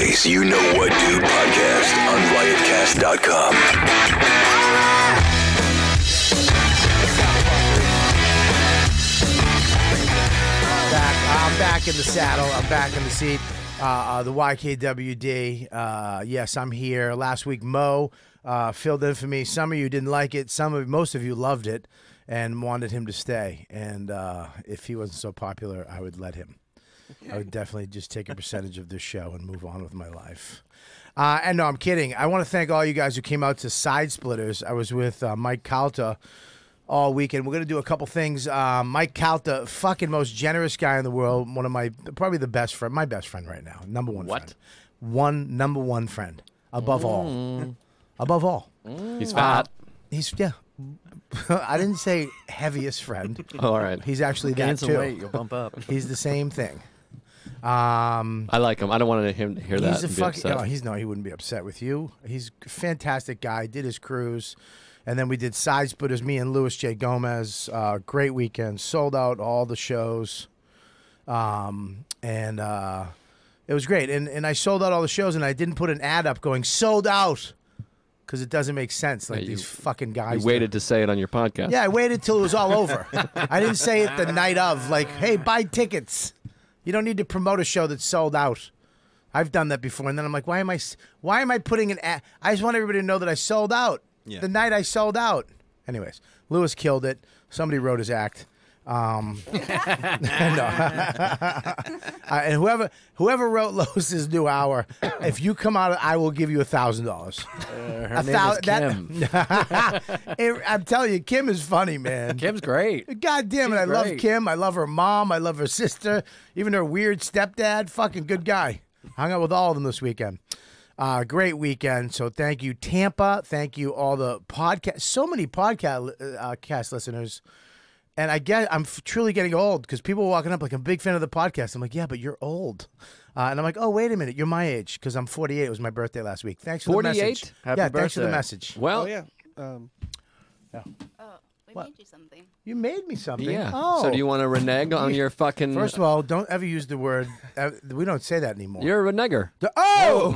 Philly's You Know What Do podcast on riotcast.com. I'm back in the saddle. I'm back in the seat. The YKWD. Yes, I'm here. Last week, Mo filled in for me. Some of you didn't like it. Most of you loved it and wanted him to stay. And if he wasn't so popular, I would let him. I would definitely just take a percentage of this show and move on with my life. And no, I'm kidding. I want to thank all you guys who came out to Side Splitters. I was with Mike Calta all weekend. We're going to do a couple things. Mike Calta, fucking most generous guy in the world. One of probably the best friend, my best friend right now. Number one friend. Number one friend. Above all. Above all. He's fat. Yeah. I didn't say heaviest friend. Oh, all right. He's actually that Gain too. some weight, you'll bump up. He's the same thing. I like him. I don't want him to hear that. He's a and be fucking. upset. He wouldn't be upset with you. He's a fantastic guy. Did his cruise, and then we did Side Splitters. Me and Louis J. Gomez. Great weekend. Sold out all the shows, and it was great. And I sold out all the shows, and I didn't put an ad up going sold out because it doesn't make sense. Like these fucking guys. You waited to say it on your podcast. Yeah, I waited till it was all over. I didn't say it the night of. Like, hey, buy tickets. You don't need to promote a show that's sold out. I've done that before, and then I'm like, why am I putting an ad? I just want everybody to know that I sold out the night I sold out. Anyways, Lewis killed it. Somebody wrote his act. And whoever wrote Lewis's new hour, if you come out, I will give you $1,000. Her name is Kim. I'm telling you, Kim is funny, man. Kim's great. God damn it, I love Kim. I love her mom. I love her sister. Even her weird stepdad. Fucking good guy. Hung out with all of them this weekend. Great weekend. So thank you, Tampa. Thank you, all the podcast. So many podcast listeners. And I guess I'm truly getting old because people are walking up like, I'm a big fan of the podcast. I'm like, yeah, but you're old. And I'm like, oh, wait a minute. You're my age because I'm 48. It was my birthday last week. Thanks for 48? the message. Happy birthday. Thanks for the message. Well, yeah. We made you something. You made me something. yeah. Oh. So do you want to renege on your fucking... First of all, don't ever use the word... we don't say that anymore. You're a reneger. Oh,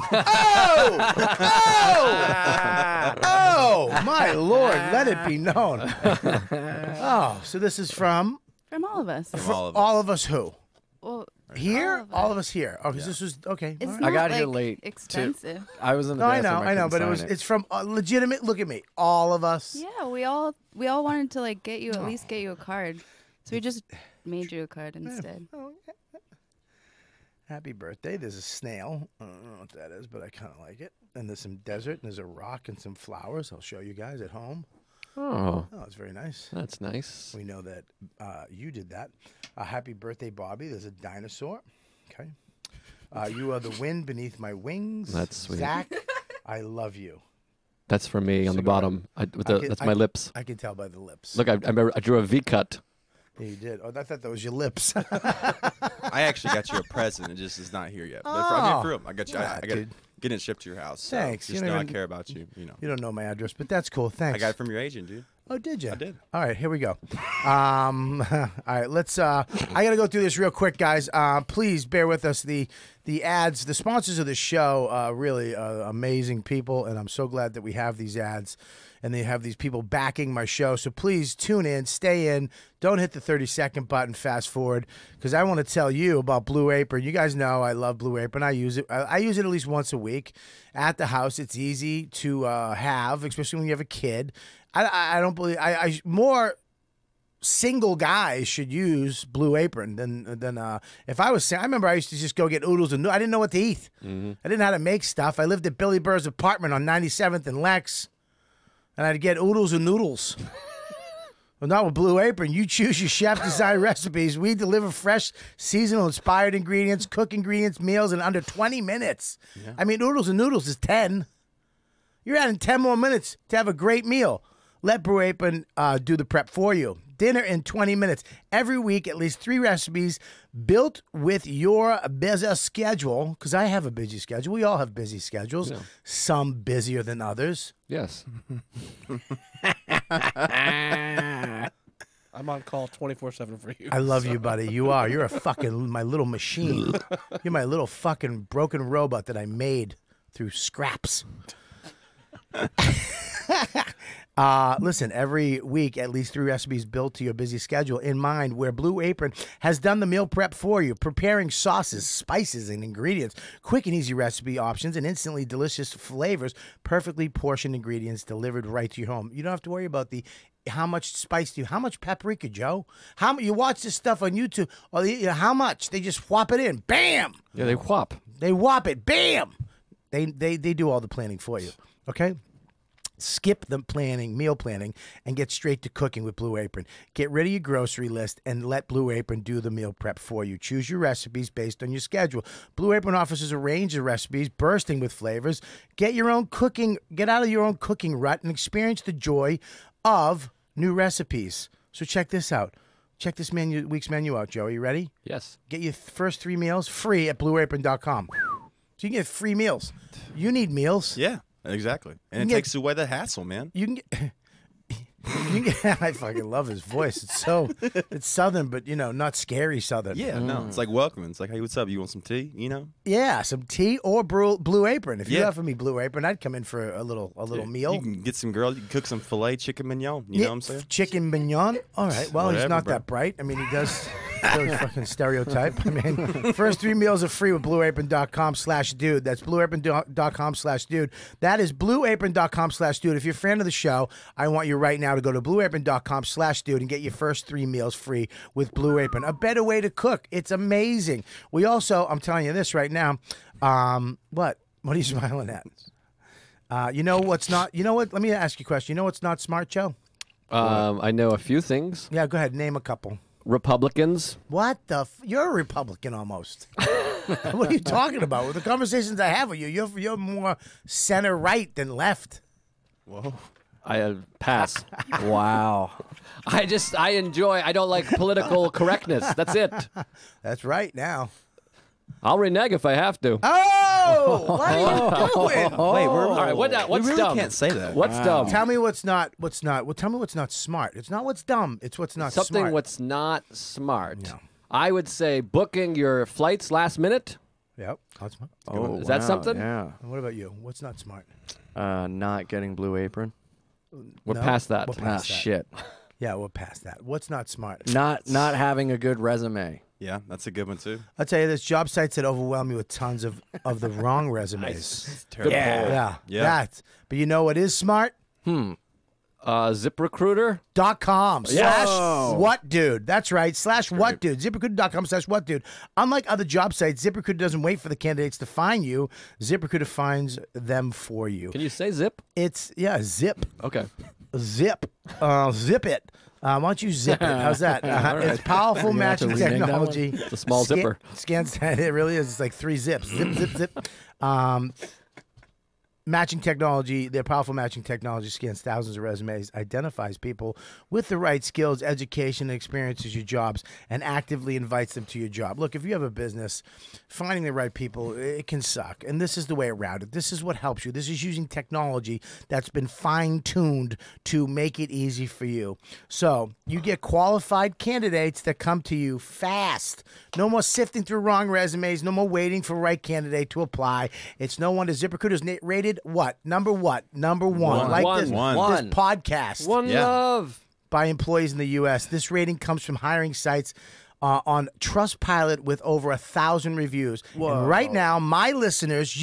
my Lord. Let it be known. Oh, so this is from... From all of us. All of us who? Well, Here? all of us here. Oh, because this was... Okay. it's all right. not I got here like late, too. expensive. I was in the No, I bathroom. know, but couldn't it's from legitimate... Look at me. All of us. Yeah, we all wanted to like get you at least get you a card, so we just made you a card instead. Oh, happy birthday. There's a snail. I don't know what that is, but I kind of like it. And there's some desert, and there's a rock and some flowers. I'll show you guys at home. Oh, Oh, it's very nice. that's nice. We know that you did that. Happy birthday, Bobby. There's a dinosaur. Okay. You are the wind beneath my wings. That's sweet. Zach, I love you. That's for me on the bottom. That's my lips. I can tell by the lips. Look, I drew a V cut. Yeah, you did. Oh, I thought that was your lips. I actually got you a present. It just is not here yet. But I'm here for him. I got you. I got it. Getting it shipped to your house. So Thanks. Just know I care about you. You know. You don't know my address, but that's cool. Thanks. I got it from your agent, dude. Oh, did you? I did. All right, here we go. All right, let's. I got to go through this real quick, guys. Please bear with us. The ads, the sponsors of the show, really amazing people, and I'm so glad that we have these ads, and they have these people backing my show. So please tune in, stay in. Don't hit the 30-second button. Fast forward, because I want to tell you about Blue Apron. You guys know I love Blue Apron. I use it. I use it at least once a week at the house. It's easy to have, especially when you have a kid. I don't believe more single guys should use Blue Apron than if I was. I remember I used to just go get oodles and I didn't know what to eat. I didn't know how to make stuff. I lived at Billy Burr's apartment on 97th and Lex, and I'd get oodles and noodles. Well, not with Blue Apron. You choose your chef-designed recipes. We deliver fresh, seasonal-inspired ingredients, cook ingredients, meals in under 20 minutes. Yeah. I mean, oodles and noodles is 10. You're adding 10 more minutes to have a great meal. Let Blue Apron do the prep for you. Dinner in 20 minutes. Every week, at least 3 recipes built with your busy schedule. Because I have a busy schedule. We all have busy schedules. Yeah. Some busier than others. Yes. I'm on call 24/7 for you. I love you, buddy. You are. You're a fucking my little machine. You're my little fucking broken robot that I made through scraps. Listen, every week, at least 3 recipes built to your busy schedule in mind, where Blue Apron has done the meal prep for you, preparing sauces, spices, and ingredients, quick and easy recipe options, and instantly delicious flavors, perfectly portioned ingredients delivered right to your home. You don't have to worry about how much spice do you, how much paprika, Joe? You watch this stuff on YouTube, how much? They just whop it in, bam! Yeah, they whop. They whop it, bam! They do all the planning for you, okay? Skip the meal planning, and get straight to cooking with Blue Apron. Get rid of your grocery list and let Blue Apron do the meal prep for you. Choose your recipes based on your schedule. Blue Apron offers a range of recipes bursting with flavors. Get out of your own cooking rut and experience the joy of new recipes. So check this out. Check this week's menu out, Joe. Are you ready? Yes. Get your first 3 meals free at blueapron.com. So you can get free meals. You need meals. Yeah. Exactly. And it takes away the hassle, man. You can get I fucking love his voice. It's Southern, but not scary Southern. Yeah, no, it's like welcoming. It's like, hey, what's up? You want some tea? Yeah, some tea or Blue Apron. If you offer me Blue Apron, I'd come in for a little meal. You can get some girl. You can cook some filet chicken mignon. You know what I'm saying? Chicken mignon. All right. Well, he's not that bright. I mean, he does. Fucking stereotype. I mean, first 3 meals are free with blueapron.com/dude. That's blueapron.com/dude. That is blueapron.com/dude. If you're a fan of the show, I want you right now to go to blueapron.com/dude and get your first 3 meals free with Blue Apron. A better way to cook. It's amazing. We also, I'm telling you this right now. What are you smiling at? You know what's not? You know what? Let me ask you a question. You know what's not smart, Joe? I know a few things. Yeah, go ahead. Name a couple. Republicans. What the? You're a Republican almost. What are you talking about? With the conversations I have with you, you're more center right than left. Whoa. I pass. Wow. I don't like political correctness. That's it. That's right now. I'll renege if I have to. Oh, what are you doing? Wait, All right, what's we really dumb? can't say that. What's dumb? Tell me what's not. Well, tell me what's not smart. It's not what's dumb. It's what's not Something smart. what's not smart. No. I would say booking your flights last minute. Yep, that's smart. Is that something? Yeah. What about you? What's not smart? Not getting Blue Apron. We're No, past that. we're past that. Shit. Yeah, we're past that. What's not smart? Not having a good resume. Yeah, that's a good one too. I'll tell you, there's job sites that overwhelm you with tons of the wrong resumes. It's terrible. Yeah. Yeah. That. But you know what is smart? ZipRecruiter. .com / what dude. That's right. / what dude. ZipRecruiter.com / what dude. Unlike other job sites, ZipRecruiter doesn't wait for the candidates to find you. ZipRecruiter finds them for you. Can you say zip? It's zip. Okay. Zip. Zip it. Why don't you zip it? How's that? It's powerful matching technology. It's a small zipper. Scans. It really is. It's like 3 zips. Zip, zip, zip. Matching technology, their powerful matching technology scans thousands of resumes, identifies people with the right skills, education, and experiences your jobs, and actively invites them to your job. Look, if you have a business, finding the right people, it can suck. And this is the way around it. This is what helps you. This is using technology that's been fine-tuned to make it easy for you. So you get qualified candidates that come to you fast. No more sifting through wrong resumes. No more waiting for the right candidate to apply. It's no wonder ZipRecruiter's rated what? Number one. Like this podcast. One love. By employees in the U.S. This rating comes from hiring sites on Trustpilot with over 1,000 reviews. Whoa. And right now, my listeners,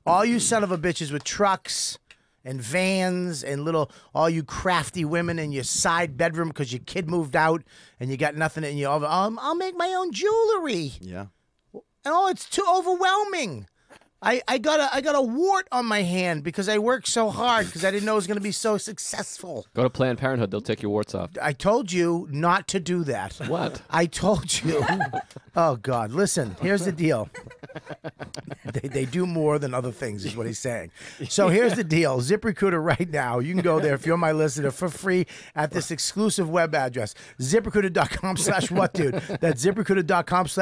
all you son of a bitches with trucks and vans and all you crafty women in your side bedroom because your kid moved out and you got nothing in your I'll make my own jewelry. Yeah. Oh, it's too overwhelming. I got a wart on my hand because I worked so hard because I didn't know it was going to be so successful. Go to Planned Parenthood. They'll take your warts off. I told you not to do that. What? I told you. Oh, God. Listen, here's the deal. They do more than other things is what he's saying. So here's the deal. ZipRecruiter right now. You can go there if you're my listener for free at this exclusive web address. ZipRecruiter.com / what dude. That's ZipRecruiter.com /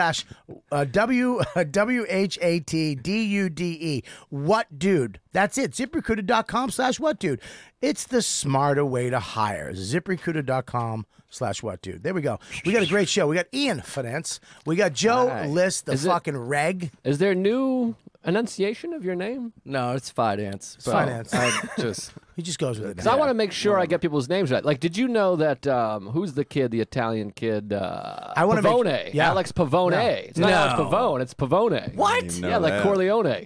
WHATDUDE. WDE. What dude? That's it. ZipRecruiter.com/whatdude. It's the smarter way to hire. ZipRecruiter.com/whatdude. There we go. We got a great show. We got Ian Fidance. We got Joe List, the fucking reg. Is there new enunciation of your name? No, it's Fidance. It's Fidance. He just goes with it. Because I want to make sure I get people's names right. Like, did you know that who's the kid, the Italian kid? I want to Pavone. Yeah. Alex Pavone. No. It's not Alex Pavone. It's Pavone. What? Yeah, like Corleone.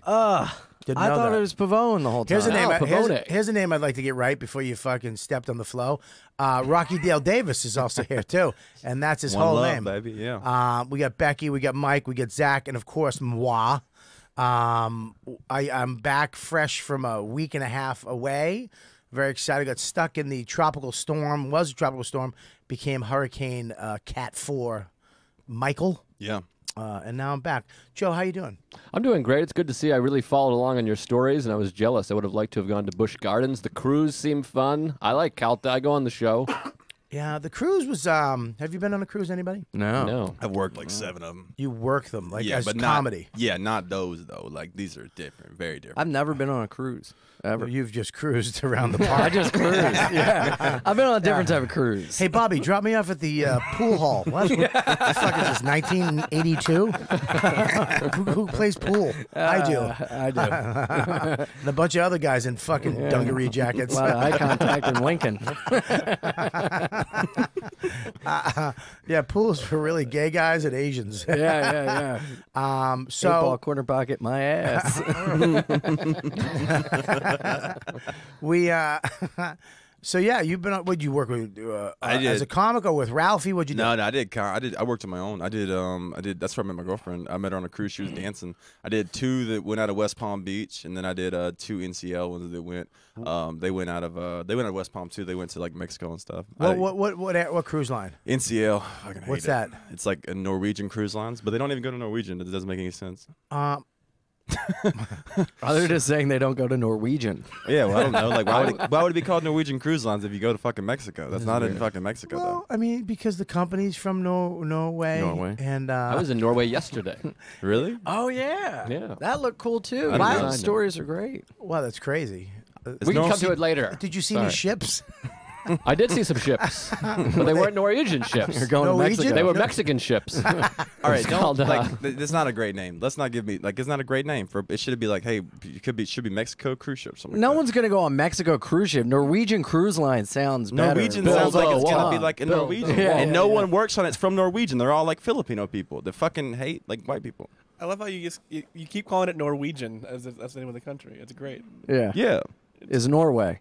Didn't I know thought that. it was Pavone the whole time. Here's a name. Pavone. Here's a name I'd like to get right before you fucking stepped on the flow. Rocky Dale Davis is also here too, and that's his whole name. baby. Yeah. We got Becky, we got Mike, we got Zach, and of course moi. I'm back fresh from a week and a half away. Very excited. Got stuck in the tropical storm. Was a tropical storm. Became Hurricane Cat 4 Michael. Yeah. And now I'm back. Joe, how you doing? I'm doing great. It's good to see. I really followed along on your stories, and I was jealous. I would have liked to have gone to Busch Gardens. The cruise seemed fun. I like Calta. I go on the show. Yeah, the cruise was. Have you been on a cruise? Anybody? No. I've worked like 7 of them. You work them like Yeah, as but comedy. not those though. Like these are different, very different. I've never been on a cruise ever. You've just cruised around the park. I just cruised. Yeah, I've been on a different type of cruise. Hey, Bobby, drop me off at the pool hall. What the fuck is this, 1982? who plays pool? I do. I do. And a bunch of other guys in fucking dungaree jackets. A lot of eye contact and winking. Yeah, pools for really gay guys and Asians. Yeah. So 8-ball corner pocket, my ass. we so yeah, you've been on. What'd you work with? I did. As a comic or with Ralphie? What'd you do? No, I did. I worked on my own. I did. That's where I met my girlfriend. I met her on a cruise. She was dancing. I did 2 that went out of West Palm Beach, and then I did 2 NCL ones that went. They went out of West Palm too. They went to like Mexico and stuff. What cruise line? NCL. Fucking hate What's it. that? It's like a Norwegian cruise lines, but they don't even go to Norwegian. It doesn't make any sense. They're just saying they don't go to Norwegian. Yeah, well, I don't know. Like, why would it be called Norwegian Cruise Lines if you go to fucking Mexico? That's not in fucking Mexico, Well, though. I mean, because the company's from Norway. Norway. And I was in Norway yesterday. Really? Oh yeah, Yeah. that looked cool too. I Wow, designed the them. stories are great. Well, that's crazy. We can come to it later. Did you see any Sorry. ships? I did see some ships, but they weren't Norwegian ships. You're going Norwegian? to Mexico. They were Mexican ships. All right, It's don't called, that's not a great name. Let's not give me like it's not a great name for. It should be like, hey, it should be Mexico cruise ship. Something No like one's gonna go on Mexico cruise ship. Norwegian Cruise Line sounds that. better. Norwegian Bill, sounds like it's Bill, gonna be like in Bill, Norwegian, Yeah, and yeah, no yeah. one works on it. It's from Norwegian. They're all like Filipino people. They fucking hate like white people. I love how you keep calling it Norwegian as if that's the name of the country. It's great. Yeah. Yeah, Is Norway.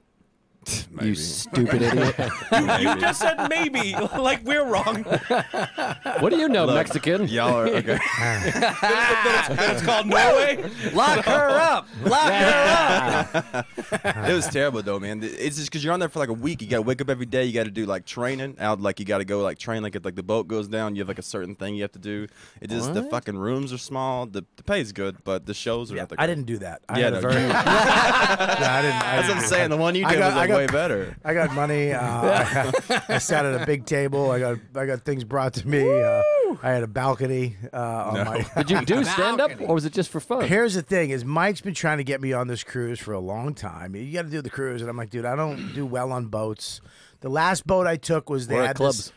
maybe. You stupid idiot. You just said maybe, like we're wrong. What do you know, Look, Mexican? Y'all are okay. That it's called Norway. Lock her up. Lock her up. It was terrible though, man. It's just because you're on there for like a week. You got to wake up every day. You got to do like training out. Like you got to go like train. Like if like the boat goes down, you have like a certain thing you have to do. It just the fucking rooms are small. The pay is good, but the shows are not that good. I didn't do that. I Yeah, had a no, very. you- Yeah, I didn't. That's what I'm saying. The one you did was like way better. I got money. I sat at a big table. I got things brought to me. I had a balcony on my. Did you do stand up, or was it just for fun? Here's the thing: is Mike's been trying to get me on this cruise for a long time. You got to do the cruise, and I'm like, dude, I don't do well on boats. The last boat I took was they Or at had clubs.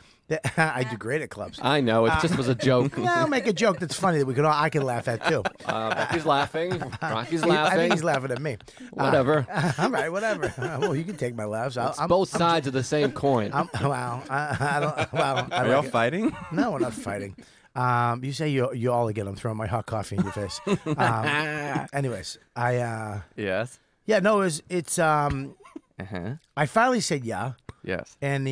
I do great at clubs. I know it just was a joke. Yeah, I'll make a joke that's funny that I can laugh at too. Becky's laughing. Rocky's I laughing. think he's laughing at me. Whatever. All right, whatever. Well, you can take my laughs. It's both sides of the same coin. Wow. I don't. Well, I Are don't y'all get- fighting? No, we're not fighting. You say you all again. I'm throwing my hot coffee in your face. Anyways, Yes. yeah, no, it's Uh-huh. I finally said yeah, Yes. and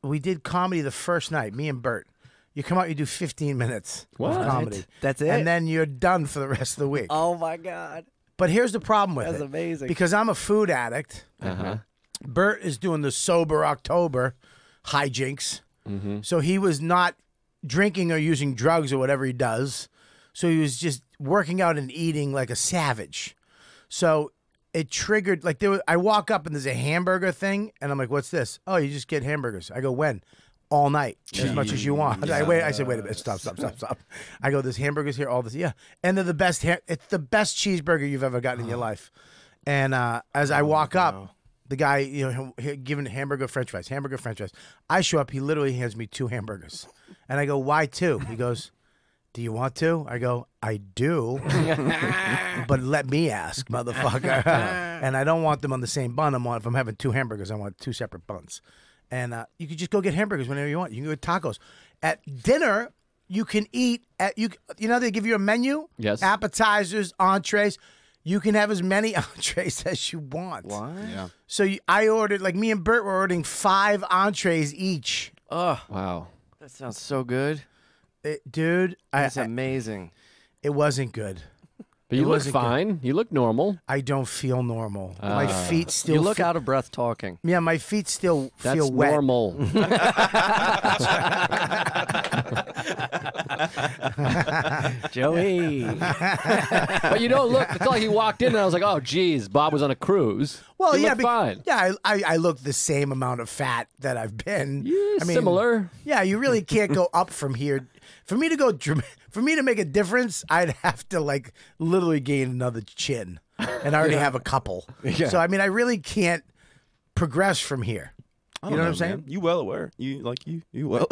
we did comedy the first night. Me and Bert. You come out, you do 15 minutes What? of comedy. That's it? And then you're done for the rest of the week. Oh my God. But here's the problem with That's it. amazing. Because I'm a food addict. Uh-huh. Bert is doing the sober October hijinks. Mm-hmm. So he was not drinking or using drugs or whatever he does. So he was just working out and eating like a savage. So it triggered I walk up and there's a hamburger thing and I'm like, what's this? Oh, you just get hamburgers. I go, when? all night, as much as you want. I said, wait a minute, stop. I go, there's hamburgers here, all this, yeah, and they're the best. It's the best cheeseburger you've ever gotten in your life. And as I walk up, the guy, giving hamburger French fries. I show up, he literally hands me 2 hamburgers, and I go, why 2? He goes, do you want to? I go, I do, but let me ask, motherfucker. And I don't want them on the same bun. If I'm having 2 hamburgers, I want 2 separate buns. And you can just go get hamburgers whenever you want. You can go get tacos. At dinner, you can eat at they give you a menu. Yes. Appetizers, entrees. You can have as many entrees as you want. What? Yeah. So I ordered, like me and Bert were ordering 5 entrees each. Oh, Wow. that sounds so good. Dude, That's amazing. it wasn't good. But you It look wasn't good. fine. You look normal. I don't feel normal. My feet still. You look out of breath talking. Yeah, my feet still That's feel wet. normal. Joey. But you don't look. It's like he walked in and I was like, oh, geez, Bob was on a cruise. Well, you yeah, look fine. Yeah, I look the same amount of fat that I've been. Yeah, I mean, similar. Yeah, you really can't go up from here. For me to make a difference, I'd have to like literally gain another chin, and I already have a couple. Yeah. So I mean, I really can't progress from here. I You don't know what I'm saying? man. You well aware. You well.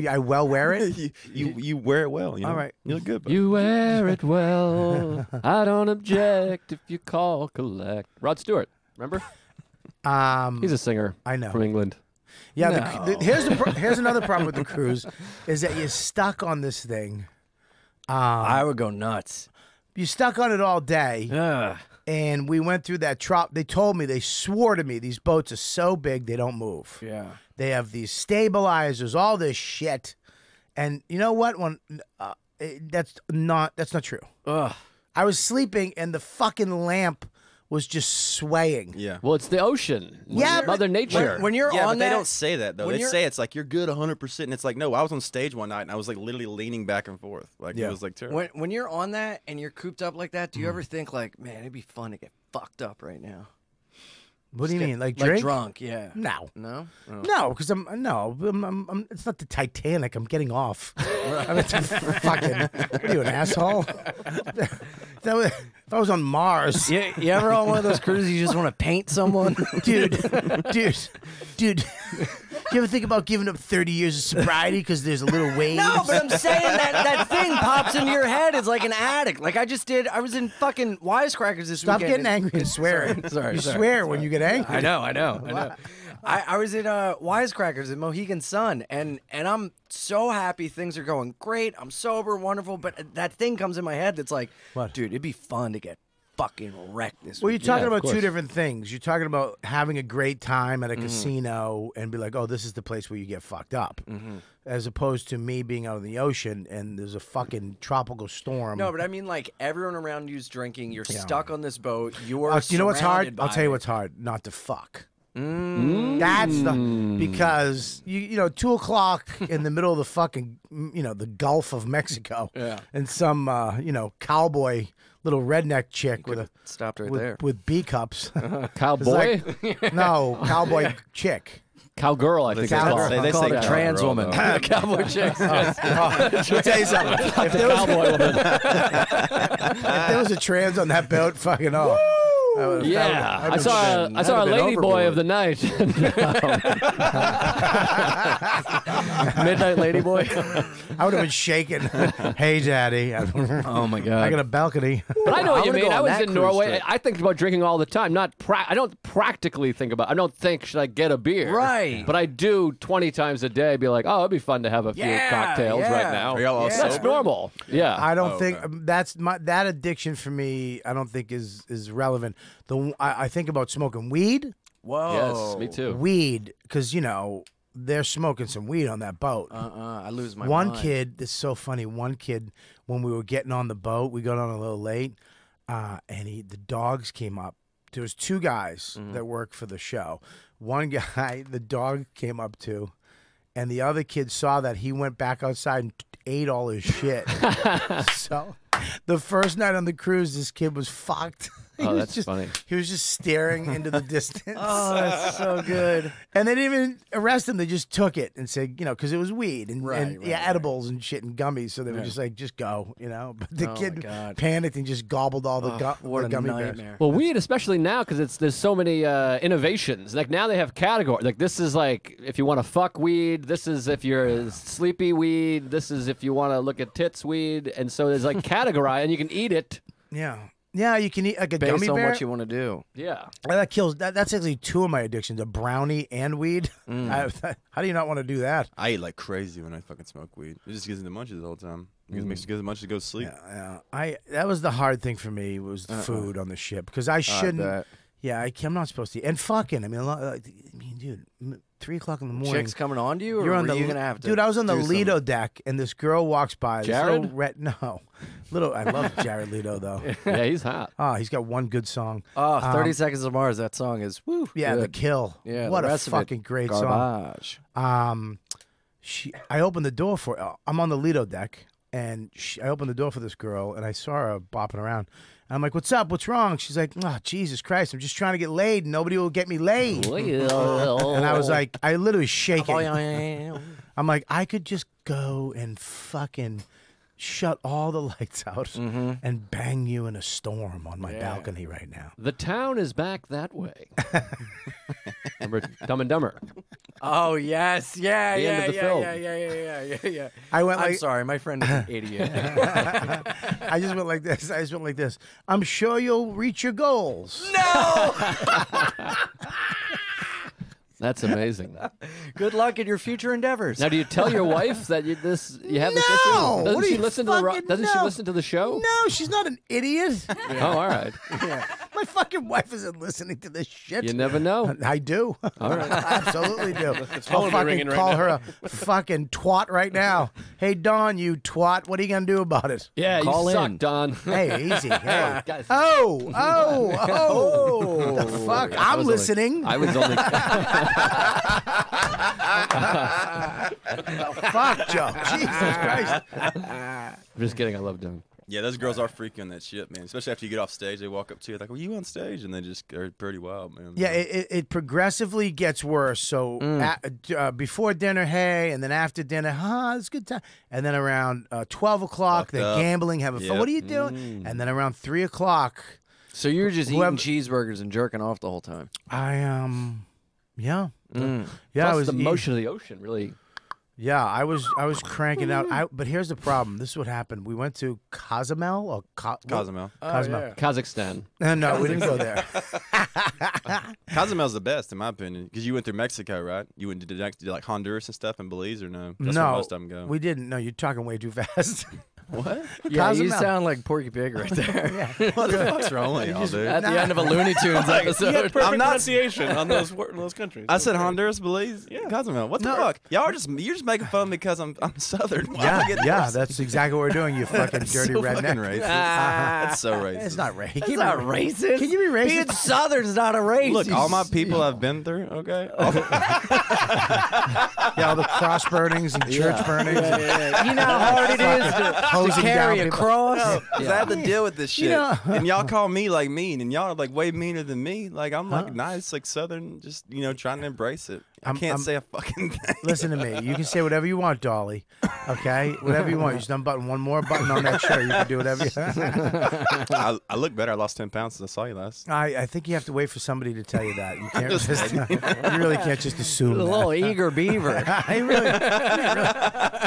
I well wear it. you wear it well. You know? All right. You look good. Bud. You wear it well. I don't object if you call collect. Rod Stewart, remember? He's a singer. I know. From England. Yeah. Here's another problem with the cruise, is that you're stuck on this thing. I would go nuts. You're stuck on it all day. Ugh. And we went through that trop. They swore to me, these boats are so big they don't move. Yeah. They have these stabilizers, all this shit. And you know what? That's not true. Ugh. I was sleeping and the fucking lamp was just swaying. Yeah. Well, it's the ocean. Yeah, Mother but- Nature. When you're Yeah, on but they that, don't say that though. when They you're- say it's like you're good 100%, and it's like no. I was on stage one night and I was like literally leaning back and forth. Like Yeah. it was like terrible. when you're on that and you're cooped up like that, do you ever think like, man, it'd be fun to get fucked up right now? What do you mean? Like Like drink? drunk, yeah. No. No? Oh. No, because I'm it's not the Titanic. I'm getting off. I mean, fucking, what are you, an asshole? If I was on Mars, You ever on one of those cruises you just want to paint someone? dude. You ever think about giving up 30 years of sobriety because there's a little wave? No, but I'm saying that thing pops into your head. It's like an addict. Like I was in fucking Wisecrackers this Stop weekend. getting angry and swearing. Sorry, you sorry. swear when you get angry. I know. I was at Wisecrackers at Mohegan Sun, and I'm so happy things are going great. I'm sober, wonderful, but that thing comes in my head that's like, What? dude, it'd be fun to get fucking wrecked this Well, you're weekend. talking of about two course. different things. You're talking about having a great time at a casino and be like, oh, this is the place where you get fucked up. As opposed to me being out in the ocean and there's a fucking tropical storm. No, but I mean, like, everyone around you's drinking. You're stuck on this boat. You're you know what's hard? surrounded I'll by tell you it. what's hard. Not to fuck. That's the because you know 2 o'clock in the middle of the fucking the Gulf of Mexico. Yeah. And some cowboy little redneck chick with Stopped right there. with B cups. Cowboy? No, cowboy chick. Cowgirl, I think it's Cowgirl. called. They Call say it a trans cowgirl, woman. though. Cowboy chicks. I'll tell you something. If there, was, Cowboy woman. if there was a trans on that boat, fucking Yeah, I saw a lady boy of the night. Midnight lady boy. I would have been shaking. Hey, daddy. Oh my god. I got a balcony. But I know what I you wanna mean. go I on was that in cruise Norway. trip. I think about drinking all the time. I don't practically think about. I don't think should I get a beer. Right. But I do 20 times a day. Be like, oh, it'd be fun to have a few Yeah, cocktails yeah. right now. Are y'all all That's sober? normal. Yeah. I don't Oh, think okay. that's that addiction for me. I don't think is relevant. I think about smoking weed. Whoa. yes, me too. Weed, because they're smoking some weed on that boat. I lose my One mind. kid, this is so funny. One kid, when we were getting on the boat, we got on a little late, and the dogs came up. There was 2 guys that work for the show. One guy, the dog came up to, and the other kid saw that. He went back outside and ate all his shit. So, the first night on the cruise, this kid was fucked. Oh, was that's just, funny. He was just staring into the distance. Oh, that's so good. And they didn't even arrest him. They just took it and said, because it was weed and, Right, edibles and shit and gummies. So they were just like, just go, But the Oh, kid my God. panicked and just gobbled all the, What the a gummy bears. nightmare. Well, weed, especially now, because there's so many innovations. Like now they have categories. Like this is like if you want to fuck weed. This is if you're sleepy weed. This is if you want to look at tits weed. And so there's like categorized, and you can eat it. Yeah. Yeah, you can eat like a Based gummy on bear. what you want to do. Yeah. That kills. That's actually two of my addictions: a brownie and weed. How do you not want to do that? I eat like crazy when I fucking smoke weed. It just gives me the munchies the whole time. It makes you get the munchies to go to sleep. Yeah. That was the hard thing for me was the food on the ship because I shouldn't. bet. Yeah, I'm not supposed to. And fucking, dude, 3 o'clock in the morning. Chicks coming on to you, or You're on were the you gonna have to? dude. I was on the do Lido something? deck, and this girl walks by. Jared? Little. I love Jared Leto though. Yeah, he's hot. Oh, he's got one good song. Oh, 30 Seconds of Mars. That song is woo. Yeah, The good. Kill. Yeah, what the a rest of it, fucking great song. garbage. I opened the door for. I'm on the Lido deck, and I opened the door for this girl, and I saw her bopping around. And I'm like, "What's up? What's wrong?" She's like, "Oh, Jesus Christ! I'm just trying to get laid. And nobody will get me laid." And I was like, I literally shaking. I'm like, I could just go and fucking shut all the lights out and bang you in a storm on my balcony right now. The town is back that way. Remember Dumb and Dumber? Oh yes, yeah, The end yeah, of the yeah, film. yeah. I went I'm like, sorry, my friend is an idiot. I just went like this. I just went like this. I'm sure you'll reach your goals. That's amazing. Good luck in your future endeavors. Now, do you tell your wife that you have this issue? No! Doesn't What are she you listen to the fucking- Doesn't she no. listen to the show? No, she's not an idiot. Oh, all right. My fucking wife isn't listening to this shit. You never know. I do. All right. I absolutely do. I'll phone will be fucking ringing right call now. her a fucking twat right now. Hey, Dawn, you twat. What are you going to do about it? Yeah, Call you suck, in. Don. Hey, easy. Hey. Guys, Oh. What the fuck? I'm was only- listening. I was only. Fuck, Joe. Jesus Christ. I'm just kidding. I love Don. Yeah, those girls are freaky on that shit, man. Especially after you get off stage, they walk up to you like, "Were you on stage?" And they just are pretty wild, man. Yeah, it progressively gets worse. So before dinner, hey, and then after dinner, it's a good time. And then around 12 o'clock, Fucked they're up. gambling, having fun. Yep. What are you doing? And then around 3 o'clock, So you're just Whoever- eating cheeseburgers and jerking off the whole time. yeah, Plus I was the motion of the ocean really. Yeah, I was cranking out. But here's the problem. This is what happened. We went to Cozumel or Cozumel. Cozumel. Kazakhstan. No, we didn't go there. Cozumel's the best, in my opinion, because you went through Mexico, right? You went to like Honduras and stuff and Belize, or no? That's where No, most of them go. we didn't. No, you're talking way too fast. What? Yeah, you Cozumel. sound like Porky Pig right there. What the fuck's wrong with y'all, dude? At the end of a Looney Tunes episode. Perfect pronunciation on those countries. I said Honduras, Belize, Cozumel. What the fuck? You're just making fun because I'm Southern. Why am I getting Yeah, racist? that's exactly what we're doing. You fucking That's dirty so redneck. fucking racist. That's so racist. It's not racist. It's not racist. Can you be racist? Being Southern's not a race. Look, all my people I've been through, okay? Yeah, all the cross burnings and church burnings. You know how hard it is to Hosing carry down a people. cross? Because I have to deal with this shit. know- And y'all call me like mean, and y'all are like way meaner than me. Like I'm like nice, like Southern, just trying to embrace it. I can't say a fucking thing. Listen to me. You can say whatever you want, Dolly. Okay? Whatever you want. You just unbutton one more button on that shirt. You can do whatever you I look better. I lost 10 pounds since I saw you last. I think you have to wait for somebody to tell you that. You can't just, you really can't just assume A that. little eager beaver.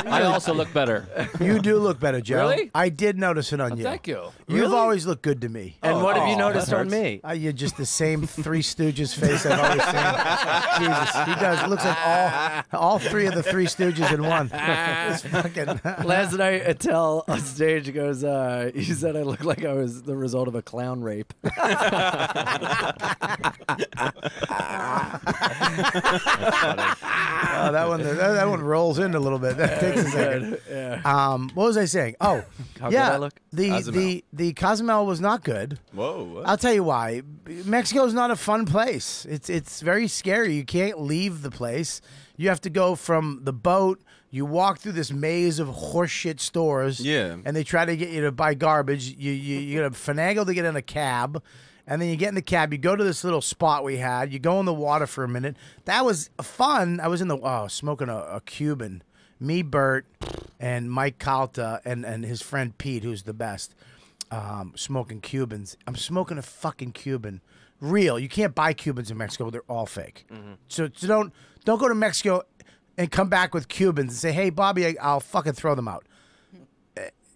I also look better. You do look better, Joe. Really? I did notice it on you. Thank you. You've always looked good to me. And what have you noticed that on me? You're just the same Three Stooges face I've always seen. Jesus, he does. It looks like all three of the Three Stooges in one. It's fucking. Last night, Attell on stage goes, he said I look like I was the result of a clown rape. That one rolls in a little bit. That takes a second. What was I saying? Oh, How yeah. good I look? The Cozumel was not good. Whoa. What? I'll tell you why. Mexico's not a fun place. It's very scary. You can't leave the place. You have to go from the boat. You walk through this maze of horseshit stores. Yeah. And they try to get you to buy garbage. You gotta finagle to get in a cab. And then you get in the cab. You go to this little spot we had. You go in the water for a minute. That was fun. I was in the smoking a Cuban. Me, Bert, and Mike Calta, and his friend Pete, who's the best, smoking Cubans. I'm smoking a fucking Cuban. Real. You can't buy Cubans in Mexico. They're all fake. So don't go to Mexico and come back with Cubans and say, hey, Bobby, I'll fucking throw them out.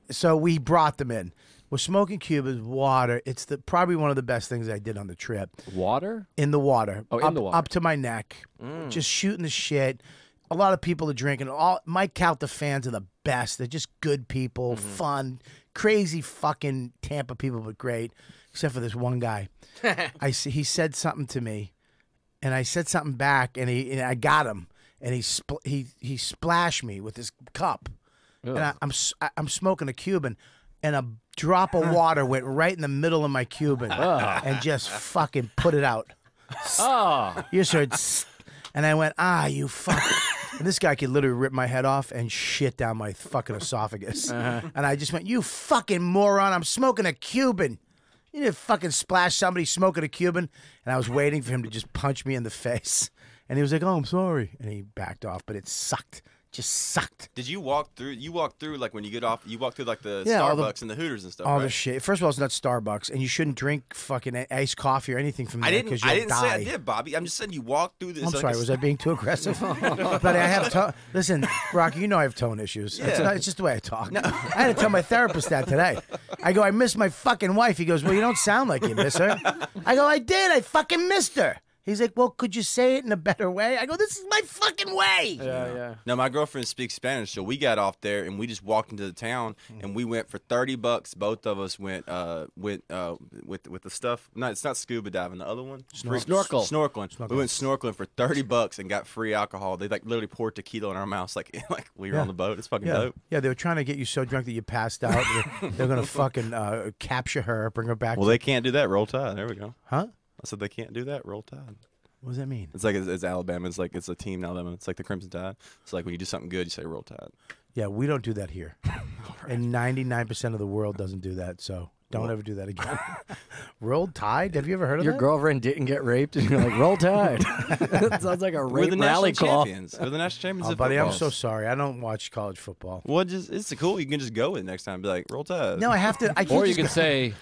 So we brought them in. We're smoking Cubans, water. It's probably one of the best things I did on the trip. Water? In the water. Oh, in the water. Up to my neck. Just shooting the shit. A lot of people are drinking. Mike Calta fans are the best. They're just good people, fun, crazy fucking Tampa people, but great. Except for this one guy. He said something to me, and I said something back, and I got him, and he splashed me with his cup, and I'm smoking a Cuban, and a drop of water went right in the middle of my Cuban, and just fucking put it out. You heard, and I went, you fuck. And this guy could literally rip my head off and shit down my fucking esophagus. And I just went, you fucking moron, I'm smoking a Cuban. You didn't fucking splash somebody smoking a Cuban. And I was waiting for him to just punch me in the face. And he was like, oh, I'm sorry. And he backed off, but it sucked. Just sucked. Did you walk through? You walk through like when you get off. You walk through like the Yeah, Starbucks and the Hooters and stuff. All right? the shit. First of all, it's not Starbucks, and you shouldn't drink fucking iced coffee or anything from there because you'll I didn't die. say I did, Bobby. I'm just saying you walk through this. I'm like sorry, was I being too aggressive? But I have listen, Rocky, you know I have tone issues. Yeah. It's just the way I talk. I had to tell my therapist that today. I go, I miss my fucking wife. He goes, well, you don't sound like you miss her. I go, I did. I fucking missed her. He's like, well, could you say it in a better way? I go, this is my fucking way. Yeah. No, my girlfriend speaks Spanish, so we got off there and we just walked into the town and we went for $30. Both of us went with the stuff. No, it's not scuba diving. The other one, snorkeling. We went snorkeling for $30 and got free alcohol. They like literally poured tequila in our mouths like we were on the boat. It's fucking dope. Yeah, they were trying to get you so drunk that you passed out. They're gonna fucking capture her, bring her back. Well, they can't do that. Roll Tide. There we go. Huh? I said they can't do that. Roll Tide. What does that mean? It's like it's Alabama. It's like it's a team in Alabama. It's like the Crimson Tide. It's like when you do something good, you say Roll Tide. Yeah, we don't do that here. And 99% of the world doesn't do that, so don't ever do that again. Roll Tide? Have you ever heard of Your that? girlfriend didn't get raped, and you're like, Roll Tide. That sounds like a We're rape the rally national call. champions. We're the national champions. Oh, of buddy, I'm football. so sorry. I don't watch college football. Well, it's cool. You can just go it next time. And be like, Roll Tide. No, I have to. I can't Or you just could go- say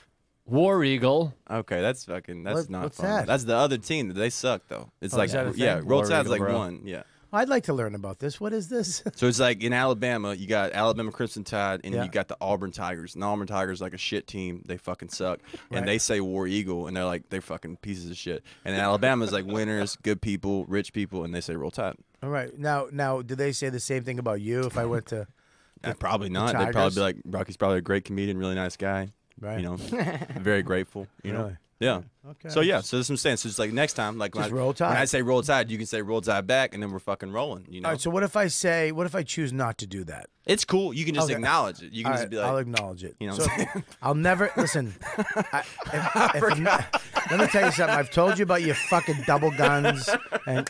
War Eagle. Okay, that's not what's fun. that? That's the other team. They suck though. It's Oh, like is that a thing? yeah, Roll War Tide's Eagle, like bro. one. Yeah. I'd like to learn about this. What is this? So it's like in Alabama, you got Alabama Crimson Tide, and Yeah. you got the Auburn Tigers. And the Auburn Tigers like a shit team. They fucking suck. And they say War Eagle, and they're fucking pieces of shit. And then Alabama's like winners, good people, rich people, and they say Roll Tide. All right. Now, do they say the same thing about you if I went to Probably not. They'd Tigers? probably be like, Rocky's probably a great comedian, really nice guy. Right. You know, very grateful. You know. Really? Yeah. Okay. So yeah, so that's what I'm saying. So it's like next time, like Just when Roll Tide. when I say Roll Tide, you can say Roll Tide back, and then we're fucking rolling. You know. All right, so what if I choose not to do that? It's cool. You can just Okay. acknowledge it. You can All just right, be like, I'll acknowledge it. you know So what I'm saying? I'll never listen. Let me tell you something. I've told you about your fucking double guns and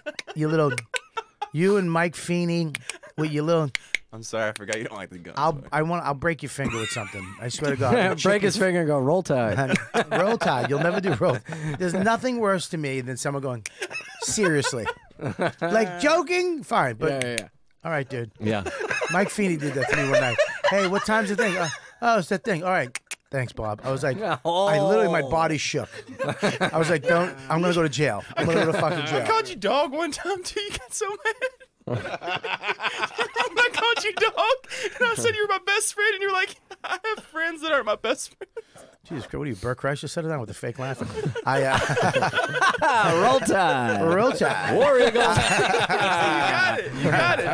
you and Mike Feeney with your little. I'm sorry, I forgot you don't like the guns. I'll break your finger with something. I swear to God. Break his finger and go, Roll Tide. Roll Tide. You'll never do roll. There's nothing worse to me than someone going, seriously, like joking. Fine, but Yeah. all right, dude. Yeah. Mike Feeney did that to me one night. Hey, what time's the thing? Oh, it's that thing. All right. Thanks, Bob. I was like, I literally, my body shook. I was like, I'm going to go to jail. I'm going to go to fucking jail. I called you dog one time too. You got so mad. I called you dog, and I said you were my best friend, and you were like, I have friends that aren't my best friends. Jesus Christ, what are you, Burt Kreischer? Just set it down with the fake laughing. Roll Tide. Roll Tide. War Eagle. You got it. You got it,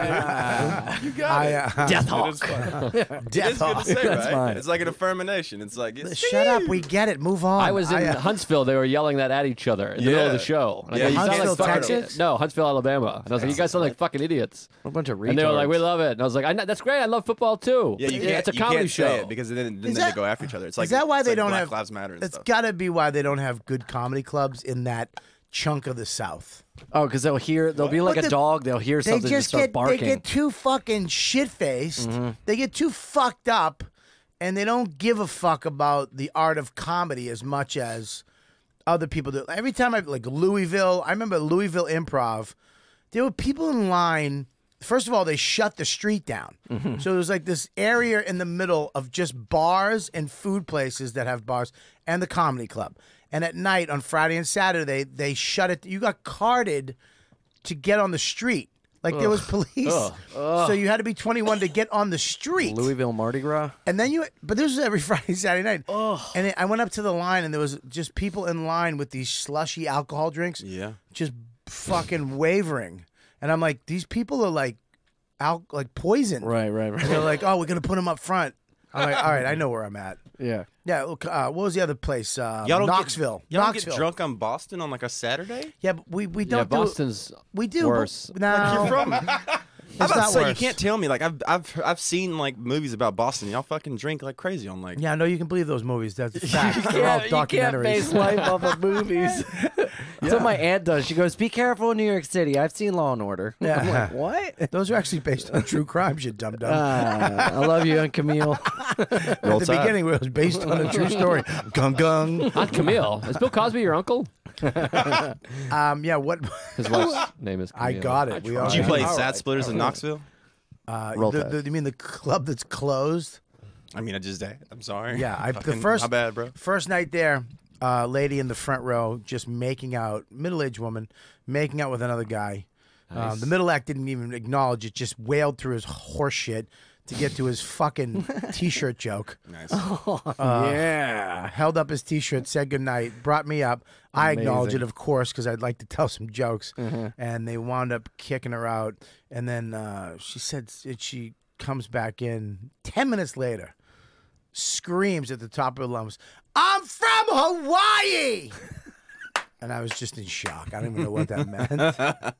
dude. You got it. Death It Hawk. is fun. Death It's good to Hawk. say, That's right? fine. It's like an affirmation. It's like, it's Shut up. We get it. Move on. I was in Huntsville. They were yelling that at each other in the middle of the show. And I Yeah, go, you "You sound can't like Huntsville, fucking Texas? No, Huntsville, Alabama. And I was like, you guys sound like fucking idiots. A bunch of retards. And they were like, we love it. And I was like, that's great. I love football too. Yeah, it's a comedy show. say it because then Is they that- go after each other. It's like Is that why it's they like don't Black have Lives Matter and It's stuff. got to be why they don't have good comedy clubs in that chunk of the South. Oh, because they'll be like But a dog. They'll hear something and start barking. They get too fucking shit-faced. They get too fucked up, and they don't give a fuck about the art of comedy as much as other people do. Every time like Louisville, I remember Louisville Improv, there were people in line. First of all, they shut the street down. So there was like this area in the middle of just bars and food places that have bars and the comedy club. And at night on Friday and Saturday, they shut it. You got carded to get on the street. Like there was police. So you had to be 21 to get on the street. Louisville Mardi Gras. And then but this was every Friday, Saturday night. And I went up to the line and there was just people in line with these slushy alcohol drinks. Yeah. Just fucking wavering. And I'm like, these people are like poison. Right. And they're like, oh, we're going to put them up front. I'm like, all right, I know where I'm at. Yeah. Yeah, look, what was the other place? Y'all Knoxville. Y'all don't get Knoxville. drunk on Boston on like a Saturday? Yeah, but we don't Yeah, do Boston's we do worse. But, no, You're from. I'm about not to say you worse. can't tell me. Like I've seen like movies about Boston. Y'all fucking drink like crazy on like. Yeah, no, you can believe those movies. That's a fact. They're all documentaries. life off of movies. That's what my aunt does. She goes, "Be careful in New York City. I've seen Law and Order." Yeah. I'm like, what? Those are actually based on true crimes, you dum dum. I love you, Aunt Camille. At the beginning, it was based on a true story. Gung gung. Aunt Camille. Is Bill Cosby your uncle? Yeah, what? His wife's name is Camille. I got it. We all Did you got play it. Sad Splitters in Knoxville? Roll You mean the club that's closed? I mean, I'm sorry. Yeah, Fucking- the first My bad, bro. First night there, lady in the front row just making out, middle-aged woman making out with another guy. The middle act didn't even acknowledge it; just wailed through his horse shit to get to his fucking T-shirt joke. Nice. Yeah. Held up his T-shirt, said goodnight, brought me up. I acknowledged it, of course, because I'd like to tell some jokes. And they wound up kicking her out. And then she said she comes back in 10 minutes later, screams at the top of her lungs, "I'm from Hawaii!" And I was just in shock. I don't even know what that meant.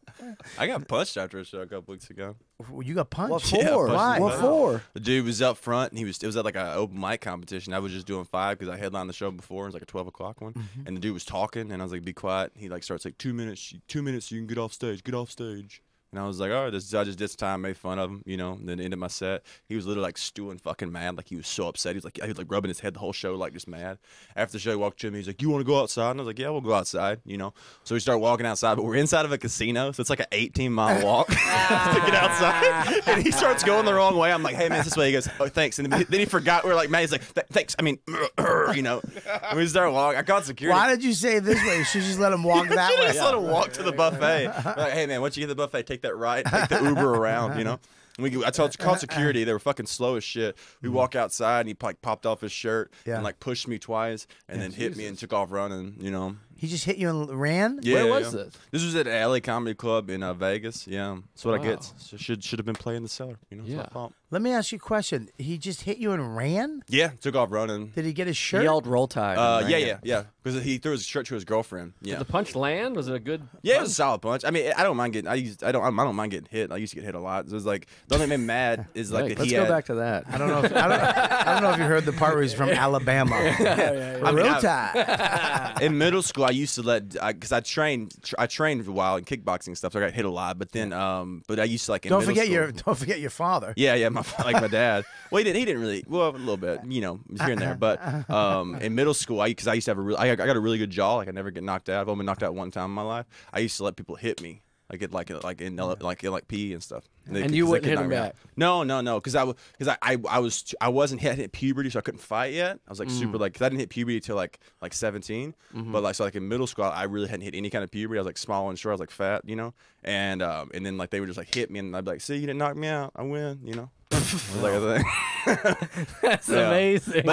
I got punched after a show a couple weeks ago. You got punched? What for? Why? What for? The dude was up front, and it was at like an open mic competition. I was just doing 5 because I headlined the show before. It was like a 12 o'clock one, and the dude was talking, and I was like, "Be quiet." He like starts like 2 minutes, 2 minutes, so you can get off stage. And I was like, all right, I just did some time, made fun of him, and then ended my set. He was literally like stewing fucking mad, like he was so upset. He was like rubbing his head the whole show, like just mad. After the show, he walked to me, he's like, "You want to go outside?" And I was like, "Yeah, we'll go outside, So we start walking outside, but we're inside of a casino, so it's like an 18-mile walk to get outside. And he starts going the wrong way. I'm like, "Hey man, it's this way." He goes, "Oh, thanks." And then he forgot. We were like, "Man," he's like, "Thanks." I mean, And we start walking. I called security. Why did you say it this way? You should just let him walk that way. Just let him walk to the buffet. We're like, "Hey man, once you get to the buffet, take that right, take the Uber around, I called security. They were fucking slow as shit. We walk outside, and he like popped off his shirt and like pushed me twice, and then hit me and took off running. He just hit you and ran? Yeah, Where was this? This was at an LA Comedy Club in Vegas. Yeah, that's what I get. So should have been playing the cellar. It's my fault. Let me ask you a question. He just hit you and ran? Yeah, took off running. Did he get his He shirt? yelled "Roll Tide." Yeah. Because he threw his shirt to his girlfriend. Yeah. Did the punch land? Was it a good? Yeah, it was a solid punch. I mean, I don't mind getting. I don't mind getting hit. I used to get hit a lot. So it was like the only thing that made me mad is like that Let's he go had, back to that. I don't know if you heard the part where he's from Alabama. Real time. In middle school, I used to because I trained a while in kickboxing stuff, so I got hit a lot. But then, but I used to like in Don't middle school, forget your father. Yeah, my dad. Well, he didn't really. Well, a little bit, here and there. But in middle school, because I used to have I got a really good jaw. Like I never get knocked out. I've only been knocked out one time in my life. I used to let people hit me. I get like in PE and stuff. And you wouldn't hit him back? No, because I wasn't hit puberty, so I couldn't fight yet. I was like super because I didn't hit puberty till like 17. But like in middle school, I really hadn't hit any kind of puberty. I was like small and short. I was like fat, and then like they would just like hit me, and I'd be like, "See, you didn't knock me out. I win," Like a thing. That's amazing.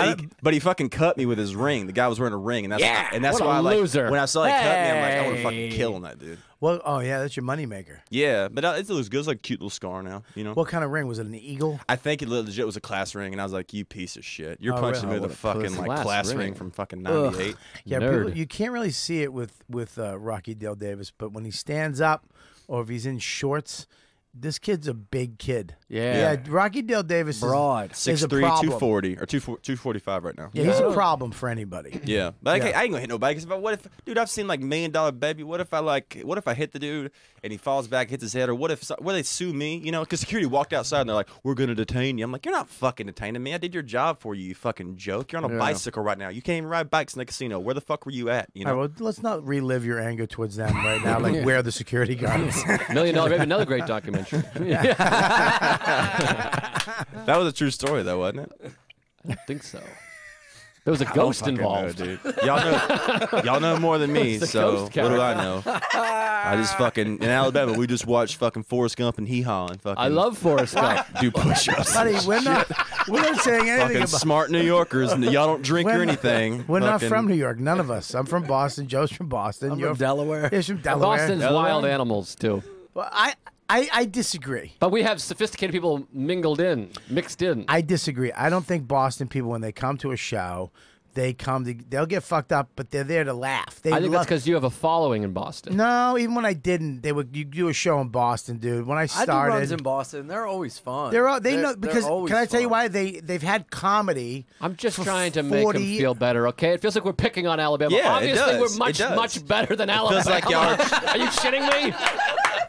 But he fucking cut me with his ring. The guy was wearing a ring, and that's what why a loser. when I saw he cut me, I'm like, I want to fucking kill him, that dude. Well, oh yeah, that's your moneymaker. Yeah, but it looks good. It's like a cute little scar now, What kind of ring was it? An eagle? I think it legit was a class ring, and I was like, "You piece of shit! You're Oh, punching really? me with a fucking like Class class ring. ring from fucking '98." Yeah, Nerd. people, you can't really see it with Rocky Dale Davis, but when he stands up or if he's in shorts this kid's a big kid. Yeah. Rocky Dale Davis Broad. is a 6'3", problem. 240 or 245 right now. Yeah, he's a problem for anybody. Yeah, but Yeah. I ain't gonna hit nobody. Cause what if, dude? I've seen like $1 Million Baby. What if I hit the dude and he falls back, hits his head, or what if they sue me? You know, because security walked outside and they're like, "We're gonna detain you." I'm like, "You're not fucking detaining me. I did your job for you, you fucking joke. You're on a bicycle right now. You can't even ride bikes in the casino. Where the fuck were you at? You know." All right, well, let's not relive your anger towards them right now. Like, where are the security guards? $1 Million Baby, another great documentary. That was a true story, though, wasn't it? I think so. There was a ghost Fucking involved. know, dude. Y'all know more than me. the So ghost what do I know? I just fucking in Alabama. We just watched fucking Forrest Gump and Hee Haw and fucking. I love Forrest Gump. do push-ups. Buddy, we're not saying anything Fucking about. smart New Yorkers, and y'all don't drink or anything. We're not Fucking- from New York. None of us. I'm from Boston. Joe's from Boston. I'm You're from Delaware. He's from Delaware. Boston's wild animals, too. Well, I disagree. But we have sophisticated people mixed in. I disagree. I don't think Boston people, when they come to a show, they'll get fucked up, but they're there to laugh. I think that's because you have a following in Boston. No, even when I didn't, you do a show in Boston, dude. When I I started, do runs in Boston. They're always fun. they know because always can I tell you fun. why they've had comedy? I'm just for trying to make 40 him feel better, okay? It feels like we're picking on Alabama. Yeah, it Obviously, does. we're It does. much better than Alabama. feels like y'all Are you shitting me?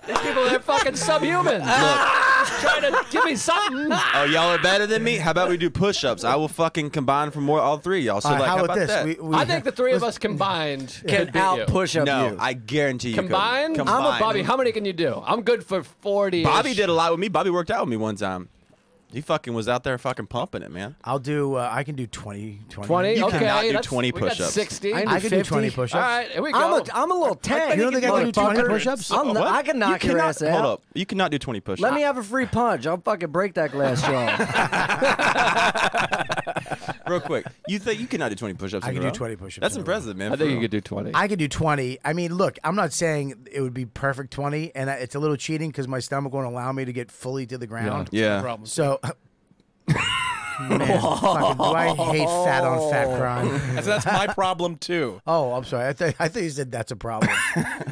These people, they're fucking subhuman. Just trying to give me something. Oh, y'all are better than me? How about we do push-ups? I will fucking combine from all three of y'all. So, All right, like, how about this? that? I think the three of us combined Can could beat out you. push up no, you. I guarantee you Combined? couldn't. I'm a Bobby. How many can you do? I'm good for 40. Bobby did a lot with me. Bobby worked out with me one time. He fucking was out there fucking pumping it, man. I'll do. I can do 20. 20. You Okay, cannot do that's 20 we got push-ups. 60. I I can do 50. 20 push-ups. All right, here we go. I'm a little tank. You don't think I can do 20 push-ups? I can knock your ass out. Hold up. You cannot do 20 push-ups. Let me have a free punch. I'll fucking break that glass jaw. Real quick. You think you cannot do 20 push-ups? I in can a do row? 20 push-ups. That's in a row. impressive, man. I for think you real. could do 20. I could do 20. I mean, look, I'm not saying it would be perfect 20, and it's a little cheating because my stomach won't allow me to get fully to the ground. Yeah. Problem. So, man, fucking, do I hate fat on fat crime? That's my problem too. Oh, I'm sorry. I thought you said that's a problem.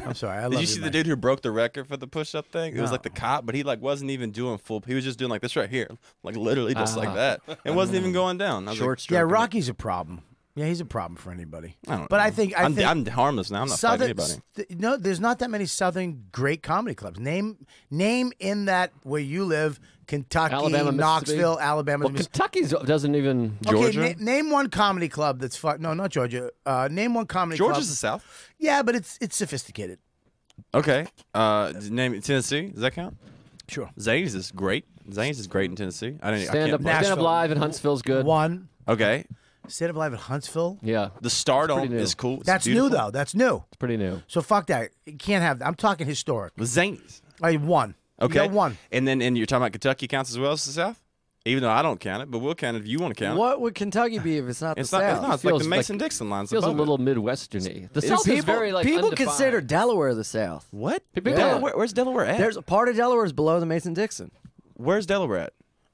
I'm sorry. I love Did you see the man. dude who broke the record for the push-up thing? It was No. like the cop, but he like wasn't even doing full. He was just doing like this right here, like literally just like that. It wasn't even going down. I was Short like, stroke. Yeah, Rocky's a problem. Yeah, he's a problem for anybody. I don't But know. I think I'm harmless now. I'm not fighting anybody. No, there's not that many Southern great comedy clubs. Name in that where you live, Kentucky, Alabama, Knoxville, Mississippi. Alabama. Well, Kentucky's doesn't even. Georgia? Okay, name one comedy club that's no, not Georgia. Name one comedy club. Georgia's the South. Yeah, but it's sophisticated. Okay. Name Tennessee. Does that count? Sure. Zany's is great. Zany's is great in Tennessee. I Stand can't. up Nashville. live in Huntsville's good. One. Okay. Stand Up Live in Huntsville. Yeah, The Stardom pretty new. is cool. It's That's beautiful. new though. That's new. it's pretty new. So fuck that. You can't have that. I'm talking historic. The Zany's. I one. You Okay. got one. And you're talking about Kentucky counts as well as the South? Even though I don't count it, but we'll count it if you want to count it. What would Kentucky be if it's not It's the not. South? No, it's like Feels the like- Mason-Dixon lines. Feels a above little it. Midwesterny. The See, South is people, very like people undefined. consider Delaware the South. What? People- Delaware, where's Delaware at? There's a part of Delaware is below the Mason-Dixon. Where's Delaware at?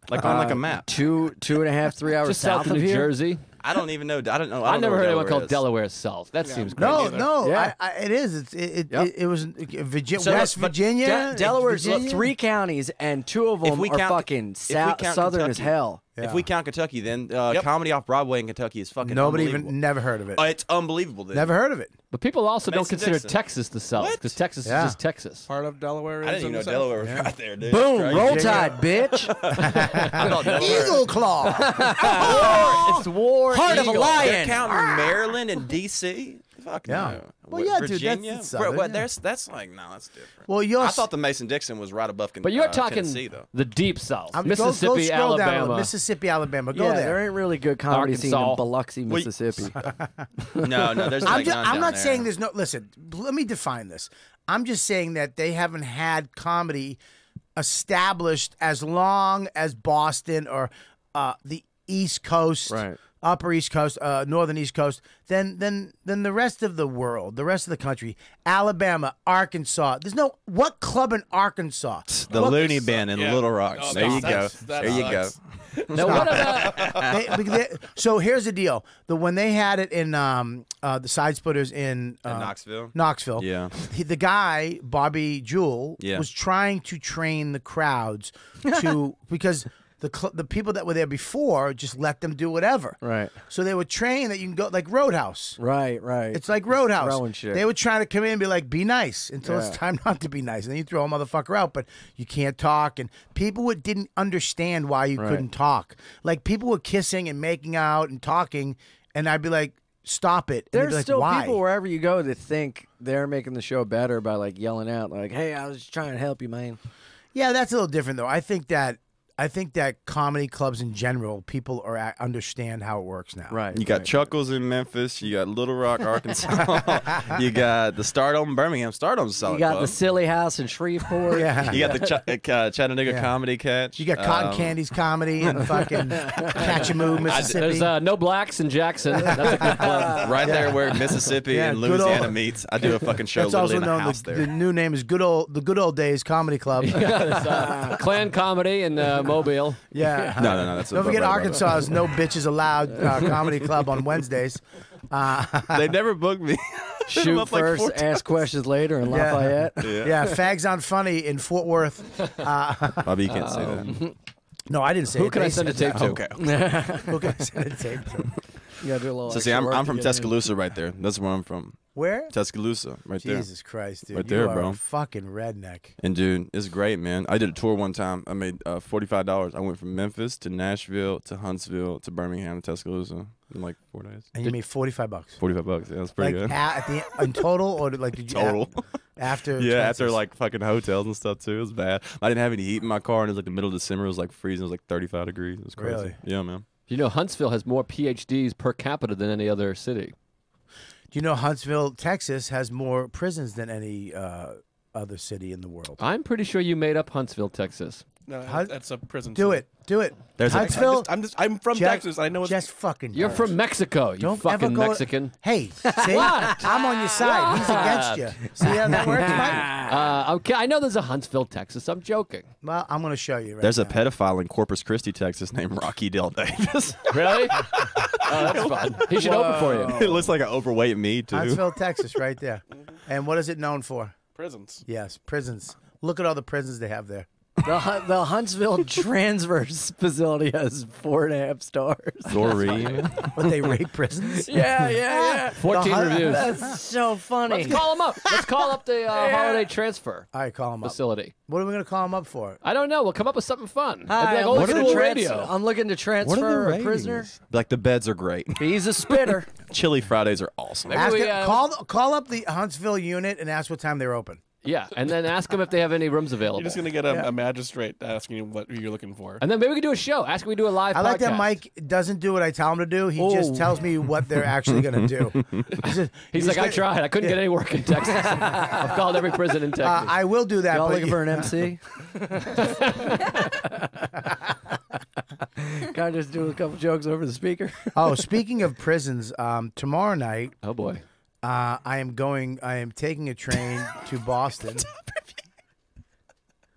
Like on like a map. 2.5, 3 hours just south of of New here. Jersey. I don't even know. I don't know. I never where heard anyone Delaware called is. Delaware South. That seems crazy. No, either. no. Yeah. It is. It was Virginia, So, West but Virginia. Delaware's Virginia? 3 counties, and 2 of them we are count- fucking if we count southern as Kentucky- hell. If we count Kentucky, then comedy off Broadway in Kentucky is fucking Nobody unbelievable. even never heard of it. It's unbelievable. Then. Never heard of it. But people also don't consider Mason-Dixon. Texas the South What? because Texas Yeah. is just Texas. Part of Delaware is I didn't even in know the South. Delaware was right there, dude. Boom, That's roll crazy. tide, bitch. I thought Delaware. Eagle Claw. It's war. Heart of a Eagle. lion. They're counting Maryland and D.C. Fuck Yeah. no. Well, What, yeah, dude, that's Virginia? the Southern, What, yeah. that's like no, that's different. Well, you're I thought the Mason-Dixon was right above But you're talking Tennessee, though. the deep South, go Mississippi, scroll down a little. Alabama. Mississippi, Alabama. Go Yeah, there. there ain't really good comedy scene in Arkansas. Biloxi, Mississippi. No, there's like none I'm down not there. saying there's no. Listen, let me define this. I'm just saying that they haven't had comedy established as long as Boston or the East Coast, Right. Upper East Coast, Northern East Coast. Then the rest of the world, the rest of the country, Alabama, Arkansas. There's no what club in Arkansas? The What- Looney Bin in Yeah. Little Rock. Oh, there you go. that There you go. sucks. Now, what about? So here's the deal: when they had it in the Side Splitters in Knoxville. Yeah. the guy Bobby Jewell was trying to train the crowds to because. The people that were there before just let them do whatever. Right. So they would train that you can go like Roadhouse. Right. It's like Roadhouse. Throwing shit. They would try to come in and be like, be nice until it's time not to be nice. And then you throw a motherfucker out, but you can't talk. And people didn't understand why you couldn't talk. Like people were kissing and making out and talking, and I'd be like, stop it. And There's like, still why? people wherever you go that think they're making the show better by like yelling out like, "Hey, I was just trying to help you, man." Yeah, that's a little different though. I think that comedy clubs in general, people understand how it works now. Right. You got Chuckles in Memphis. You got Little Rock, Arkansas. You got the Stardome in Birmingham. Stardome's a solid You got club. the Silly House in Shreveport. Yeah. You got the Chattanooga Comedy Catch. You got Cotton Candy's Comedy and fucking Catch-A-Moo, Mississippi. There's No Blacks in Jackson. That's a good club. Right there where Mississippi and good Louisiana old- meets. I do a fucking show That's literally also in a known. house The there. new name is the Good Old Days Comedy Club. Clan Comedy in Mobile. Yeah. No, that's Don't forget Arkansas's No Bitches Allowed Comedy Club on Wednesdays. They never booked me. Shoot Up like first, 4 ask questions later in Yeah. Lafayette. Yeah, Fags on Funny in Fort Worth. Bobby, you can't say that. No, I didn't say Who it. can I They send a said tape that. to? Okay. Who can I send a tape to? You gotta do a little. So see, extra work I'm to from get in. Tuscaloosa right there. That's where I'm from. Where? Tuscaloosa, right there. Jesus Christ, dude. Right there, you are bro. a fucking redneck. And dude, it's great, man. I did a tour one time. I made $45. I went from Memphis to Nashville to Huntsville to Birmingham to Tuscaloosa in like 4 days. And you made $45. $45. Yeah, that's pretty Like good. at the in total, or did you Total. after? Yeah, after expenses? like fucking hotels and stuff too. It was bad. I didn't have any heat in my car, and it was like the middle of December. It was like freezing. It was like 35 degrees. It was crazy. Really? Yeah, man. You know, Huntsville has more PhDs per capita than any other city. Do you know Huntsville, Texas, has more prisons than any other city in the world? I'm pretty sure you made up Huntsville, Texas. No, How- that's a prison. Do city. it. Do it. There's a- Huntsville. I'm from just- Texas. I know it's Just fucking. You're do it. from Mexico, you Don't fucking ever go. Mexican. Hey, see, I'm on your side. He's against you. See how that works, Mike? Okay, I know there's a Huntsville, Texas. I'm joking. Well, I'm going to show you right There's now. a pedophile in Corpus Christi, Texas, named Rocky Del Davis. Really? Oh, that's fun. He should open for you. It looks like an overweight me too. Huntsville, Texas, right there. And what is it known for? prisons. Yes, prisons. Look at all the prisons they have there. The Huntsville Transverse facility has 4.5 stars. Doreen. But they rape prisons? Yeah. 14 The reviews. That's so funny. Let's call him up. Let's call up the holiday transfer All right, call them up. facility. What are we going to call them up for? I don't know. We'll come up with something fun. It'd be Hi, like I'm old looking, school to radio. I'm looking to transfer a prisoner. Like the beds are great. He's a spitter. Chili Fridays are awesome. Maybe Ask we, it- call up the Huntsville unit and ask what time they're open. Yeah, and then ask them if they have any rooms available. You're just gonna get a magistrate asking you what you're looking for. And then maybe we can do a show. Ask if we do a live I like that podcast. Mike doesn't do what I tell him to do. He just tells me what they're actually going to do. He's like, I tried. I couldn't get any work in Texas. I've called every prison in Texas. I will do that. Y'all but looking for an MC? Can I just do a couple jokes over the speaker? Oh, speaking of prisons, tomorrow night oh, boy. I am taking a train to Boston.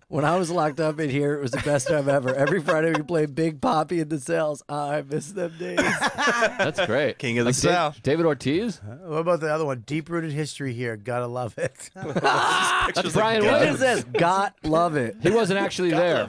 When I was locked up in here, it was the best time ever. Every Friday we play Big Poppy in the cells. I miss them days. That's great. King of the South. David Ortiz? What about the other one? Deep rooted history here. Gotta love it. That's Brian What Williams. is this? Got love it. He wasn't actually there.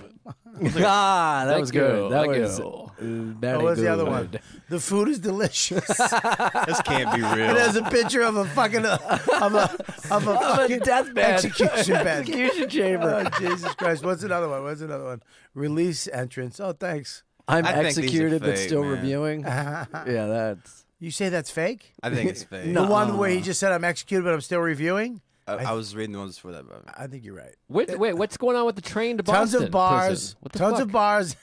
Ah, that was good. That Thank was you. very What was the other good. one? The food is delicious. This can't be It real. has a picture of a fucking of a fucking deathbed. execution bed. Execution chamber. Oh, Jesus Christ! What's another one? Release entrance. Oh, thanks. I'm I think these are executed but fake, still man. reviewing. Yeah, that's. You say that's fake? I think it's fake. The one where he just said I'm executed but I'm still reviewing? I was reading the ones for that. But I think you're right. Wait, what's going on with the train to Boston? Tons of bars, prison? What the fuck?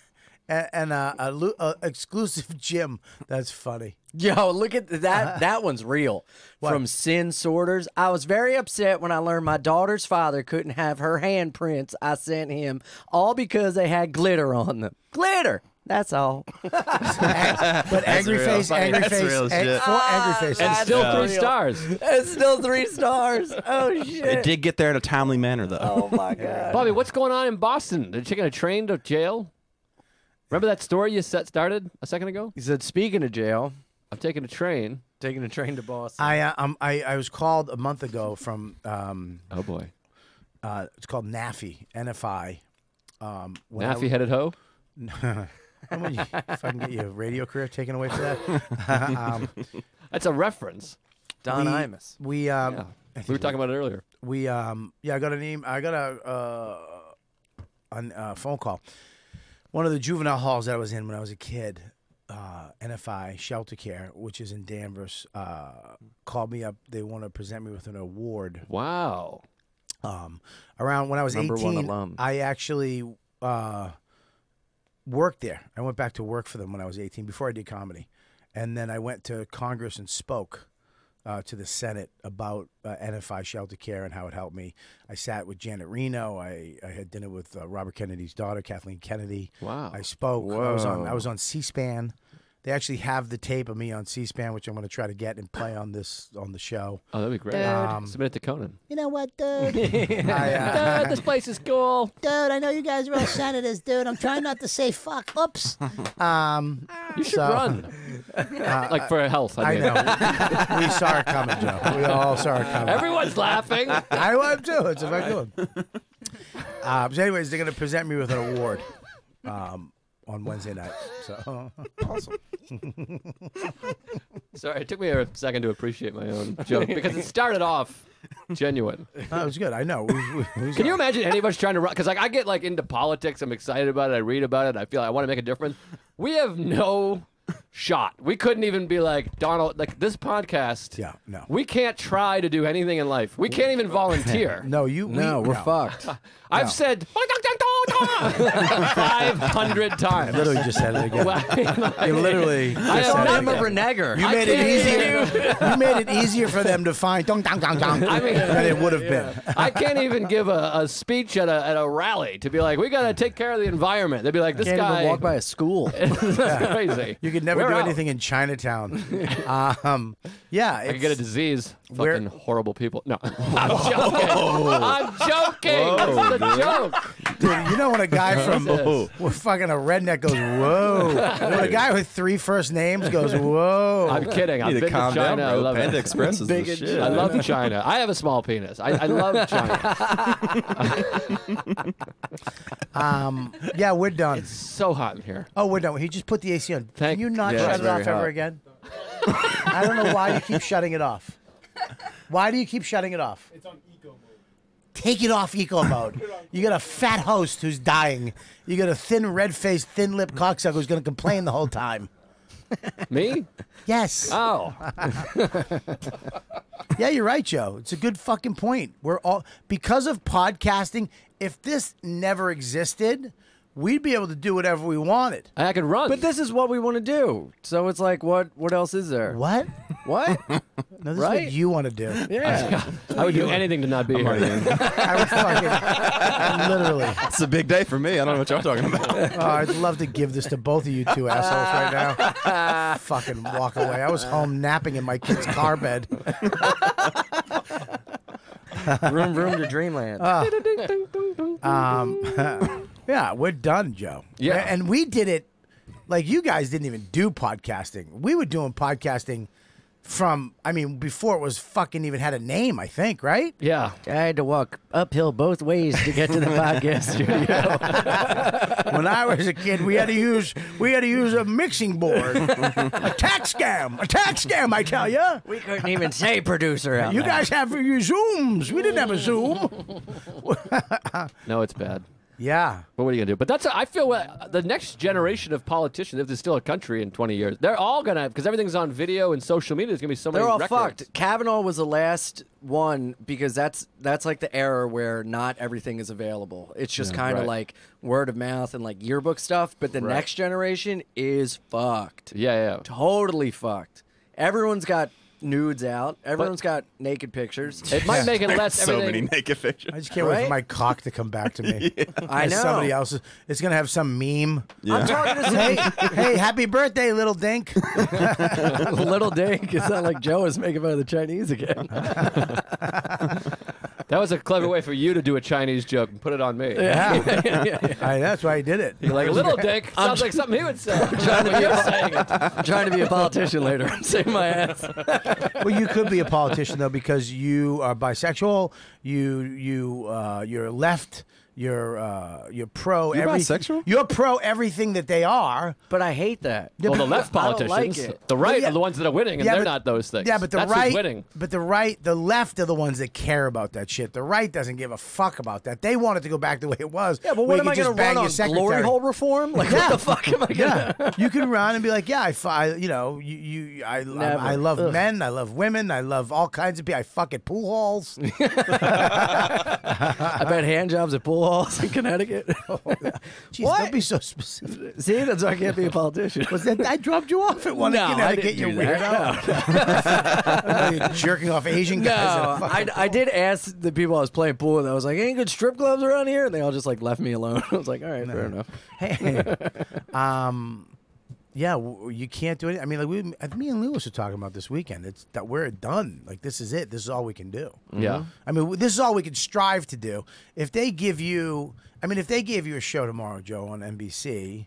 and a exclusive gym. That's funny. Yo, look at that. That one's real. What? From Sin Sorters. I was very upset when I learned my daughter's father couldn't have her handprints I sent him, all because they had glitter on them. Glitter. That's all. But angry real. face, angry That's face, real shit. 4 angry faces. And still That's 3 real. stars. It's still 3 stars. Oh, shit. it did get there in a timely manner, though. Oh, my God. Bobby, what's going on in Boston? They're taking a train to jail? Remember that story you started a second ago? He said, speaking of jail, I'm taking a train. taking a train to Boston. I was called a month ago from Oh boy. it's called NAFI, NFI. When Naffy headed hoe. if I can get your radio career taken away for that. That's a reference. Don Imus. We Yeah. We were talking about it earlier. I got a phone call. One of the juvenile halls that I was in when I was a kid, NFI Shelter Care, which is in Danvers, called me up. They want to present me with an award. Wow. Around when I was Number 18, one alum. I actually worked there. I went back to work for them when I was 18 before I did comedy. And then I went to Congress and spoke to the Senate about NFI Shelter Care and how it helped me. I sat with Janet Reno. I had dinner with Robert Kennedy's daughter, Kathleen Kennedy. Wow. I spoke. I was on C-SPAN. They actually have the tape of me on C-SPAN, which I'm going to try to get and play on the show. Oh, that'd be great. Dude. Submit it to Conan. You know what, dude? Dude, this place is cool. Dude, I know you guys are all senators, dude. I'm trying not to say fuck. Oops. You should run. Like for health. I mean. know. We saw it coming, Joe. We all saw it coming. Everyone's laughing. I am too. It's what I'm doing. So anyways, they're going to present me with an award on Wednesday night. So awesome. Sorry, it took me a second to appreciate my own joke because it started off genuine. That was good. I know. Can you imagine any of us trying to run? Because like I get like into politics. I'm excited about it. I read about it. I feel like I want to make a difference. We have no shot. We couldn't even be like Donald. Like this podcast. Yeah. No. We can't try to do anything in life. We can't even volunteer. No. We're fucked. I've said 500 times. I literally just said it again. You literally. I just am said it I'm a again. renegger. You made it easier. You made it easier for them to find dong dong dong dong I mean- than it would have been. I can't even give a speech at a rally to be like, we got to take care of the environment. They'd be like, this Can't guy. even walk by a school. This is crazy. You could never We're do out. anything in Chinatown. Yeah, I could get a disease. Where- Fucking horrible people. No, I'm joking. I'm joking. That's the joke. Dude, you know when a guy from Jesus. well, fucking a redneck goes, whoa. When a guy with 3 first names goes, whoa. I'm kidding. I've You need been to calm to China. down, I bro. love Panda it. Express is the shit. I love China. I have a small penis. I love China. Yeah, we're done. It's so hot in here. Oh, we're done. He just put the AC on. Thank- Can you not Yeah, shut it's it off very ever hot. again? I don't know why you keep shutting it off. Why do you keep shutting it off? It's on eco mode. Take it off eco mode. You got a fat host who's dying. You got a thin, red-faced, thin-lipped cocksucker who's going to complain the whole time. Me? Yes. Oh. Yeah, you're right, Joe. It's a good fucking point. We're all because of podcasting. If this never existed, we'd be able to do whatever we wanted. I could run. But this is what we want to do. So it's like, what else is there? What? What? No, this is Right? what you want to do. Yeah. I would do anything to not be here. I would fucking literally. It's a big day for me. I don't know what y'all talking about. Oh, I'd love to give this to both of you two assholes right now. Fucking walk away. I was home napping in my kid's car bed. Room to dreamland. Yeah, we're done, Joe. Yeah. And we did it like you guys didn't even do podcasting. We were doing podcasting from, I mean, before it was fucking even had a name, I think, right? Yeah. I had to walk uphill both ways to get to the podcast studio. When I was a kid, we had to use a mixing board. A tax scam, I tell you. We couldn't even say producer out You loud. guys have your Zooms. We didn't have a Zoom. No, it's bad. Yeah. But what are you gonna do? But I feel the next generation of politicians, if there's still a country in 20 years, they're all gonna because everything's on video and social media. There's gonna be so many. They're all records. fucked. Kavanaugh was the last one because that's like the era where not everything is available. It's just kind of right. like word of mouth and like yearbook stuff. But the next generation is fucked. Yeah. Totally fucked. Everyone's got nudes out. Everyone's got naked pictures. It might make it less. So everything. many naked pictures. I just can't wait for Right? my cock to come back to me. I As know. Somebody else's. It's going to have some meme. I'm talking to some Hey, happy birthday, little dink. little dink. It's not like Joe is making fun of the Chinese again. That was a clever way for you to do a Chinese joke and put it on me. Yeah. That's why he did it. You're like, little dick. Sounds like something he would say. I'm trying to be a politician later. Save my ass. Well, you could be a politician though because you are bisexual. You're left. You're pro. You're bisexual? You're pro everything that they are. But I hate that. Well, the left I don't politicians, like it. the right Yeah. are the ones that are winning, and Yeah, they're but- not those things. Yeah, but the That's right, who's winning. but the left are the ones that care about that shit. The right doesn't give a fuck about that. They want it to go back the way it was. Yeah, but where what you am I could going just to run bang on? your secretary. Glory hole reform? Like, Yeah. what the fuck am I going to... Yeah, you can run and be like, yeah, I love men, I love women, I love all kinds of people. I fuck at pool halls. I bet hand jobs at pool halls in Connecticut. Jeez, What? don't be so specific. See, that's why I can't be a politician. Was that I dropped you off at one No, in I Connecticut? didn't You do that. weirdo. You're jerking off Asian guys. at a No, fucking I did ask the people I was playing pool with. I was like, "Ain't good strip clubs around here?" And they all just like left me alone. I was like, "All right, fair enough." Hey, yeah, you can't do it. I mean, like me and Lewis were talking about this weekend. It's that we're done. Like this is it. This is all we can do. Yeah. I mean, this is all we can strive to do. If they give you, if they gave you a show tomorrow, Joe, on NBC,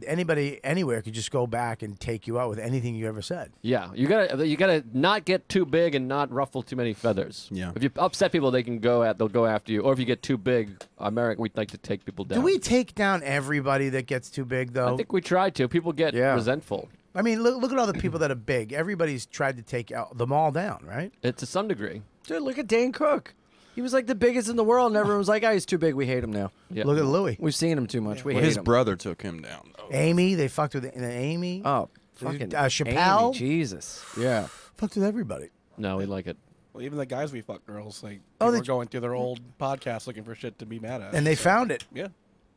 anybody anywhere could just go back and take you out with anything you ever said. Yeah, you gotta not get too big and not ruffle too many feathers. Yeah. If you upset people, they'll go after you. Or if you get too big, we'd like to take people down. Do we take down everybody that gets too big, though? I think we tried to. People get resentful. I mean, look at all the people that are big. Everybody's tried to take them all down, right? To some degree. Dude, look at Dane Cook. He was like the biggest in the world, and everyone was like, "Oh, he's too big. We hate him now." Yeah. Look at Louis. We've seen him too much. We Well, hate his him. brother took him down. Amy, they fucked with Amy. Oh, fucking Chappelle. Amy, Jesus. Yeah. Fucked with everybody. No, we like it. Well, even the guys we fuck girls, like, Oh, they they- were going through their old podcasts looking for shit to be mad at. And they found it. Yeah.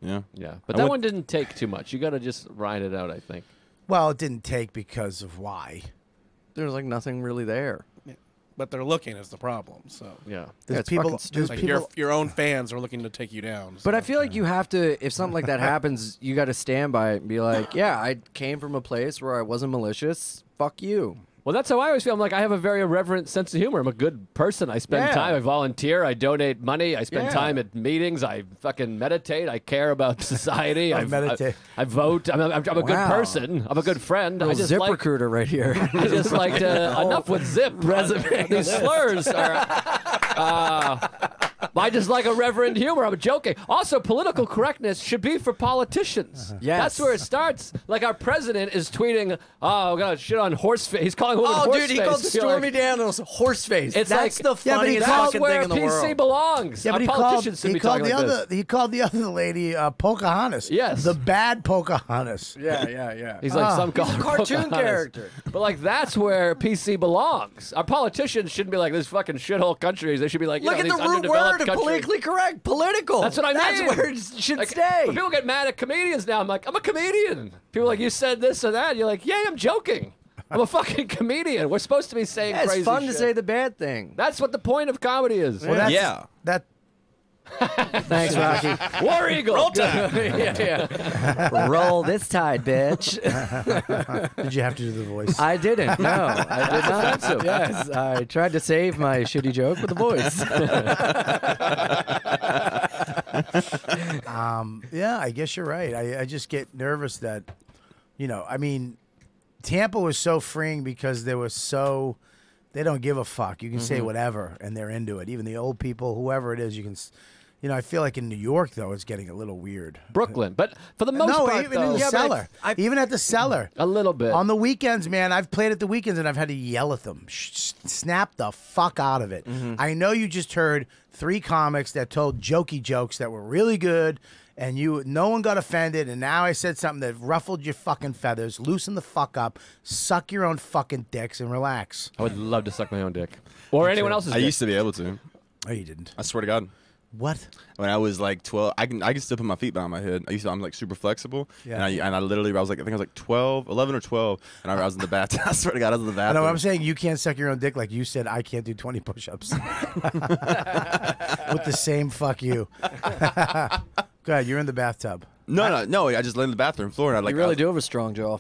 Yeah. Yeah, but I that went- one didn't take too much. You got to just ride it out, I think. Well, it didn't take because of why. There's like nothing really there. But they're looking is the problem. So Yeah. There's it's people. fucking stupid. There's like people. your own fans are looking to take you down. But so. I feel like you have to, if something like that happens, you got to stand by it and be like, yeah, I came from a place where I wasn't malicious. Fuck you. Well, that's how I always feel. I'm like, I have a very irreverent sense of humor. I'm a good person. I spend Yeah. time. I volunteer. I donate money. I spend Yeah. time at meetings. I fucking meditate. I care about society. I meditate. I vote. I'm a good Wow. person. I'm a good friend. I Little just zip like. recruiter right here. I just like to. Enough with zip. Resume These slurs are. I just like irreverent humor. I'm joking. Also, political correctness should be for politicians. Yes. That's where it starts. Like our president is tweeting, "Oh, we're gonna shit on horseface." He's calling women Oh, horseface. dude, he called You're Stormy like, Daniels horseface. It's That's like- the Yeah, but he funniest called fucking where thing in the PC world. belongs. Yeah, but Our he politicians called. should He be called talking the like other. this. He called the other lady Pocahontas. Yes. The bad Pocahontas. Yeah. He's like some He's a cartoon Pocahontas. character. But like that's where PC belongs. Our politicians shouldn't be like this fucking shithole countries. They should be like, you Look know, at these the root underdeveloped word of countries. politically correct. Political. That's what I mean. That's where it should Like, stay. when people get mad at comedians now, I'm like, I'm a comedian. People are like, you said this or that. You're like, yeah, I'm joking. I'm a fucking comedian. We're supposed to be saying Yeah, crazy it's fun shit. to say the bad thing. That's what the point of comedy is. Well, that's, Yeah. That. Thanks, Rocky. War Eagle. Roll yeah. Roll this tide, bitch. Did you have to do the voice? I didn't. No, I did not. Yes, I tried to save my shitty joke with a voice. Yeah, I guess you're right. I just get nervous that, I mean, Tampa was so freeing because they don't give a fuck. You can say whatever and they're into it. Even the old people, whoever it is, you can. I feel like in New York though, it's getting a little weird. Brooklyn. But for the most No, part, even in though, the cellar. Even at the cellar. a little bit. On the weekends, man, I've played at the weekends and I've had to yell at them. Snap the fuck out of it. I know you just heard 3 comics that told jokey jokes that were really good and no one got offended, and now I said something that ruffled your fucking feathers. Loosen the fuck up, suck your own fucking dicks, and relax. I would love to suck my own dick. Or anyone else's I dick. used to be able to. Oh, you didn't. I swear to God. What? When I was like 12, I can still put my feet behind my head. I'm like super flexible. Yeah. And I literally, I was like, I think I was like 12, 11 or 12, and I was in the bathroom. I swear to God, I was in the I bathroom. know. I'm saying you can't suck your own dick like you said. I can't do 20 push-ups with the same fuck you. Go ahead. You're in the bathtub. No. I just lay in the bathroom floor and I like. You really do have a strong jaw.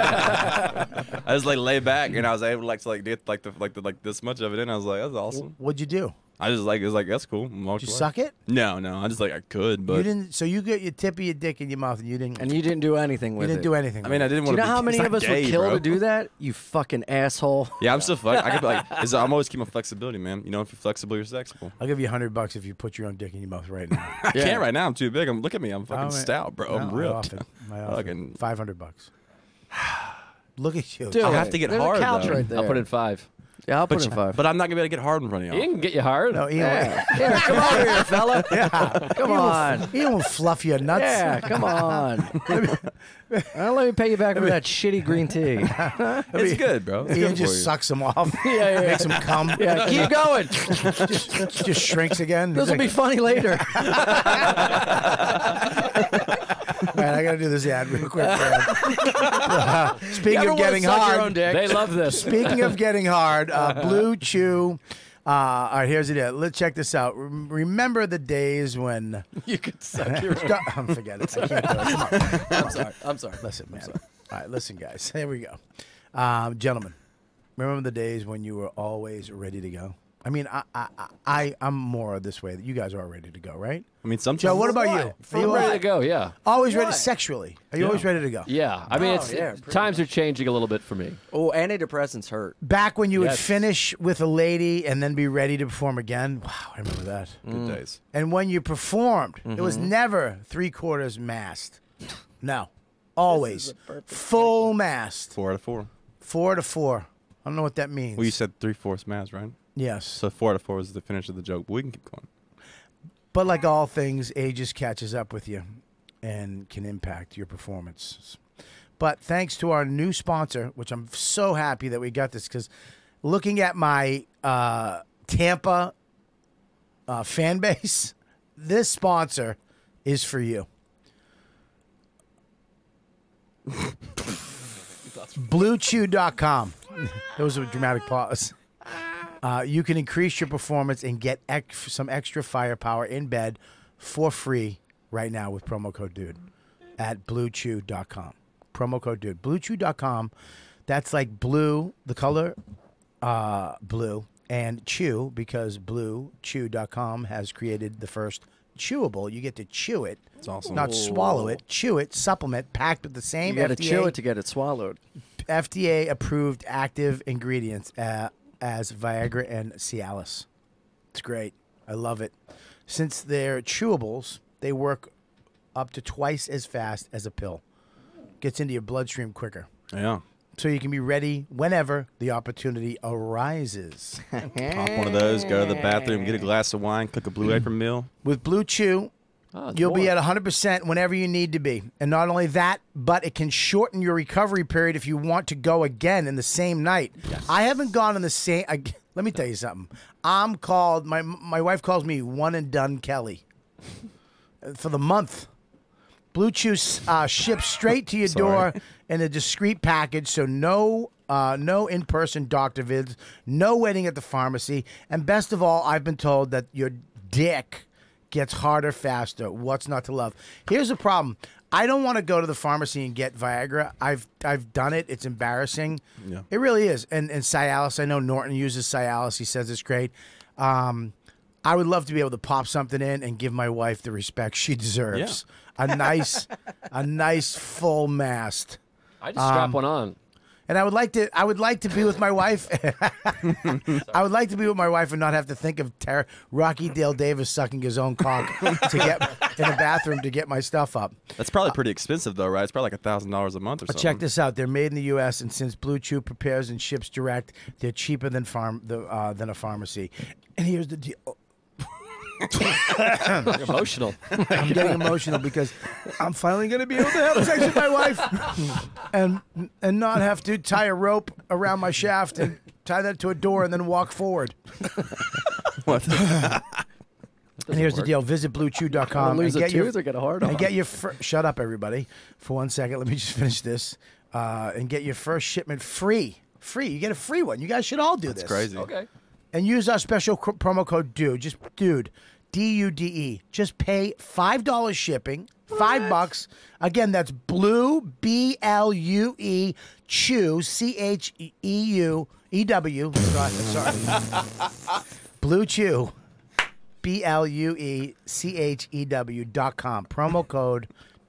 I just like lay back and I was able to get like this much of it in. I was like, that's awesome. What'd you do? I just like it was like that's cool. Did you suck it? No, I just like I could, but You didn't. So you get your tip of your dick in your mouth, and you didn't. And you didn't do anything with it. You didn't do anything. I mean, I didn't Do you want to. know how many of us gay, would kill bro. to do that? You fucking asshole. Yeah, I'm still fuck. I could be like, I'm always keeping flexibility, man. You know, if you're flexible, you're sexable. I'll give you $100 if you put your own dick in your mouth right now. I can't right now. I'm too big. Look at me. I'm fucking All right. stout, bro. I'm No, ripped. I offer Fucking- $500. Look at you. Dude, I'll have to get there's hard, a couch though. right there. I'll put in 5. Yeah, I'll put in 5. But I'm not gonna be able to get hard in front of He y'all. can get you hard. No, Ian, Yeah, come over here, fella. Come on. He won't fluff your nuts. Yeah, come on. Let me pay you back for that shitty green tea. It's good, bro. It's Ian good just for you. sucks them off. Yeah. Makes them come. Yeah, keep going. Just shrinks again. This will be funny later. All right, I got to do this ad real quick. Man. Speaking of getting Your own hard. dick. They love this. Speaking of getting hard, Blue Chew. All right, here's it. Let's check this out. Remember the days when You could suck your I'm forget it. I can't do it. Come on. I'm sorry. Listen, man. All right, listen, guys. Here we go. Gentlemen, remember the days when you were always ready to go? I mean, I'm more this way. You guys are ready to go, right? I mean, sometimes. Joe, what about you? Are I'm you ready to go, yeah. always ready sexually? Are you always ready to go? Yeah. I mean, times are changing a little bit for me. Oh, antidepressants hurt. Back when you would Yes. finish with a lady and then be ready to perform again. Wow, I remember that. Good days. And when you performed, it was never 3/4 mast. No, always full mast. 4 out of 4. 4 to 4. I don't know what that means. Well, you said 3/4 mass, right? Yes, So 4 out of 4 is the finish of the joke. But we can keep going. but like all things, age just catches up with you and can impact your performance. But thanks to our new sponsor, which I'm so happy that we got this, because looking at my Tampa fan base, this sponsor is for you. BlueChew.com. That was a dramatic pause. You can increase your performance and get some extra firepower in bed for free right now with promo code DUDE at BlueChew.com. Promo code DUDE. BlueChew.com. That's like blue, the color blue, and chew, because BlueChew.com has created the first chewable. You get to chew it. It's awesome. Not swallow it. Chew it. Supplement packed with the same You got to FDA chew it to get it swallowed. FDA-approved active ingredients as Viagra and Cialis. It's great. I love it. Since they're chewables, they work up to twice as fast as a pill. Gets into your bloodstream quicker. Yeah. So you can be ready whenever the opportunity arises. Pop one of those, go to the bathroom, get a glass of wine, cook a Blue Apron meal. With Blue Chew, you'll be at 100% whenever you need to be. And not only that, but it can shorten your recovery period if you want to go again in the same night. Yes. I haven't gone in the same... let me tell you something. I'm called... My wife calls me One and Done Kelly. For the month. Blue Chew ships straight to your door in a discreet package, so no in-person doctor visits, no waiting at the pharmacy, and best of all, I've been told that your dick gets harder faster. What's not to love? Here's the problem. I don't want to go to the pharmacy and get Viagra. I've done it. It's embarrassing. Yeah. It really is. And Cialis, I know Norton uses Cialis. He says it's great. I would love to be able to pop something in and give my wife the respect she deserves. Yeah. A nice full mast. I just strap one on. And I would like to be with my wife. I would like to be with my wife and not have to think of Rocky Dale Davis sucking his own cock to get in the bathroom to get my stuff up. That's probably pretty expensive, though, right? It's probably like $1,000 a month or something. Check this out. They're made in the U.S., and since Blue Chew prepares and ships direct, they're cheaper than a pharmacy. And here's the deal. You're emotional. I'm getting emotional because I'm finally going to be able to have sex with my wife and not have to tie a rope around my shaft and tie that to a door and then walk forward. What? And here's the deal. Visit BlueChew.com and get your get a hard on. and get your shut up, everybody, for 1 second. Let me just finish this and get your first shipment free. Free. You get a free one. You guys should all do this. It's crazy. Okay. And use our special promo code DUDE. Just DUDE. DUDE. Just pay $5 shipping. $5. Again, that's Blue, BLUE, Chew, CHEUEW. Sorry. Blue Chew. BLUECHEW.com. Promo code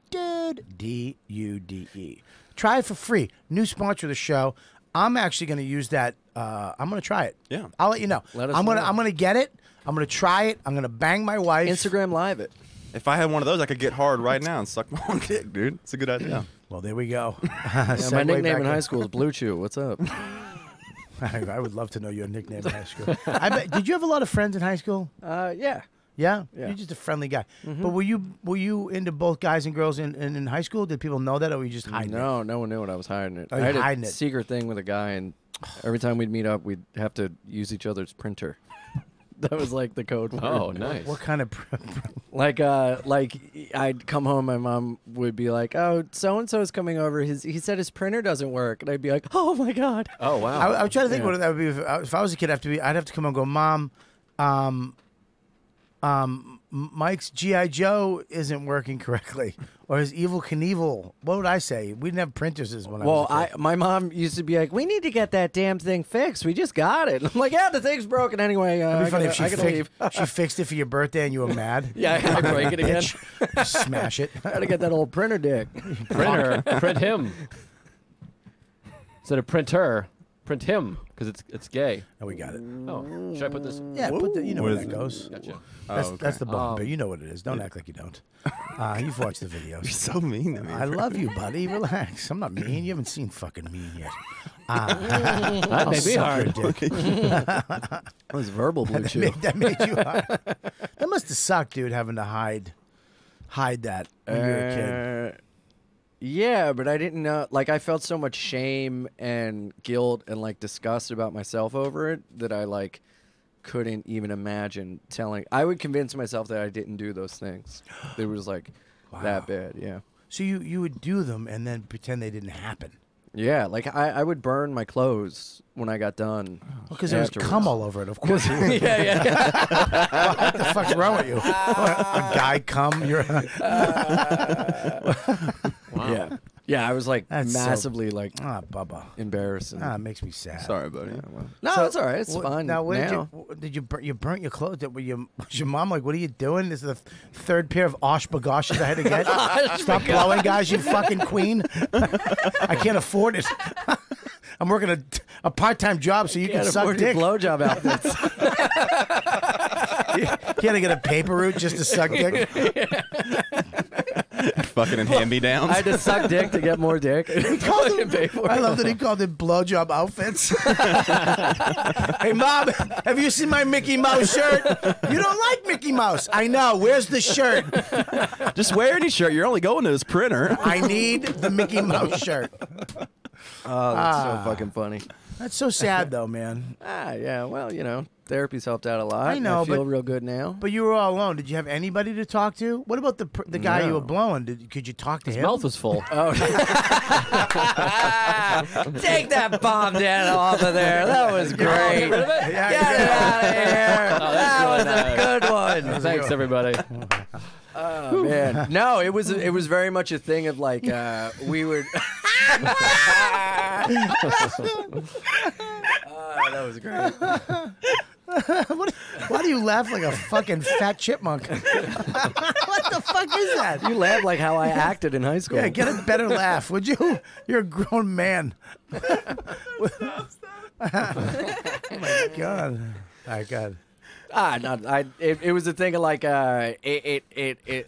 DUDE, DUDE. Try it for free. New sponsor of the show. I'm actually going to use that. I'm going to try it. Yeah. I'll let you know. Let us I'm know. going to get it. I'm going to try it. I'm going to bang my wife. Instagram Live it. If I had one of those, I could get hard right now and suck my own dick, dude. It's a good idea. Well, there we go. Yeah, Segue my nickname back in high school is Blue Chew. What's up? I would love to know your nickname in high school. Did you have a lot of friends in high school? Yeah. Yeah? Yeah. You're just a friendly guy. But were you into both guys and girls in high school? Did people know that, or were you just hiding it? No, no one knew what I was hiding it. Oh, I you're had hiding a it. secret thing with a guy, and every time we'd meet up, we'd have to use each other's printer. That was like the code word. Oh, nice. What kind of... Like I'd come home, my mom would be like, "Oh, so and so is coming over. He said his printer doesn't work," and I'd be like, "Oh my god." Oh, wow. I was trying to think what that would be. If I was a kid, I'd have to come home and go, Mom, Mike's G.I. Joe isn't working correctly, or his Evil Knievel. What would I say? We didn't have printers when I was a kid. My mom used to be like, "We need to get that damn thing fixed. We just got it." I'm like, "Yeah, the thing's broken anyway." It'd be funny if I gotta leave. she fixed it for your birthday and you were mad. Yeah, I break it again. Bitch. Smash it. Gotta get that old printer dick. Printer. Print him. Instead of printer, print him, because it's gay. Oh, we got it. Oh, should I put this? Yeah, you know What where is that it? goes. Gotcha. That's the bone, but you know what it is. Don't act like you don't. You've watched the videos. You're so mean to me. I love you, buddy. Relax. I'm not mean. You haven't seen fucking mean yet. That I'll may be suck your hard. dick. That was verbal Blue Chew. That made you hard. That must have sucked, dude, having to hide that when you were a kid. Yeah, but I didn't know. Like, I felt so much shame and guilt and like disgust about myself over it that I like couldn't even imagine telling. I would convince myself that I didn't do those things. It was like that bad. Yeah. So you would do them and then pretend they didn't happen. Yeah, like I would burn my clothes when I got done. Because there was afterwards. cum all over it, of course. yeah. What the fuck's wrong with you? A guy cum? You're Yeah. Yeah, I was like That's so- massily like Bubba. embarrassed. And, It makes me sad. Sorry, buddy. no, So, it's all right. It's fine. Now, what now. did you burnt your clothes? Was your mom like, what are you doing? This is the third pair of Osh bagoshes I had to get. Stop blowing, guys, you fucking queen. I can't afford it. I'm working a part-time job so you can Can't suck afford your dick. blowjob outfits. You gotta get a paper route just to suck dick. Fucking in hand-me-downs. I had to suck dick to get more dick. I love that he called it blowjob outfits. Hey, Mom, have you seen my Mickey Mouse shirt? You don't like Mickey Mouse. I know. Where's the shirt? Just wear any shirt. You're only going to this printer. I need the Mickey Mouse shirt. Oh, that's so fucking funny. That's so sad, though, man. Yeah. Well, you know, therapy's helped out a lot. I know, I feel but- real good now. But you were all alone. Did you have anybody to talk to? What about the guy you were blowing? Could you talk to His him? mouth was full. Take that bomb down off of there. That was great. Rid of it? Yeah, Get it out of here. Oh, that's really That was a good one. Thanks, everybody. Oh man, no, it was very much a thing of like we would. That was great. Why do you laugh like a fucking fat chipmunk? What the fuck is that? You laughed like how I acted in high school. Yeah, get a better laugh, would you? You're a grown man. Oh my god! All right, God. No, it was a thing of like Can like, I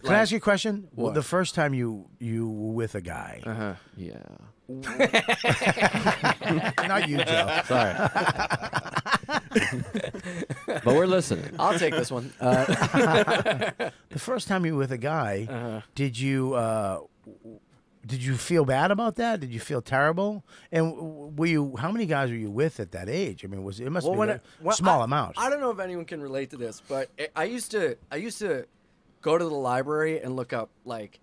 ask you a question? What? The first time you were with a guy, Yeah. not you, Joe. Sorry. But we're listening. I'll take this one. The first time you were with a guy, did you feel bad about that? Did you feel terrible? And were you? How many guys were you with at that age? I mean, it must be a small amount. I don't know if anyone can relate to this, but I used to go to the library and look up like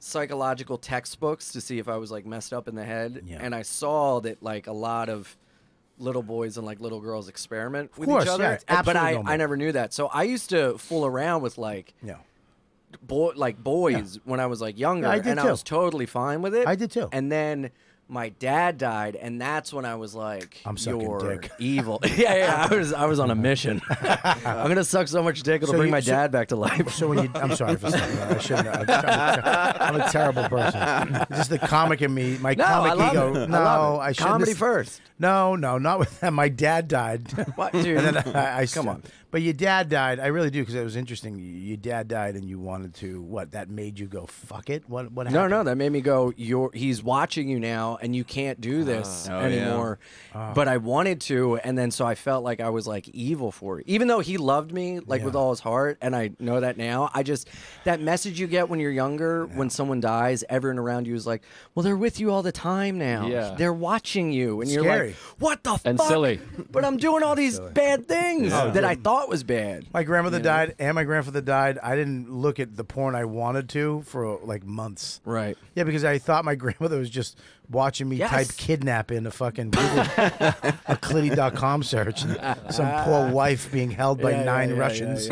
psychological textbooks to see if I was like messed up in the head, Yeah. and I saw that like a lot of little boys and like little girls experiment with course, each other, yeah, it's but absolutely normal. I never knew that. So I used to fool around with like Yeah. boys when I was like younger, Yeah, I did and too. I was totally fine with it. I did too. And then my dad died, and that's when I was like, I'm sucking "You're dick." evil." yeah. I was on a mission. I'm gonna suck so much dick it'll bring my dad back to life. So when I'm sorry for saying that. I shouldn't. I'm a terrible person. Just the comic in me, my comic ego. No, I shouldn't. Comedy first. No, not with that. My dad died. What, dude? And then I Come on. But your dad died. I really do because it was interesting. Your dad died, and you wanted to. What? That made you go fuck it. What happened? No, that made me go. He's watching you now, and you can't do this anymore. Yeah. But I wanted to, and then so I felt like I was like evil for it, even though he loved me like with all his heart, and I know that now. I just that message you get when you're younger, when someone dies, everyone around you is like, "Well, they're with you all the time now. Yeah. They're watching you," and you're Scary. like, "What the And fuck?" silly. But I'm doing all these bad things that I thought was bad. My grandmother died, and my grandfather died. I didn't look at the porn I wanted to for like months. Right. Yeah, because I thought my grandmother was just watching me Yes. type kidnap in a fucking Google, a clitty.com search. And some poor wife being held by 9 Russians.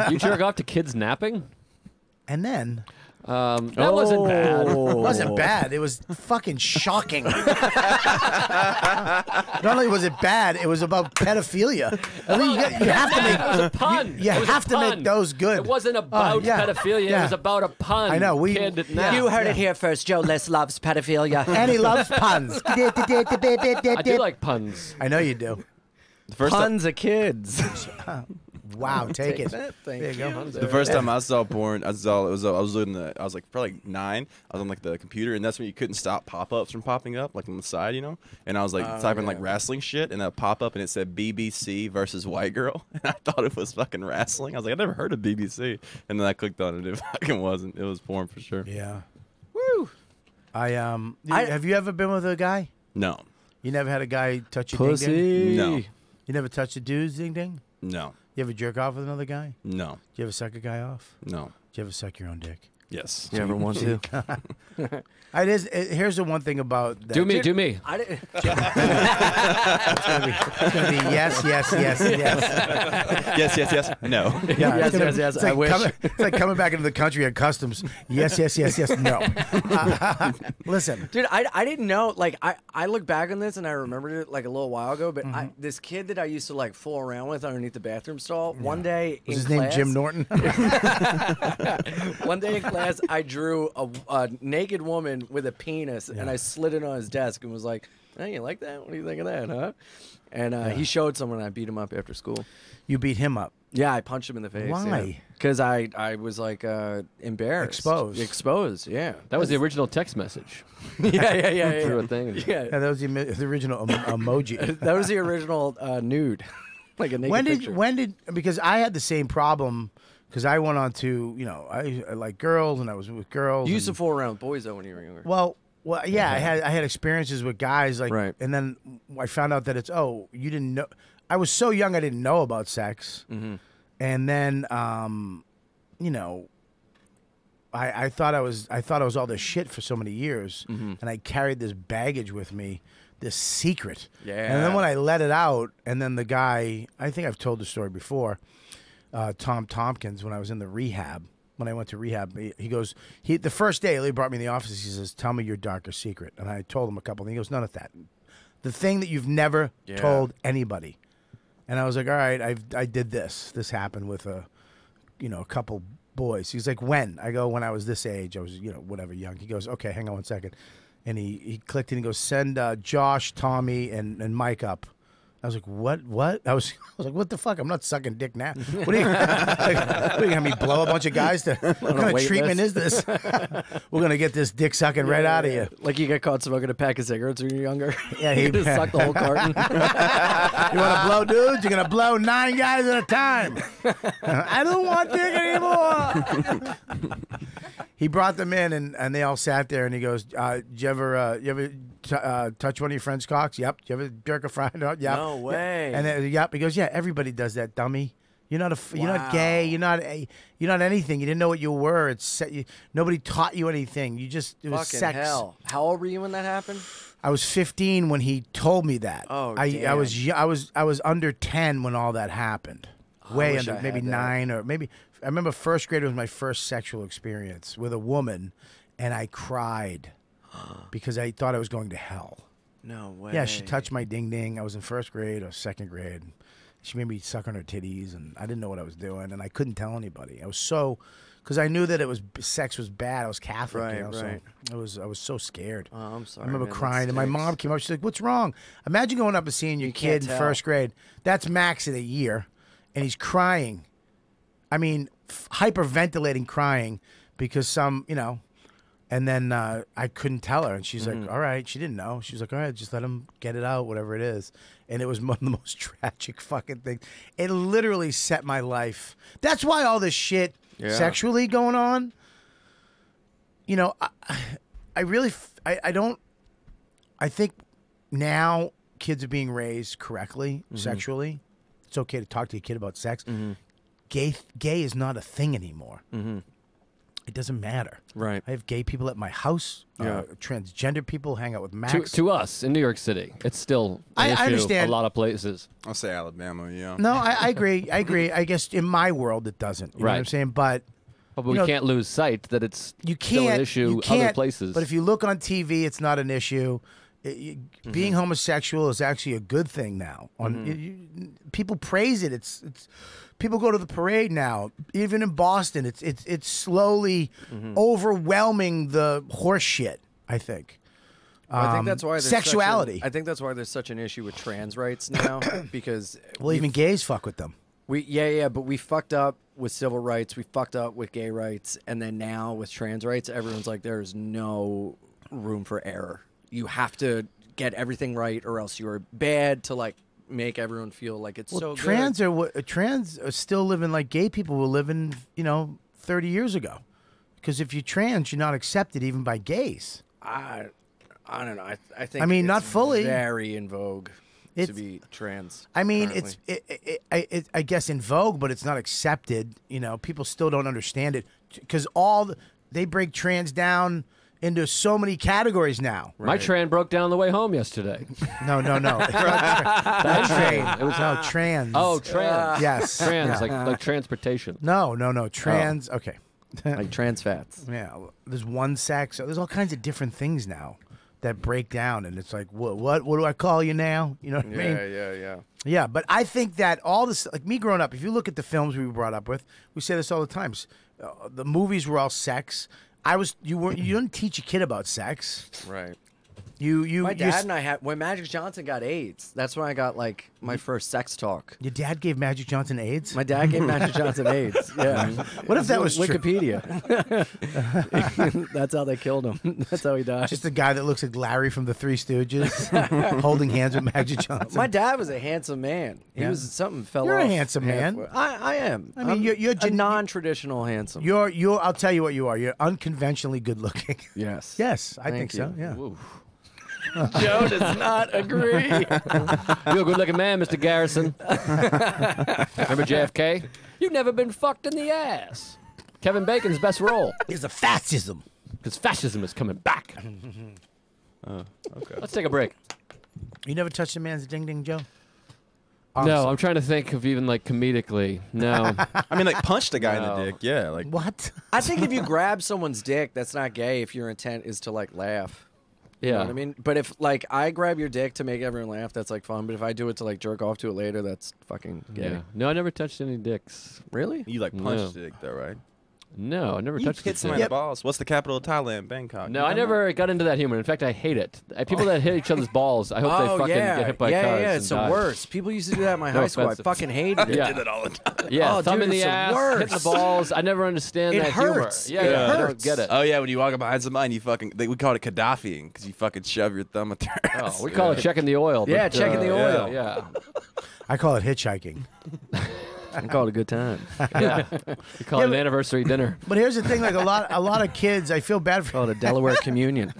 You jerk off to kids napping? And then That wasn't bad. it wasn't bad. It was fucking shocking. Not only was it bad, it was about pedophilia. I mean, you have to make It was a pun. You It was a have to make pun. those good. It wasn't about pedophilia. It was about a pun. I know, Kid yeah. nap. You heard it here first. Joe List loves pedophilia. And he loves puns. I do like puns. I know you do. The first Tons of kids. Wow, take it. Thank There you go. The first time I saw porn, I was looking at, I was like probably 9. I was on like the computer, and that's when you couldn't stop pop-ups from popping up, like on the side, you know. And I was like typing like wrestling shit, and that pop up, and it said BBC versus White Girl, and I thought it was fucking wrestling. I was like, I never heard of BBC, and then I clicked on it. It fucking wasn't. It was porn for sure. Yeah. Woo. Have you ever been with a guy? No, You never had a guy touch your ding ding? Pussy. no, You never touched a dude's ding ding? no, You ever jerk off with another guy? no, Do you ever suck a guy off? no. Do you ever suck your own dick? Yes. You ever want to? Here's the one thing about that. Do me. I didn't. It's gonna be yes, yes, yes, yes. yes. No. Yeah, Yes, it's yes. It's I like, wish. It's like coming back into the country at customs. Yes, yes, yes, yes. No. Listen. Dude, I didn't know. Like, I look back on this and I remembered it like a little while ago. But this kid that I used to like fool around with underneath the bathroom stall, one day Was in his name class, Jim Norton? One day in class, I drew a naked woman with a penis, and I slid it on his desk and was like, "Hey, you like that? What do you think of that, huh?" And he showed someone, and I beat him up after school. You beat him up. Yeah, I punched him in the face. Why? Because I was like embarrassed. Exposed, yeah. That was the original text message. yeah. Through a thing. Yeah. Yeah, that was the original emoji. That was the original nude. Like a naked picture. When did because I had the same problem because I went on to I like girls and I was with girls. You used to and- fool around with boys though when you were younger. Well, yeah, I had experiences with guys like, Right. and then I found out that it's you didn't know. I was so young, I didn't know about sex, and then I thought I was all this shit for so many years, and I carried this baggage with me, this secret. Yeah. And then when I let it out, and then the guy, I think I've told the story before, Tom Tompkins, when I was in the rehab. When I went to rehab, he goes, the first day he brought me in the office, he says, "Tell me your darkest secret." And I told him a couple things. He goes, "None of that. The thing that you've never told anybody." And I was like, "All right, I did this. This happened with a couple boys." He's like, "When?" I go, "When I was this age. I was, whatever, young." He goes, "Okay, hang on one second." And he clicked and he goes, "Send Josh, Tommy, and Mike up." I was like, what? I was like, what the fuck? I'm not sucking dick now. What are you gonna have me blow a bunch of guys? What kind of treatment is this? We're gonna get this dick sucking right out of you. Like you got caught smoking a pack of cigarettes when you were younger. Yeah, he just sucked the whole carton. You want to blow dudes? You're gonna blow 9 guys at a time. I don't want dick anymore. He brought them in, and they all sat there, and he goes, "Did you ever touch one of your friends' cocks? Yep. Did you ever jerk a friend out? Yep. No way. And then, yep. He goes, "Yeah, everybody does that, dummy. You're not you're not gay. You're not anything. You didn't know what you were. Nobody taught you anything. It was Fucking sex." hell. How old were you when that happened? I was 15 when he told me that. Oh, I damn. I was under 10 when all that happened. Way wish under, I maybe had that. 9 or maybe. I remember first grade was my first sexual experience with a woman, and I cried. because I thought I was going to hell. No way. Yeah, she touched my ding ding. I was in first grade or second grade. She made me suck on her titties, and I didn't know what I was doing, and I couldn't tell anybody. I was so, because I knew that sex was bad. I was Catholic, Right, you know, right. so I was so scared. Oh, I'm sorry. I remember man, that crying, and my stinks. mom came up. She's like, "What's wrong?" Imagine going up and seeing your You kid can't in tell. first grade. That's Max in a year, and he's crying. I mean, hyperventilating, crying because And then I couldn't tell her, and she's like, "All right." She didn't know. She was like, "All right, just let him get it out, whatever it is." And it was one of the most tragic fucking things. It literally set my life. That's why all this shit sexually going on. You know, I really, I don't. I think now kids are being raised correctly sexually. It's okay to talk to your kid about sex. Gay is not a thing anymore. It doesn't matter. Right. I have gay people at my house. Transgender people hang out with Max. To us in New York City, it's still an issue I understand. a lot of places. I'll say Alabama. Yeah. No, I agree. I agree. I guess in my world it doesn't. You know what I'm Right. saying? But But we can't lose sight that it's you still can't. an issue You can't, other places. But if you look on TV, it's not an issue. Being homosexual is actually a good thing now. People praise it. It's people go to the parade now. Even in Boston, it's slowly overwhelming the horse shit. I think. I think that's why there's sexuality. I think that's why there's such an issue with trans rights now because Well, even gays fuck with them. but we fucked up with civil rights, we fucked up with gay rights, and then now with trans rights, everyone's like, there's no room for error. You have to get everything right, or else you're bad to like make everyone feel like it's so trans good. trans are still living like gay people were living, 30 years ago. Because if you're trans, you're not accepted even by gays. I don't know. I think. I mean, it's not fully. Very in vogue to It's- be trans. I mean, currently. I guess in vogue, but it's not accepted. People still don't understand it because they break trans down into so many categories now. My train broke down the way home yesterday. No. That train. It was trans. Oh, trans. Yes. Trans, Yeah. like transportation. No. Trans. Okay. Like trans fats. Yeah. There's one sex. There's all kinds of different things now that break down, and it's like, what do I call you now? You know what I mean? Yeah. Yeah, but I think that all this, like me growing up, if you look at the films we were brought up with, we say this all the time. The movies were all you didn't teach a kid about sex. Right. My My dad and I had when Magic Johnson got AIDS. That's when I got like my first sex talk. Your dad gave Magic Johnson AIDS? My dad gave Magic Johnson AIDS. Yeah. What if that was true? Wikipedia? That's how they killed him. That's how he died. Just a guy that looks like Larry from the Three Stooges, holding hands with Magic Johnson. My dad was a handsome man. He Yeah. was something fell You're a off handsome man. halfway. I am. I mean, I'm you're a non-traditional handsome. You're. I'll tell you what you are. You're unconventionally good looking. Yes. Yes, I think Thank so. Yeah. Joe does not agree. You're a good-looking man, Mr. Garrison. Remember JFK? You've never been fucked in the ass. Kevin Bacon's best role. It's a fascism. Because fascism is coming back. Okay. Let's take a break. You never touched a man's ding ding, Joe? No, I'm trying to think of even like comedically. No. I mean, like punch the guy in No. the dick. Yeah, like What? I think if you grab someone's dick, that's not gay if your intent is to like laugh. You know Yeah. what I mean? But if like I grab your dick to make everyone laugh, that's like fun. But if I do it to like jerk off to it later, that's fucking gay. Yeah. No, I never touched any dicks. Really? you like punch No. the dick though, right? No, I never You touched hit the somebody in dick. the balls. What's the capital of Thailand? Bangkok. No, You I don't know? never got into that humor. In fact, I hate it. People that hit each other's balls, I hope they fucking get hit by cars. yeah, and it's the die. worst. People used to do that in my No high school. offense. I fucking hated it. Yeah. Did that all the time. Yeah, Oh, thumb dude, in the it's the ass, worst. hitting the balls. I never understand It that hurts. humor. Yeah, It I don't hurts. get it. Oh yeah, when you walk up behind somebody, we call it Gaddafiing because you fucking shove your thumb at their ass. Oh, we call it checking the oil. Yeah, but, checking the oil. Yeah. I call it hitchhiking. I call it a good time. We call it an anniversary dinner. But here's the thing: like a lot of kids, I feel bad for. Call it a Delaware communion.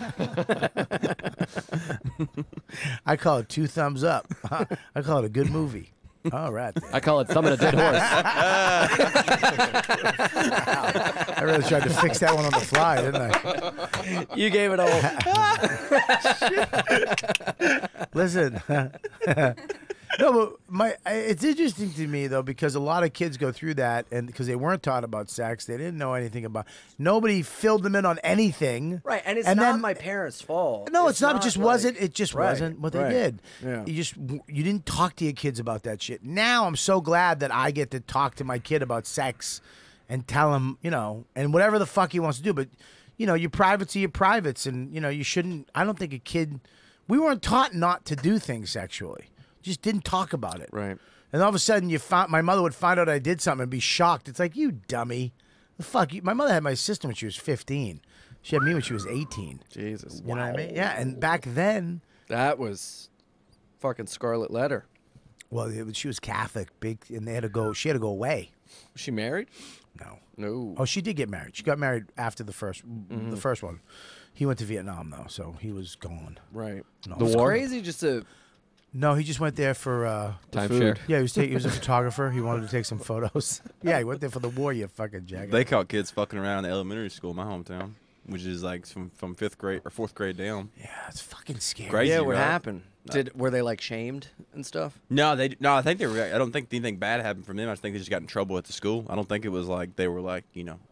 I call it 2 thumbs up. I call it a good movie. All right. Then. I call it thumbing a dead horse. I really tried to fix that one on the fly, didn't I? You gave it all. Listen, No, but it's interesting to me though because a lot of kids go through that, and because they weren't taught about sex, they didn't know anything about. Nobody filled them in on anything. Right, and it's And not then- my parents' fault. No, it's not. It just like- wasn't. It just Right, wasn't what they right. did. Yeah. You didn't talk to your kids about that shit. Now I'm so glad that I get to talk to my kid about sex, and tell him, and whatever the fuck he wants to do. But your privates are your privates, and you shouldn't. I don't think a kid. We weren't taught not to do things sexually. Just didn't talk about it. Right. And all of a sudden, my mother would find out I did something and be shocked. It's like, you dummy. The fuck? My mother had my sister when she was 15. She had me when she was 18. Jesus. You know what I mean? Yeah, and back then, That was fucking Scarlet Letter. well, she was Catholic, big, and they had to go. She had to go away. Was she married? No. No. Oh, she did get married. She got married after the first one. He went to Vietnam though, so he was gone. Right. No. It's crazy just to No, he just went there for Timeshare. Yeah, he was a photographer. He wanted to take some photos. Yeah, he went there for the war. You fucking jackass. They caught kids fucking around in elementary school in my hometown, which is like from fifth grade or fourth grade down. Yeah, it's fucking scary. Crazy, Yeah, what right? happened? Were they like shamed and stuff? No, I think they were. I don't think anything bad happened from them. I just think they just got in trouble at the school. I don't think it was like they were like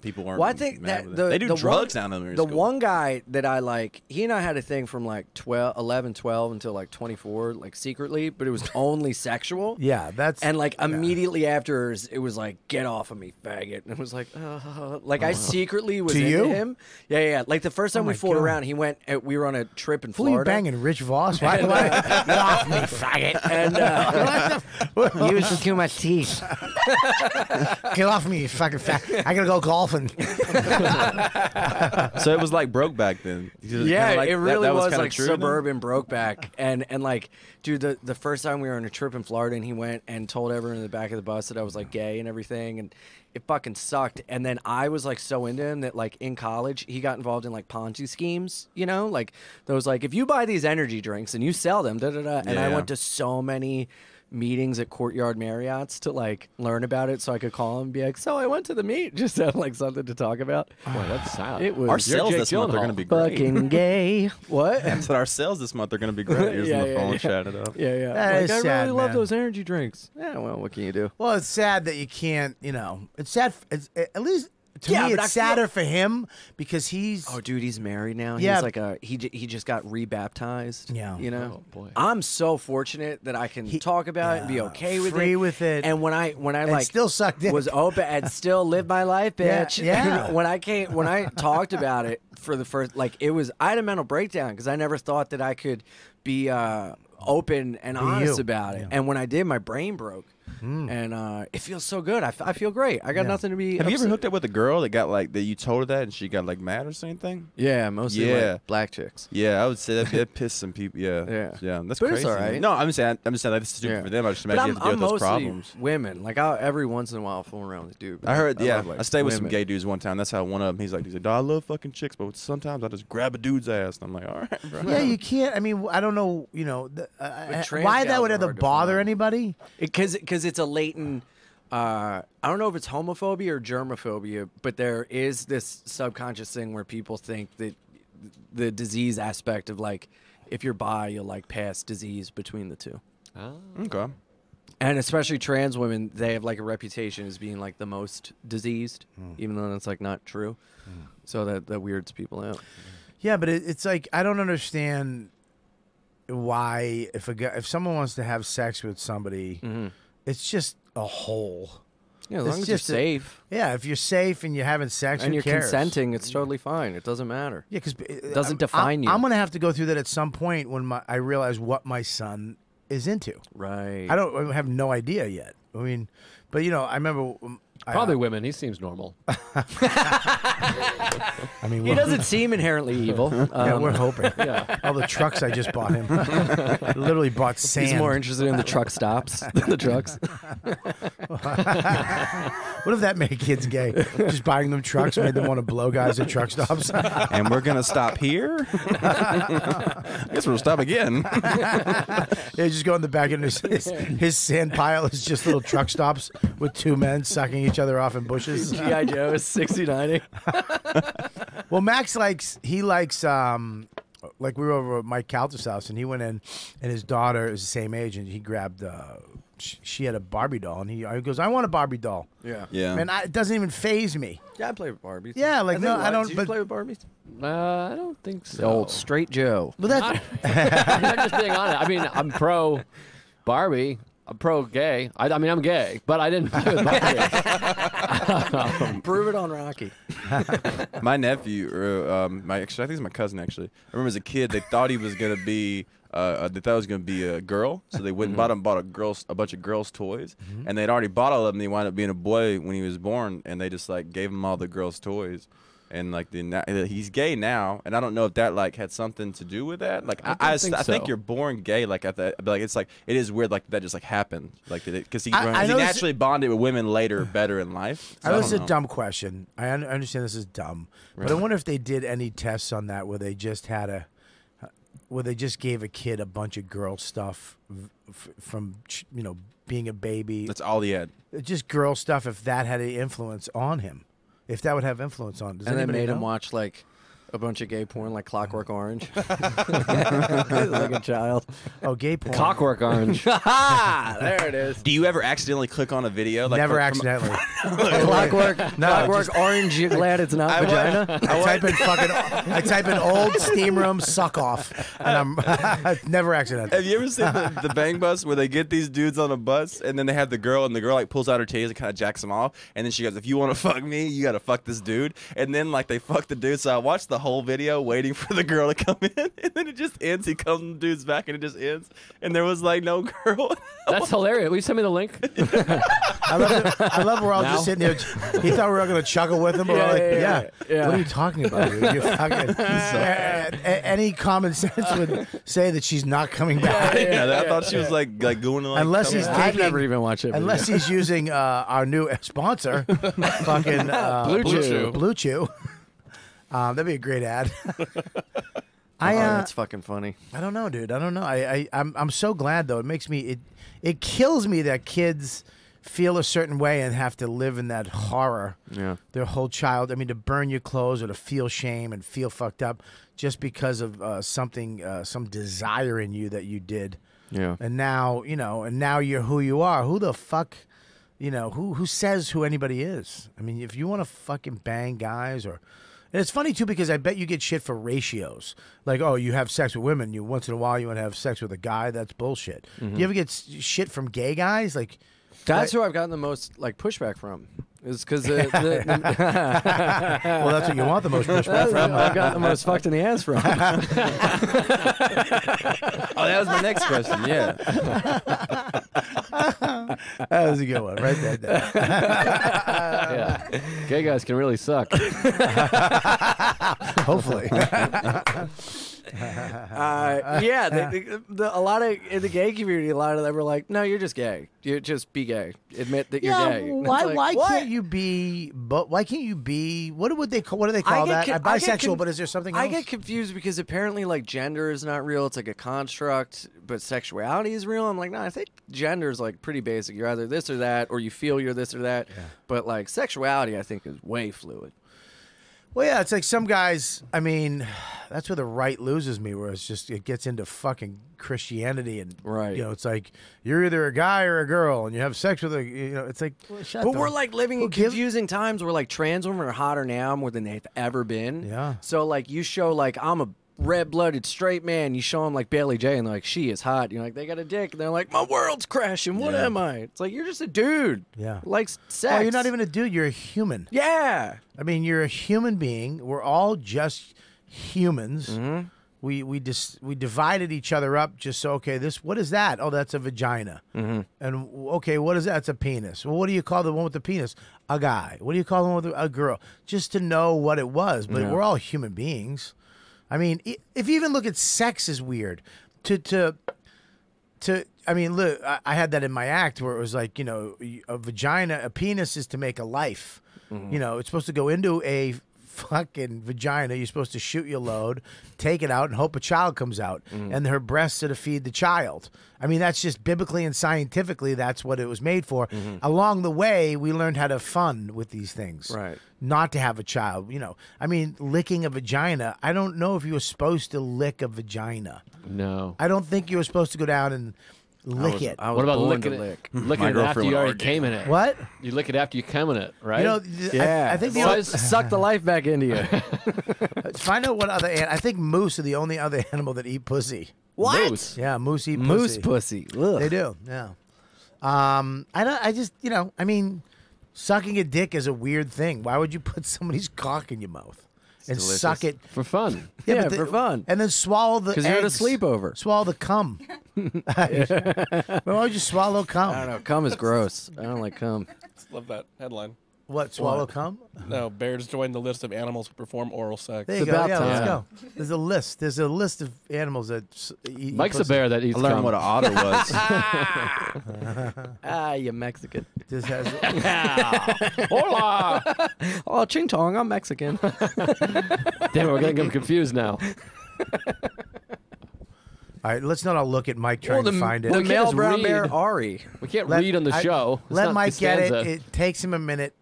people weren't. Well, I think mad that with it. They do drugs down in The school. one guy that I like, he and I had a thing from like 11, 12 until like 24, like secretly, but it was only sexual. Yeah, that's And like immediately afterwards, it was like, "Get off of me, faggot!" And it was like, like I secretly was To into you? him. Yeah. Like the first time my we fooled God. around, he went. We were on a trip in Who are you Florida. banging, Rich Voss? Why? Get off me, faggot. And he was between my teeth. Get off me, you fucking faggot. I gotta go golfing. So it was like Brokeback then. Yeah, Kinda like, it really that was kinda like true then? suburban Brokeback, and like, dude, the first time we were on a trip in Florida, and he went and told everyone in the back of the bus that I was like gay and everything, and it fucking sucked. And then I was like so into him that like in college he got involved in like Ponzi schemes, like those like if you buy these energy drinks and you sell them, and I Yeah. went to so many meetings at Courtyard Marriott's to like learn about it so I could call him and be like, so I went to the meet, just to have like something to talk about. Boy, that's sad. It was Our You're sales Jake this month are Gyllenhaal. going to be great. fucking gay. What? I said our sales this month are going to be great. Here's Yeah, on the yeah, phone, yeah. chat it up. Yeah. That Like, is I sad, really love man. those energy drinks. Yeah, well, what can you do? Well, it's sad that you can't. It's sad. It's at least to Yeah, me, but it's I feel- sadder for him because he's. Oh, dude, he's married now. Yeah. He's like he just got rebaptized. Yeah. Oh, boy. I'm so fortunate that I can talk about it and be okay with free it. with it. And when I And like still suck dick. was open and still live my life, Yeah, bitch. yeah. when I talked about it for the first, like it was, I had a mental breakdown because I never thought that I could be open and honest you. about it. Yeah. And when I did, my brain broke. And it feels so good. I feel great. I got Yeah. nothing to be. Have you ever upset- hooked up with a girl that got like that you told her that and she got like mad or something? Yeah, mostly Yeah. like black chicks. Yeah, I would say that pissed some people. Yeah, Yeah. that's But it's crazy. all right. No, I'm saying like, this is stupid Yeah. for them. I just But imagine you have to deal with those mostly problems. women. Like every once in a while, I'll fool around with a dude. but I heard, love, like, I stayed with some women. gay dudes one time. That's how one of them. He's like, I love fucking chicks, but sometimes I just grab a dude's ass. And I'm like, all right, bro. Yeah, you can't. I mean, I don't know. trans Why that gals would are ever hard to bother find. anybody? Because it's a latent. I don't know if it's homophobia or germophobia, but there is this subconscious thing where people think that the disease aspect of like, if you're bi, you'll like pass disease between the two. Oh. Okay. And especially trans women, they have like a reputation as being like the most diseased, even though that's like not true. So that weirds people out. Yeah, but it's like I don't understand why if someone wants to have sex with somebody, it's just a hole. Yeah, as It's long as you're just safe Yeah, if you're safe and you're having sex, and who you're cares? consenting, it's totally fine. It doesn't matter. Yeah, because It doesn't define you. I'm gonna have to go through that at some point when I realize what my son is into. Right. I have no idea yet. I mean, but I remember. Probably women. He seems normal. I mean, He doesn't seem inherently evil. Yeah, we're hoping. Yeah. All the trucks I just bought him. Literally bought sand. He's more interested in the truck stops than the trucks. What if that made kids gay? Just buying them trucks made them want to blow guys at truck stops. And we're gonna stop here. I guess we'll stop again. Yeah, just go in the back and his sand pile is just little truck stops with two men sucking each other off in bushes. G.I. Joe is 69. Well, Max likes like we were over at Mike Calter's house, and he went in, and his daughter is the same age, and he grabbed. She had a Barbie doll, and he goes, "I want a Barbie doll." Yeah. Yeah. Man, it doesn't even faze me. Yeah, I play with Barbies. Yeah, like no, I don't. Do you But play with Barbies? I don't think so. The old straight Joe. but that's I'm just being honest. I mean, I'm pro Barbie. I'm pro gay. I mean, I'm gay, but I didn't play with Barbie. Prove it on Rocky. My nephew, or I think it's my cousin actually. I remember as a kid, they thought he was gonna be. They thought it was gonna be a girl, so they went and bought a bunch of girls' toys, and they'd already bought all of them. He wound up being a boy when he was born, and they just like gave him all the girls' toys. And like he's gay now, and I don't know if that like had something to do with that. Like I think you're born gay. Like at that, like it's like it is weird. Like that just like happened. Like because he naturally bonded with women later, better in life. So I know this is a dumb question. I understand this is dumb, but I wonder if they did any tests on that where they just had where they just gave a kid a bunch of girl stuff from being a baby. That's all he had. Just girl stuff. If that had any influence on him. If that would have influence on, does And they anybody made know? him watch like a bunch of gay porn, like Clockwork Orange. Like a child. Oh, gay porn. Clockwork Orange. There it is. Do you ever accidentally click on a video? Like Never from- accidentally. Clockwork Orange. You're glad it's not vagina. I type in old steam room suck off, and I'm never accidentally. Have you ever seen the Bang Bus where they get these dudes on a bus and then they have the girl and the girl like pulls out her titties and kind of jacks them off and then she goes, "If you want to fuck me, you got to fuck this dude." And then like they fuck the dude. So I watched the whole video waiting for the girl to come in, and then it just ends. He comes in the dude's back and it just ends. And there was like no girl. That's hilarious. Will you send me the link? I love we're all just sitting there. He thought we were going to chuckle with him. But we're like, yeah. What are you talking about, dude? You're fucking, any common sense would say that she's not coming back. I thought she was like going to like. Unless he's I've taking, never even watched it. unless he's using our new sponsor, fucking Blue Chew. That'd be a great ad. That's fucking funny. I don't know, dude. I don't know. I'm so glad though. It makes me it kills me that kids feel a certain way and have to live in that horror. Yeah. Their whole child. I mean, to burn your clothes or to feel shame and feel fucked up just because of something, some desire in you that you did. Yeah. And now, and now you're who you are. Who the fuck, who says who anybody is? I mean, if you want to fucking bang guys and it's funny too because I bet you get shit for ratios. Like, oh, you have sex with women. You once in a while you want to have sex with a guy. That's bullshit. Do you ever get shit from gay guys? Like, That's who I've gotten the most like pushback from. Is because well, that's what you want the most pushback from. I've got the most fucked in the ass from. Oh, that was my next question. Yeah. That was a good one. Write that down. Yeah. Gay guys can really suck. Hopefully. A lot of in the gay community, a lot of them were like, "No, you're just gay. You just be gay. Admit that you're gay." Why can't you be? But why can't you be? What do they call that? Bisexual, but is there something else? I get confused because apparently, like, gender is not real. It's like a construct, but sexuality is real. I'm like, no, I think gender is like pretty basic. You're either this or that, or you feel you're this or that. Yeah. But like sexuality, I think is way fluid. Well, yeah, it's like some guys. I mean, that's where the right loses me. Where it gets into fucking Christianity and it's like you're either a guy or a girl, and you have sex with a. It's like. Well, but we're like living in confusing times where like trans women are hotter now more than they've ever been. Yeah. So like you show like I'm a red-blooded straight man. You show them like Bailey J, and they're like, she is hot. You're like, they got a dick, and they're like, my world's crashing. What am I? It's like you're just a dude. Yeah. Who likes sex. Well, you're not even a dude. You're a human. Yeah. I mean, you're a human being. We're all just humans. Mm-hmm. We divided each other up just so, okay, what is that? Oh, that's a vagina. Mm-hmm. And okay, what is that? It's a penis. Well, what do you call the one with the penis? A guy. What do you call the one with a girl? Just to know what it was. But we're all human beings. I mean, if you even look at sex is weird. I mean, look, I had that in my act where it was like, a vagina, a penis is to make a life. Mm-hmm. It's supposed to go into a fucking vagina. You're supposed to shoot your load, take it out, and hope a child comes out. And her breasts are to feed the child. I mean, that's just biblically and scientifically, that's what it was made for. Along the way, we learned how to have fun with these things. Right. Not to have a child. I mean, licking a vagina. I don't know if you were supposed to lick a vagina. No. I don't think you were supposed to go down and lick it. I was What about born licking to it? lick. Licking it after you already came in it. What? You lick it after you come in it, right? Yeah. I think the Well, suck the life back into you. find out what other. I think moose are the only other animal that eat pussy. What? Moose. Yeah, moose eat Moose pussy. pussy. Ugh. They do. Yeah. I just I mean, sucking a dick is a weird thing. Why would you put somebody's cock in your mouth and delicious. suck it? For fun. Yeah, but for fun. And then swallow the Because you're at a eggs. sleepover. Swallow the cum. Why would you swallow cum? I don't know. Cum is gross. I don't like cum. Love that headline. What, swallow cum? No, bears join the list of animals who perform oral sex. There you It's go. about Yeah, let's time. go. There's a list. There's a list of animals that eat Mike's a pussy. bear that eats I learned cum. what an otter was. Ah, you Mexican. This has, Hola! Oh, ching chong, I'm Mexican. Damn, we're getting him confused now. all right, let's not all look at Mike trying to find it. The we can't male just brown read. bear, Ari. We can't Let- read on the show. It's Let not Mike get it. Costanza. It takes him a minute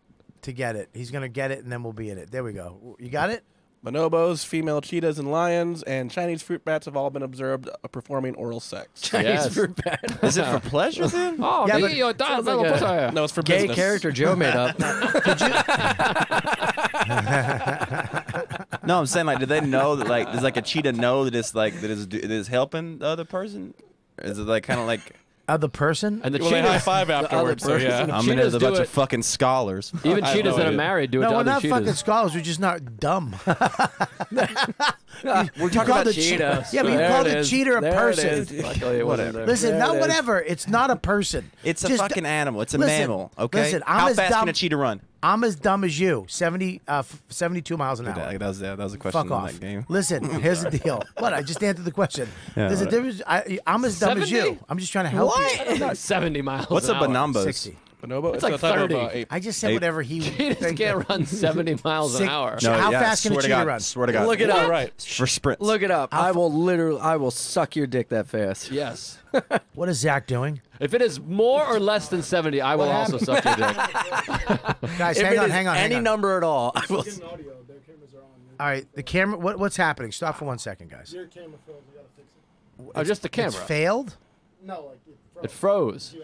to get it. He's going to get it, and then we'll be in it. There we go. You got it? Bonobos, female cheetahs and lions, and Chinese fruit bats have all been observed performing oral sex. Chinese Yes. fruit bat. Is it for pleasure then? Oh, Yeah, yeah, but- your dad, like a- No, it's for Gay business. character Joe made up. No, I'm saying like, do they know that like does like a cheetah know that it's like that is helping the other person? Is it like kind of like The person? And the Well, they high cheetahs, five afterwards, so yeah. I'm in it with a cheetahs do bunch it. of fucking scholars? even I have cheetahs no that are idea. married do it No, to we're other not cheetahs. fucking scholars. We're just not dumb. We're talking about the cheetahs. Yeah, but you There called it a is. cheater a There it person. is. Luckily, it wasn't there. Listen, There not it is. whatever. It's not a person. It's a Just- fucking animal. It's a listen, mammal. Okay. listen, I'm How as fast dumb- can a cheetah run? I'm as dumb as you. 72 miles an hour. That was a question Fuck in off. that game. Listen, here's the deal. What? I just answered the question. There's a difference. I'm as dumb as 70? you. I'm just trying to help you. Not 70 miles What's an a hour. bonobos? 60. Bonobo? It's like a type 30. of ape. I just said Ape. whatever he Cheetahs think. can't run 70 miles an Six- hour. No. How fast can a swear to cheetah God, run? Swear to God. Look it up. Right. For sprints. Look it up. I will suck your dick that fast. Yes. What is Zach doing? If it is more or less than 70, I will also suck your dick. Guys, If hang it on, is hang on. any hang on. number at all, I will. All right, the camera. What's happening? Stop for 1 second, guys. Your camera failed. You gotta fix it. Oh, just the camera. It's failed. No, like It froze.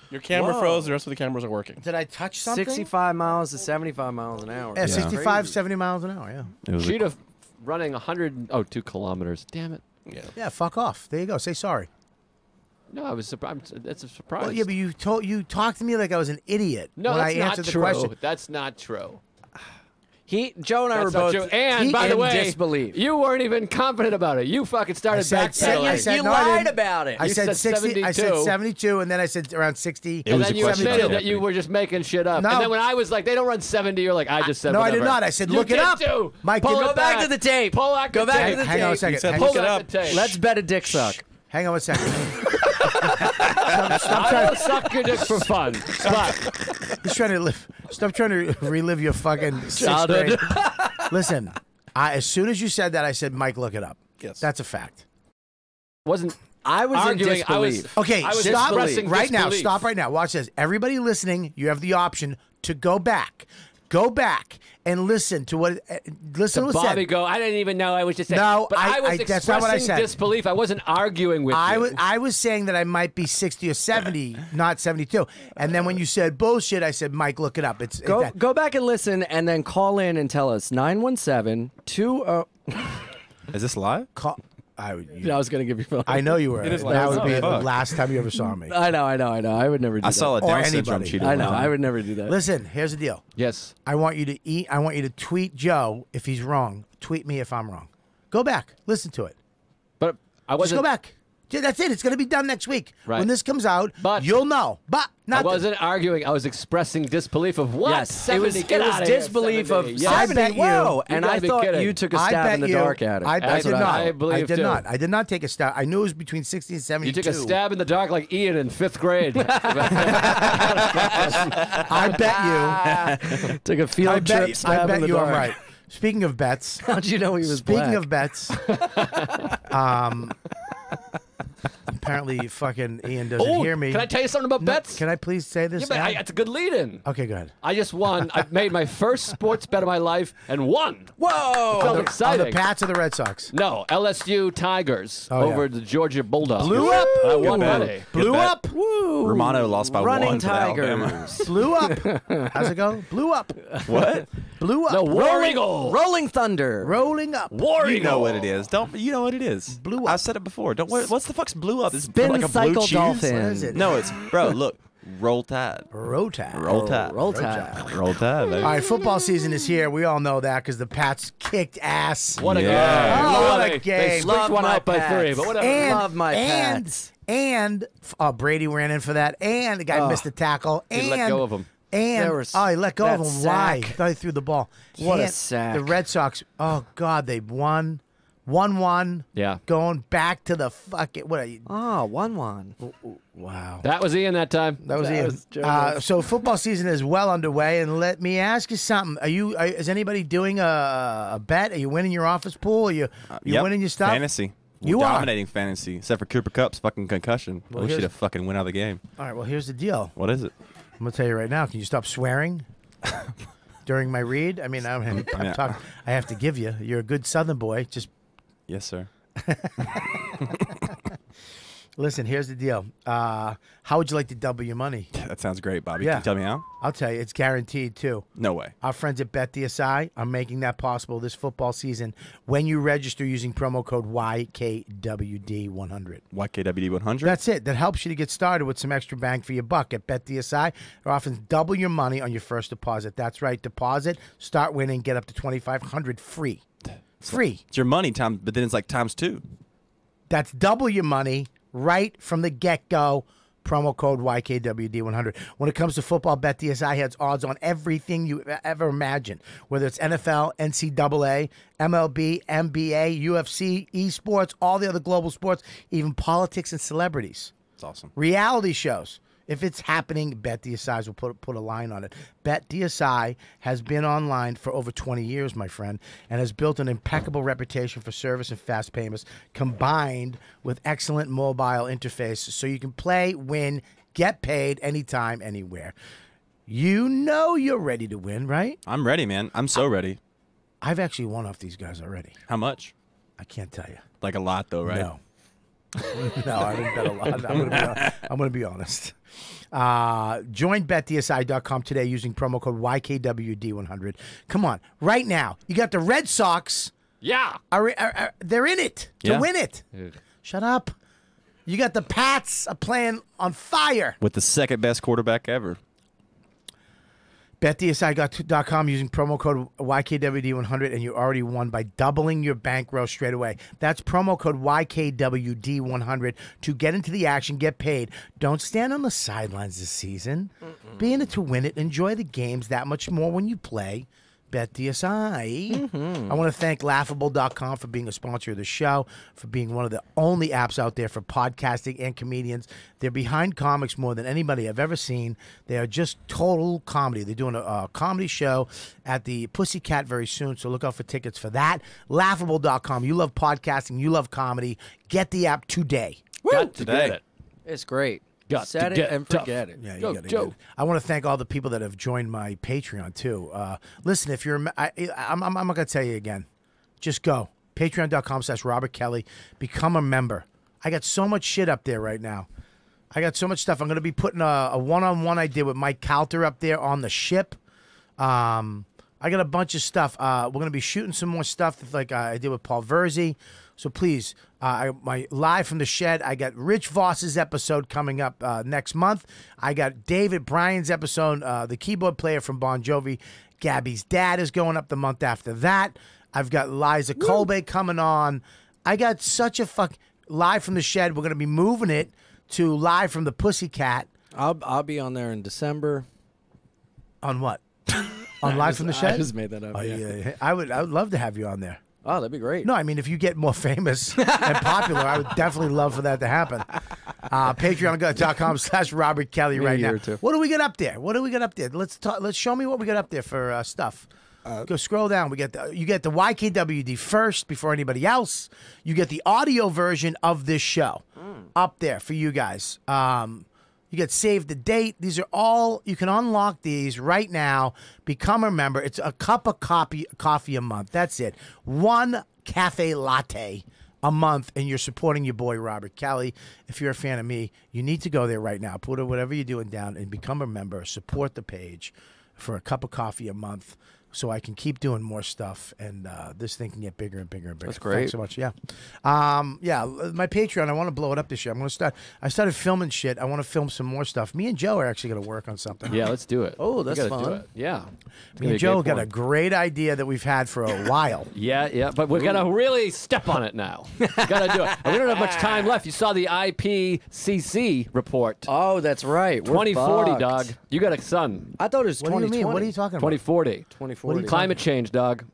Your camera Whoa. froze. The rest of the cameras are working. Did I touch something? 65 miles to 75 miles an hour. Yeah, 65, 70 miles an hour. Yeah. It was a- Cheetah running 2 kilometers. Damn it. Yeah. Yeah. Fuck off. There you go. Say sorry. No, I was surprised. That's a surprise. Well, yeah, but you talked to me like I was an idiot no, when that's I not answered the true. question. That's not true. Joe and I That's were not both true. And by the in way, disbelief. you weren't even confident about it. You fucking started said- backpedaling. I said- you no, I lied didn't. about it. I You said said 60. I said 72. 72, and then I said around 60. It and was then a you question admitted about that you happening. were just making shit up. No. And then when I was like, they don't run 70, you're like, I just said No, I did whatever. not. I said, You look it did up. too. Mike, Pull go it back to the tape. Pull out Go the back tape. to the Hang on a tape. second. He said, Hang look on. it out up. the tape. Let's bet a dick suck. Hang on 1 second. I will suck your dick for fun. But He's trying to live. Stop trying to relive your fucking sixth Childhood. grade. Listen, as soon as you said that, I said, Mike, look it up. Yes. That's a fact. wasn't I was arguing. in I was disbelief. Okay, I was stop expressing right now. disbelief. Stop right now. Watch this. Everybody listening, you have the option to go back. Go back and listen to what. Listen to what it Bobby said. go. I didn't even know. I was just saying. No, but I was that's not what I expressing said. disbelief. I wasn't arguing with you. I was saying that I might be 60 or 70, not 72. And then when you said bullshit, I said, Mike, look it up. It's Go back and listen, and then call in and tell us 917-20. Is this live? I was gonna give you phone. I know you were. It is That like- would be oh, the fuck. last time you ever saw me. I know. I would never do I that. saw a Or Down syndrome anybody. cheetah. I one know. time. I would never do that. Listen, here's the deal. Yes. I want you to tweet Joe if he's wrong. Tweet me if I'm wrong. Go back. Listen to it. But I Just wasn't. go back. Yeah, that's it. It's going to be done next week. Right. When this comes out, But- you'll know. But I nothing. wasn't arguing. I was expressing disbelief of what? Yes, 70? it Get was outta here, disbelief 70. of Yes. I 70. bet you- Whoa, You and gotta I be thought kidding. you took a I stab bet in the you- dark at it. I That's did what not. I believe did too. not. I did not take a stab. I knew it was between 60 and You 72. took a stab in the dark like Ian in 5th grade. I bet you. Took a field I trip. bet stab in you the I'm dark. right. Speaking of bets. How'd you know he was Speaking black? of bets. Apparently, fucking Ian doesn't hear me. Can I tell you something about bets? Can I please say this? Yeah, but now? it's a good lead-in. Okay, go ahead. I just won. I made my first sports bet of my life and won. Whoa! Felt On exciting. the Pats or the Red Sox? No, LSU Tigers Oh, over yeah. the Georgia Bulldogs. Blew up. I won bet. money. Blew bet. up. Woo! Romano lost by Running 1 to Alabama. Tigers. Blew up. How's it go? Blew up. What? Blew up. No, War Eagle. Rolling Thunder. Rolling up. War You Eagle. know what it is. Don't you know what it is? Blew I up. said it before. Don't worry. What's the fuck's blew up? It's Spin like a blue cycle cheese? dolphin. What is it? No, it's bro. Look, roll tide. Rotad. Roll tide. Roll Tide. Roll tide, baby. All right, football season is here. We all know that because the Pats kicked ass. What a Yeah. game. Oh, what a They game. squeaked one my out by Pats. 3, but whatever. Love my Pats. And Brady ran in for that, and the guy missed the tackle, He and let go of him. And There was he let go of that him. Why? sack. Thought he threw the ball. What a And sack. The Red Sox. Oh God, they won. 1-1. Yeah. Going back to the fucking. What are you? Ah, 1-1. Wow. That was Ian that time. That was That Ian. was Joe. So football season is well underway, and let me ask you something. Is anybody doing a bet? Are you winning your office pool? Are you Yep. winning your stuff? Fantasy. You We're are. dominating fantasy, except for Cooper Kupp's fucking concussion. Well, we should here's- have fucking went out of the game. All right. Well, here's the deal. What is it? I'm gonna tell you right now. Can you stop swearing during my read? I mean, I'm Yeah. talking. I have to give you. You're a good Southern boy. Just Yes, sir. listen. Here's the deal. How would you like to double your money? That sounds great, Bobby. Yeah. Can you tell me how? I'll tell you. It's guaranteed too. No way. Our friends at BetDSI are making that possible this football season when you register using promo code YKWD100. YKWD 100. That's it. That helps you to get started with some extra bang for your buck. At BetDSI, they're offering double your money on your first deposit. That's right. Deposit, start winning, get up to $2,500 free. Free. It's your money time, but then it's like times 2. That's double your money right from the get-go. Promo code YKWD100. When it comes to football, BetDSI has odds on everything you ever imagined, whether it's NFL, NCAA, MLB, NBA, UFC, esports, all the other global sports, even politics and celebrities. It's awesome. Reality shows. If it's happening, BetDSI will put a line on it. BetDSI has been online for over 20 years, my friend, and has built an impeccable reputation for service and fast payments combined with excellent mobile interface so you can play, win, get paid anytime, anywhere. You know you're ready to win, right? I'm ready, man. I'm so ready. I've actually won off these guys already. How much? I can't tell you. Like a lot, though, right? No. No, I didn't bet a lot. I'm going to be honest. Join BetDSI.com today using promo code YKWD100. Come on, right now. You got the Red Sox. Yeah. They're in it to Yeah. win it. Shut up. You got the Pats playing on fire. With the second best quarterback ever. BetDSI.com using promo code YKWD100 and you already won by doubling your bankroll straight away. That's promo code YKWD100 to get into the action, get paid. Don't stand on the sidelines this season. Be in it to win it. Enjoy the games that much more when you play. BetDSI. I want to thank Laughable.com for being a sponsor of the show, for being one of the only apps out there for podcasting and comedians. They're behind comics more than anybody I've ever seen. They are just total comedy. They're doing a comedy show at the Pussycat very soon, so look out for tickets for that. Laughable.com. You love podcasting. You love comedy. Get the app today. Got to Today. get it. It's great. Got Set to it get and tough. forget it. Yeah, you Go, gotta Joe. get it. I want to thank all the people that have joined my Patreon too. Listen, if you're, I'm not gonna tell you again. Just go Patreon.com/Robert Kelly. Become a member. I got so much shit up there right now. I got so much stuff. I'm gonna be putting a one-on-one I did with Mike Calter up there on the ship. I got a bunch of stuff. We're gonna be shooting some more stuff like I did with Paul Verzi. So please, my live from the shed. I got Rich Voss's episode coming up next month. I got David Bryan's episode, the keyboard player from Bon Jovi. Gabby's dad is going up the month after that. I've got Liza Kolbe coming on. I got such a live from the shed. We're gonna be moving it to live from the Pussycat. I'll be on there in December. On what? On live from the shed. I just made that up. Oh yeah. yeah, I would love to have you on there. Oh, that'd be great. No, I mean, if you get more famous and popular, I would definitely love for that to happen. Patreon.com/Robert Kelly right Maybe a now. year or two. What do we got up there? What do we got up there? Let's talk. Let's show me what we got up there for stuff. Go scroll down. You get the YKWD first before anybody else. You get the audio version of this show up there for you guys. You get save the date. These are all, you can unlock these right now. Become a member. It's a cup of coffee a month. That's it. One cafe latte a month, and you're supporting your boy Robert Kelly. If you're a fan of me, you need to go there right now. Put whatever you're doing down and become a member. Support the page for a cup of coffee a month, so I can keep doing more stuff, and this thing can get bigger and bigger and bigger. That's great. Thanks so much. Yeah, my Patreon. I want to blow it up this year. I'm going to start. I started filming shit. I want to film some more stuff. Me and Joe are actually going to work on something. Yeah, let's do it. Oh, that's We gotta do fun. it. Yeah. Me and Joe got a great idea that we've had for a while. Yeah, but we're gonna really step on it now. Gotta do it. And we don't have much time left. You saw the IPCC report. Oh, that's right. We're 2040, fucked. dog. You got a son. I thought it was What do you 2020. mean? What are you talking about? 2040. 2040. Climate change, dog.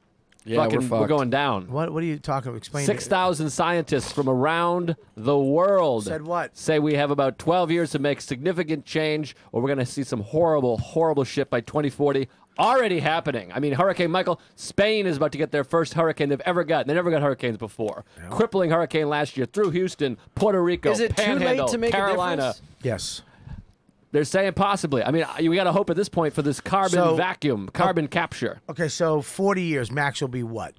Yeah, we're Fucking, fucked. going down. What are you talking about? Explain. 6,000 scientists from around the world Said what? say we have about 12 years to make significant change, or we're going to see some horrible, horrible shit by 2040. Already happening. I mean, Hurricane Michael, Spain is about to get their first hurricane they've ever gotten. They never got hurricanes before. Crippling hurricane last year through Houston, Puerto Rico, Is it too Panhandle, late to make Carolina. a difference? Yes. They're saying possibly. I mean, we got to hope at this point for this carbon vacuum, carbon capture. Okay, so 40 years. Max will be what?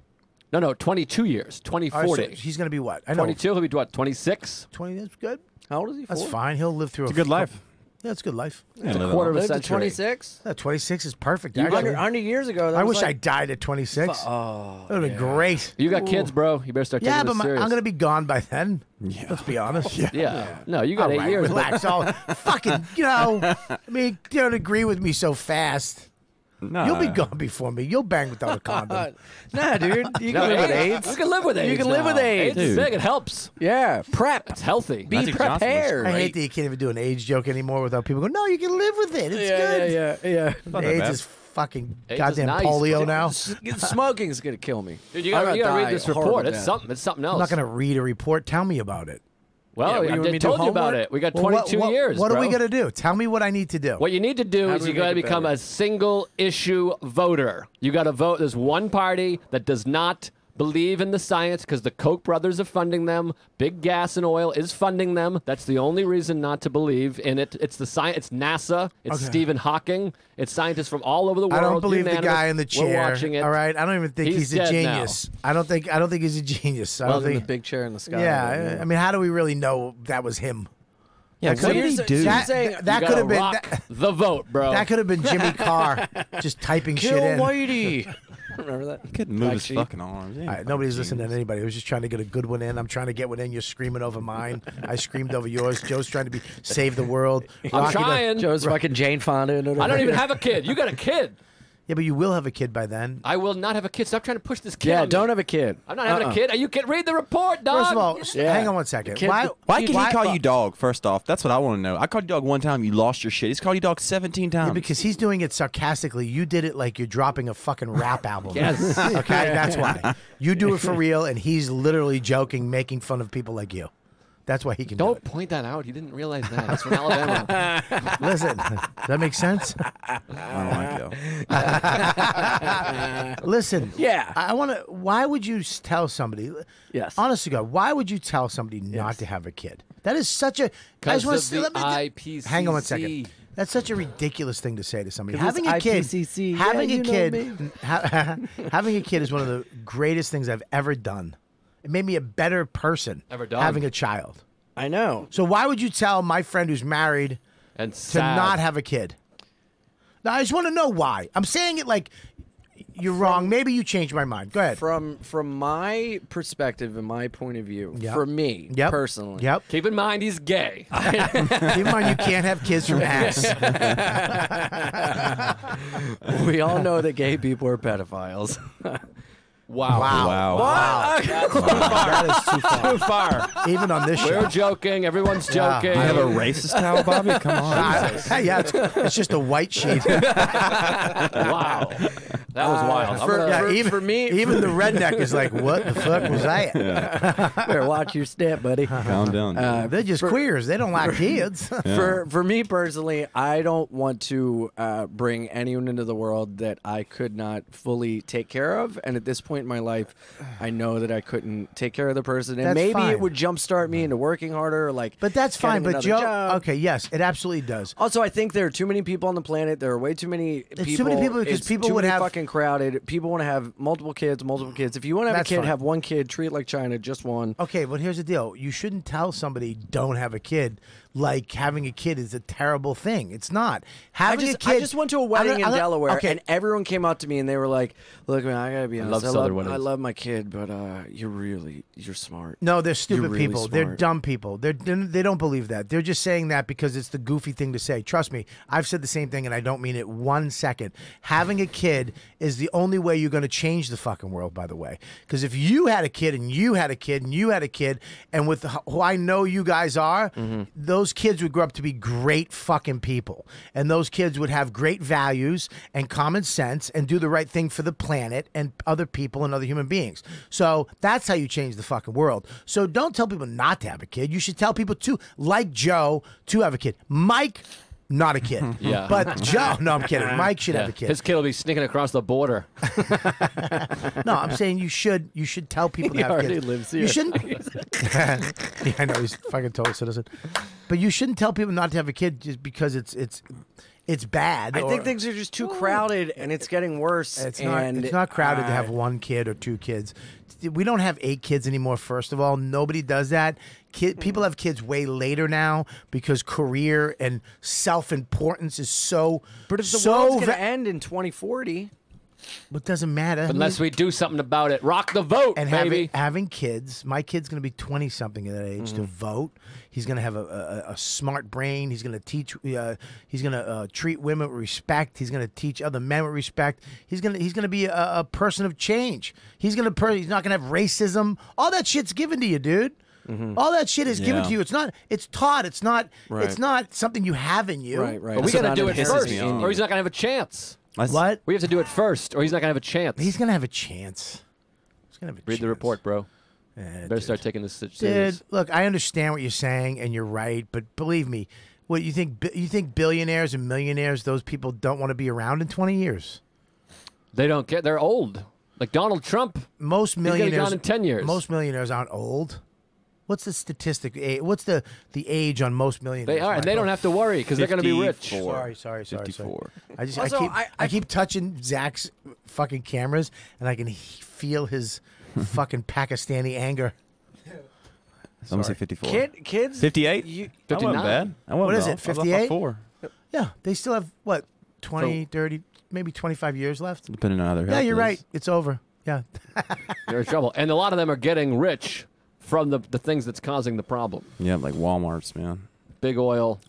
No, 22 years, All right, 2040. so he's going to be what? I know. 22, he'll be what, 26? 20. That's good. How old is he? That's 4? fine. He'll live through It's a good life. Yeah, it's a good life. It's a quarter of a Lived to century. 26? 26 is perfect. You Actually. 100 years ago. That I was wish I like, died at 26. Oh, That would have been great. You got kids, bro. You better start Yeah, taking but this serious. I'm going to be gone by then. Yeah. Let's be honest. Yeah. No, you got All 8 right, years. but- relax. All fucking, I mean, you don't agree with me so fast. Nah. You'll be gone before me. You'll bang without a condom. nah, dude. You No, can live with AIDS. AIDS. You can live with AIDS. You can live now. with AIDS. AIDS is Dude. big. It helps. Yeah, prep. It's healthy. Be Magic Johnson was prepared. I hate that you can't even do an AIDS joke anymore without people going, no, you can live with it. It's good. yeah. Not that AIDS bad. is fucking AIDS is goddamn nice. polio now. Smoking's gonna kill me. Dude, you I'm got to gonna read die this a horrible report. It's death. something. It's something else. I'm not going to read a report. Tell me about it. Well, Yeah, you want me I to do told you about homework? it. We got Well, 22 years. What bro. are we going to do? Tell me what I need to do. What you need to do How is do you we got to make it become better? a single issue voter. You got to vote. There's one party that does not believe in the science because the Koch brothers are funding them. Big gas and oil is funding them. That's the only reason not to believe in it. It's the science. It's NASA. It's Okay. Stephen Hawking. It's scientists from all over the world. I don't believe the unanimous. guy in the chair. We're watching it. All right, I don't even think He's he's a dead now. genius. I don't think he's a genius. I Well, don't in the think. big chair in the sky. Yeah, I mean, how do we really know that was him? Yeah, That what could- did he do? That, saying- that You could gotta have been rock the vote, bro. that could have been Jimmy Carr just typing Kill shit in. Whitey. Remember that? He couldn't move Black his sheep. fucking arms. All right, nobody's listening to anybody. I was just trying to get a good one in. I'm trying to get one in. You're screaming over mine. I screamed over yours. Joe's trying to save the world. I'm Rocky the- trying. Joe's fucking Jane Fonda. And I don't even have a kid. You got a kid. Yeah, but you will have a kid by then. I will not have a kid. Stop trying to push this kid. Yeah, on me. don't have a kid. I'm not having a kid. Are you kidding? Read the report, dog. First of all, Yeah. hang on one second. Kid- Why Why can he call you dog? First off, that's what I want to know. I called you dog one time. You lost your shit. He's called you dog 17 times. Yeah, because he's doing it sarcastically. You did it like you're dropping a fucking rap album. Yes. Okay, that's why. You do it for real, and he's literally joking, making fun of people like you. That's why he can do Don't it. point that out. He didn't realize that. That's from Alabama. Listen, does that make sense? I don't like you. Listen. Yeah. I want to. Why would you tell somebody? Yes. Honest to God, why would you tell somebody not to have a kid? That is such a. I Because just wanna of say- the let me- IPCC. Hang on one second. That's such a ridiculous thing to say to somebody. 'Cause Having it's a kid, IPCC. having Yeah, a you know kid, me. having a kid is one of the greatest things I've ever done. It made me a better person. Ever done. Having a child. I know. So why would you tell my friend who's married And to sad. not have a kid? Now I just want to know why. I'm saying it like you're wrong. Maybe you changed my mind. Go ahead. From my perspective and my point of view, Yep. for me Yep. personally, Yep. Keep in mind, he's gay. Keep in mind you can't have kids from ass. we all know that gay people are pedophiles. Wow. Wow. That is too far. Too far. Even on this We're show. joking. Everyone's joking. You have a racist towel, Bobby? Come on. Hey, yeah, it's just a white sheet. Wow. That was wild. For me, even the redneck is like, what the fuck was that? better watch your step, buddy. Calm down. They're just queers. They don't like kids. For me personally, I don't want to bring anyone into the world that I could not fully take care of. And at this point in my life, I know that I couldn't take care of the person. And That's maybe fine. it would jumpstart me into working harder. But that's fine. getting But another Joe, job. okay, yes, it absolutely does. Also, I think there are too many people on the planet. There are way too many people. Too many people because It's people too would many have fucking crowded. People want to have multiple kids. If you want to have That's a kid, fine. have one kid. Treat it like China, just one. Okay, but here's the deal. You shouldn't tell somebody don't have a kid like having a kid is a terrible thing. It's not. Having a kid. I just went to a wedding in Delaware, and everyone came up to me and they were like, "Look, man, I gotta be honest. I love my kid, but you're smart." No, they're stupid You're really people. They're smart. dumb people. They don't believe that. They're just saying that because it's the goofy thing to say. Trust me, I've said the same thing, and I don't mean it 1 second. Having a kid is the only way you're going to change the fucking world. By the way, because if you had a kid and you had a kid and you had a kid, and with who I know you guys are, those kids would grow up to be great fucking people, and those kids would have great values and common sense and do the right thing for the planet and other people and other human beings. So that's how you change the fucking world. So don't tell people not to have a kid. You should tell people to, like Joe, to have a kid. Mike, not a kid. Yeah. But Joe, no, I'm kidding. Mike should have a kid. His kid will be sneaking across the border. No, I'm saying you should tell people to He have already kids. lives here. You shouldn't. Yeah, I know he's fucking total citizen. But you shouldn't tell people not to have a kid just because it's bad. I think things are just too crowded, and it's getting worse. It's not crowded to have one kid or two kids. We don't have 8 kids anymore. First of all, nobody does that. People have kids way later now because career and self-importance is so. But if the world's going to end in 2040, it doesn't matter. Unless we do something about it. Rock the vote, and baby. having kids, my kid's going to be 20-something at that age to vote. He's going to have a smart brain. He's going to teach. He's going to treat women with respect. He's going to teach other men with respect. He's going to be a person of change. He's not going to have racism. All that shit's given to you, dude. All that shit is given to you. It's not. It's taught. It's not. Right. It's not something you have in you. Right. But we got to do it first, me off. or he's not going to have a chance. What? We have to do it first, or he's not going to have a chance. He's going to have a chance. He's going to have a Read chance. the report, bro. Yeah, Better start taking this Dude, serious. look, I understand what you're saying, and you're right. But believe me, what you think? You think billionaires and millionaires, those people don't want to be around in 20 years? They don't get. They're old. Like Donald Trump. Most He's gonna be millionaires gone in 10 years. Most millionaires aren't old. What's the statistic? What's the age on most millionaires? They are, and they don't have to worry because they're going to be rich. 54. Sorry. 54. I keep touching Zach's fucking cameras, and I can feel his fucking Pakistani anger. I'm gonna say 54. kids, 58. That 59. wasn't bad. What is it, 58? 4. Yeah, they still have what 20, 30, maybe 25 years left. Depending on how their health Yeah, you're is. right. It's over. Yeah. They're in trouble, and a lot of them are getting rich from the things that's causing the problem. Yeah, like Walmart's, man. Big oil,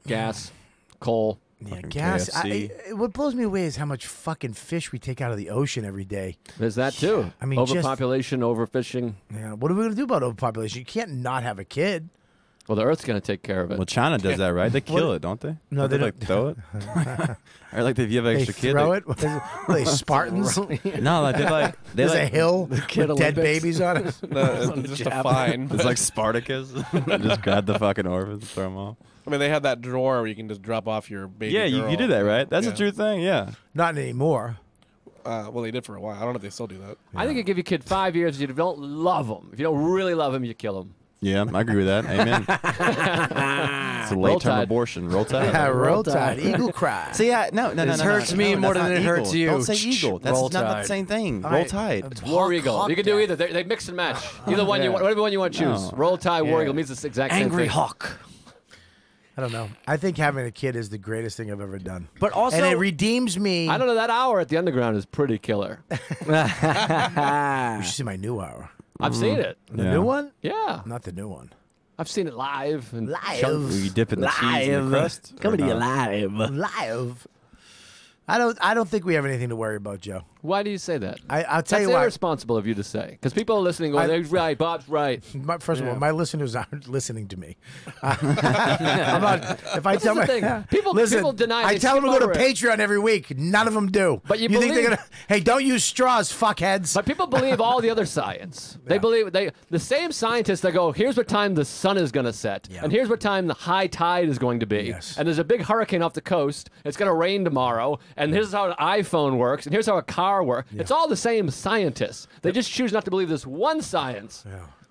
gas, coal. Yeah, Fucking gas. KFC. What blows me away is how much fucking fish we take out of the ocean every day. There's that too. I mean, overpopulation, overfishing. Yeah, what are we going to do about overpopulation? You can't not have a kid. Well, the Earth's going to take care of it. Well, China does that, right? They kill it, don't they? No, Don't they like throw it. Or like if you have an They extra kid, throw it. What is it? Are they Spartans? No, like they There's like a hill with dead Olympics. babies on it. It's just a fine. it's like Spartacus. Just grab the fucking orphans and throw them off. I mean, they had that drawer where you can just drop off your baby. Yeah, you girl. do that, right? That's Yeah. a true thing. Yeah. Not anymore. Well, they did for a while. I don't know if they still do that. I think you give your kid 5 years. If you don't love him, if you don't really love him, you kill him. Yeah, I agree with that. Amen. It's a late term Tide. abortion. Roll Tide. Yeah, roll tide. Eagle cry. See, no. This hurts me more than it hurts you. Don't say eagle. That's Roll not the Tide. same thing. All Roll right. Tide. It's War Eagle. You can do either. They mix and match. Either one you want, whatever one you want to choose. No. Roll Tide, War Eagle means the exact same Angry thing. Hawk. I don't know. I think having a kid is the greatest thing I've ever done. But also, And it redeems me. I don't know. That hour at the Underground is pretty killer. You should see my new hour. I've seen it. The Yeah. new one? Yeah, Not the new one. I've seen it live. And Live. You dip in the cheese in the crust. Coming to or you not? live. Live. I don't think we have anything to worry about, Joe. Why do you say that? I'll tell That's you why. irresponsible of you to say. Because people are listening going, "They're right, Bob's right." First of all, my listeners aren't listening to me. I'm not. If I tell the my thing. People deny. I They tell them to skip go to over it. Patreon every week. None of them do. But you think they're believe- gonna? Hey, don't use straws, fuckheads. But people believe all the other science. They believe the same scientists that go, here's what time the sun is going to set, and here's what time the high tide is going to be, and there's a big hurricane off the coast. It's going to rain tomorrow, and here's how an iPhone works, and here's how a car works. It's all the same scientists. They just choose not to believe this one science.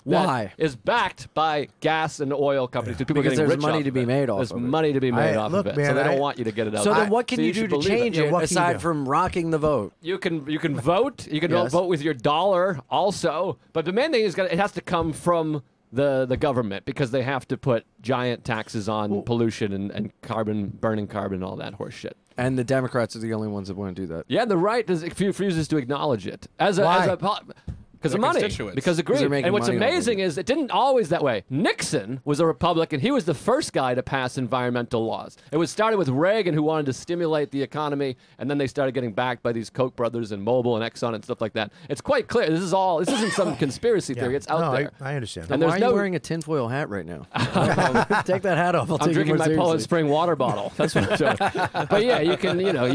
Why? Is backed by gas and oil companies. People Because getting there's rich money off to of be it. made off There's of it. money to be made off look, of it, man, so they I- don't want you to get it out. So then what can you do should to believe it. change Yeah, it what can you aside do? from rocking the vote? You can vote. You can Yes. vote with your dollar also. But the main thing is it has to come from the government because they have to put giant taxes on pollution and carbon, burning carbon and all that horse shit. And the Democrats are the only ones that want to do that. Yeah, the right refuses to acknowledge it because of money, constituents. because of Because they're greed. making And what's money off of amazing it. is it didn't always that way. Nixon was a Republican. He was the first guy to pass environmental laws. It was started with Reagan, who wanted to stimulate the economy, and then they started getting backed by these Koch brothers and Mobil and Exxon and stuff like that. It's quite clear. This isn't some conspiracy theory. It's out no, there. I understand. And Why there's are you no. wearing a tinfoil hat right now? Take that hat off. I'll I'm take drinking you my more Poland seriously. Spring water bottle. That's what I'm doing. But yeah, you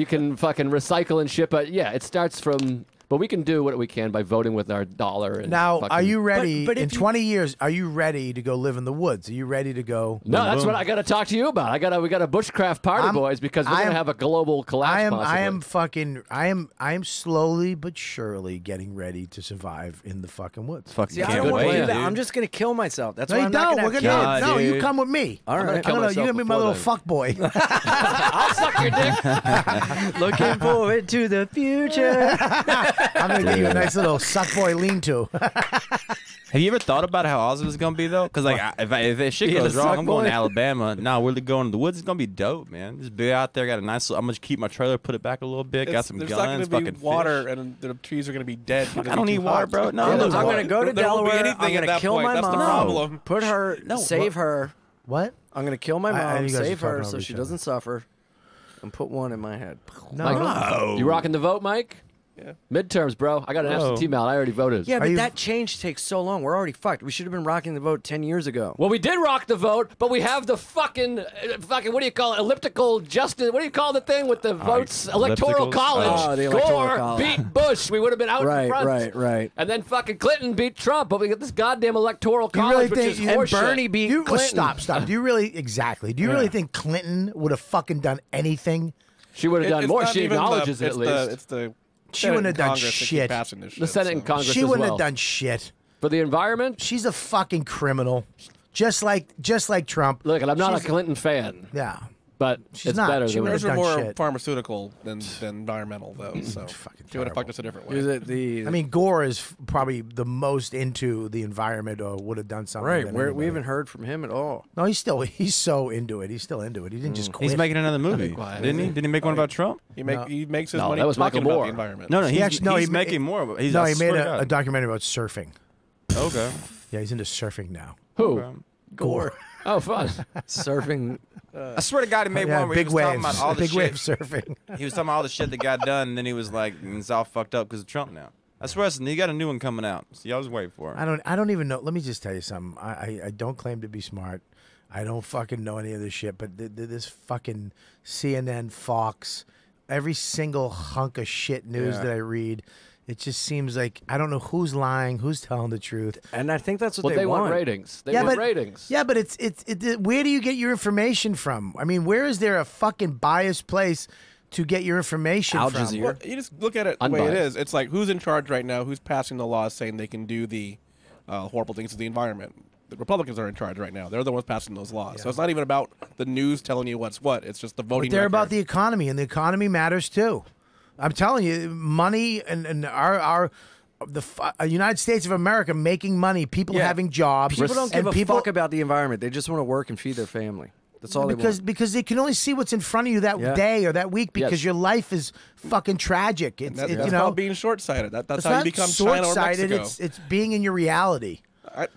can fucking recycle and shit. But yeah, it starts from. But we can do what we can by voting with our dollar. And Now, fucking, are you ready? But in if you- 20 years, are you ready to go live in the woods? Are you ready to go? No, that's what I got to talk to you about. We got a bushcraft party, boys, because we're gonna have a global collapse. I am slowly but surely getting ready to survive in the fucking woods. Fucking See, I can't don't want to wait, do that. dude. I'm just going to kill myself. That's No, why you I'm not don't. going We're to gonna God, no. You dude. come with me. All right. kill You're myself gonna be my before little then. fuck boy. I'll suck your dick. Looking forward to the future. I'm gonna get you a nice little suck boy lean-to. Have you ever thought about how awesome it's gonna be though? Because like, if shit Being a goes wrong, suck I'm going boy? to Alabama. No, we're going to the woods. It's gonna be dope, man. Just be out there, got a nice. I'm gonna keep my trailer, put it back a little bit, got some There's guns, not going to be fucking water, fish. and the trees are going to be dead. Fuck, I don't need water, bro. No, Yeah, there's I'm water. going to go to There won't be Delaware. anything I'm at going to that kill point. my That's the mom. problem. Put her, save her. What? I'm going to kill my I mom, think you guys save are her talking so over she each other. doesn't suffer, and put one in my head. No. You rocking the vote, Mike? Yeah. Midterms, bro. I got an absentee ballot. I already voted. Yeah, Are but you- that change takes so long. We're already fucked. We should have been rocking the vote 10 years ago. Well, we did rock the vote, but we have the fucking what do you call it? Elliptical justice. What do you call the thing with the votes? Electoral ellipticals? college. Oh, the Electoral Gore College. beat Bush. We would have been out in front. Right. And then fucking Clinton beat Trump, but we got this goddamn electoral You college, really which think is you- And horseshit. Bernie beat You, Clinton. stop. Do you really Do you really think Clinton would have fucking done anything? She would have done It's more. not She even acknowledges it at least. It's the She Senate wouldn't have and done Congress that keep shit. passing this The shit, Senate so. and Congress She as wouldn't well. have done shit. For the environment? She's a fucking criminal, just like Trump. Look, and I'm not a She's- Clinton fan, Yeah. but She's it's not. better She than would've Hers are done more shit. pharmaceutical than environmental, though. So fucking she would have terrible. fucked us a different Is way. it the? I mean, Gore is probably the most into the environment, or would have done something. right. than We anybody. haven't heard from him at all. No, he's so into it. He's still into it. He didn't just quit. He's making another movie, quiet. didn't he? Didn't he make one about Trump? He makes his No, money that was talking Michael about Moore. the environment. No, He actually- no, he's he- making more. He's, no, I he swear made to God. a documentary about surfing. Okay. Yeah, he's into surfing now. Who? Gore. Oh, fun. Surfing. I swear to God, he made Yeah, one where he big was talking waves. about all the Big shit. wave surfing. He was talking about all the shit that got done, and then he was like, "It's all fucked up because of Trump now." I swear, he got a new one coming out. So y'all just wait for it. I don't even know. Let me just tell you something. I don't claim to be smart. I don't fucking know any of this shit. But this fucking CNN, Fox, every single hunk of shit news that I read, it just seems like I don't know who's lying, who's telling the truth. And I think that's what Well, they want ratings. They want ratings. Yeah, but it's where do you get your information from? I mean, where is there a fucking biased place to get your information Al from? Jazeera. Well, you just look at it the way it Unbiased. is. It's like who's in charge right now? Who's passing the laws saying they can do the horrible things to the environment? The Republicans are in charge right now. They're the ones passing those laws. So it's not even about the news telling you what's what. It's just the voting. But they're record. about the economy, and the economy matters too. I'm telling you, money and our United States of America making money, people having jobs. People don't give and a fuck about the environment. They just want to work and feed their family. That's all they want. because they can only see what's in front of you that Yeah. day or that week because Yes. your life is fucking tragic. It's That's you know called being short-sighted. That's it's how you not become China or short-sighted. Mexico. It's being in your reality.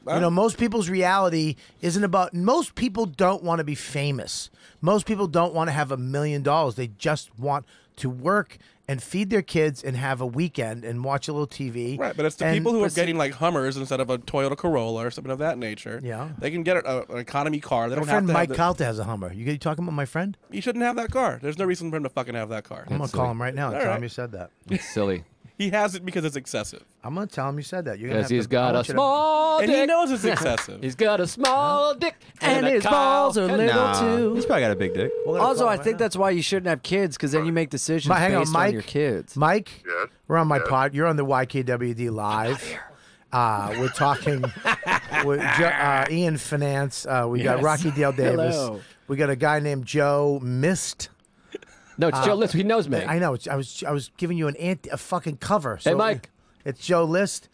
You know, most people's reality isn't about. Most people don't want to be famous. Most people don't want to have $1 million. They just want to work and feed their kids and have a weekend and watch a little TV. Right, but it's the people who are getting like Hummers instead of a Toyota Corolla or something of that nature. Yeah. They can get an economy car. They My don't friend have to Mike have Calta has a Hummer. You talking about my friend? He shouldn't have that car. There's no reason for him to fucking have that car. I'm going to call him right now and All tell right. him you said that. It's silly. He has it because it's excessive. I'm going to tell him you said that. You're gonna Because have he's to- I got a want you to- small And dick. he knows it's excessive. He's got a small dick. And a his cow. balls are little Nah, too. he's probably got a big dick. We're gonna Also, call I him right think now. that's why you shouldn't have kids, because then you make decisions Hang on, based Mike. on your kids. Mike, Yes. we're on my Yes. pod. You're on the YKWD live. We're talking with Ian Finance. We got Rocky Dale Davis. Hello. We got a guy named Joe Mist. No, it's Joe List. He knows me. I know. I was giving you a fucking cover. So Hey, Mike. It's Joe List,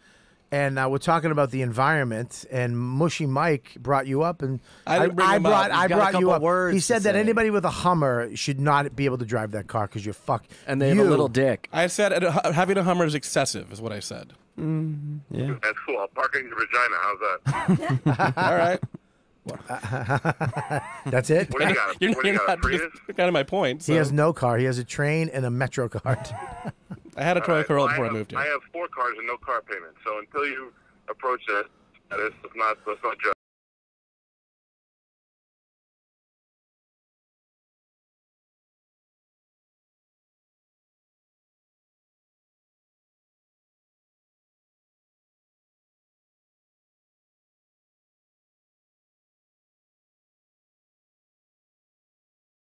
and we're talking about the environment. And Mushy Mike brought you up, and I didn't bring him up. I He's got a brought you couple up. words He to said that say. anybody with a Hummer should not be able to drive that car because you're fuck. And they have a little dick. I said having a Hummer is excessive, is what I said. Yeah. That's cool. I'll park it in your vagina. How's that? All right. That's it. What do you got? You're What do you got? not A Prius? kind of my point. He so. has no car. He has a train and a Metro card. I had a Toyota Corolla before I moved I here. have 4 cars and no car payment. So until you approach that, let's not judge.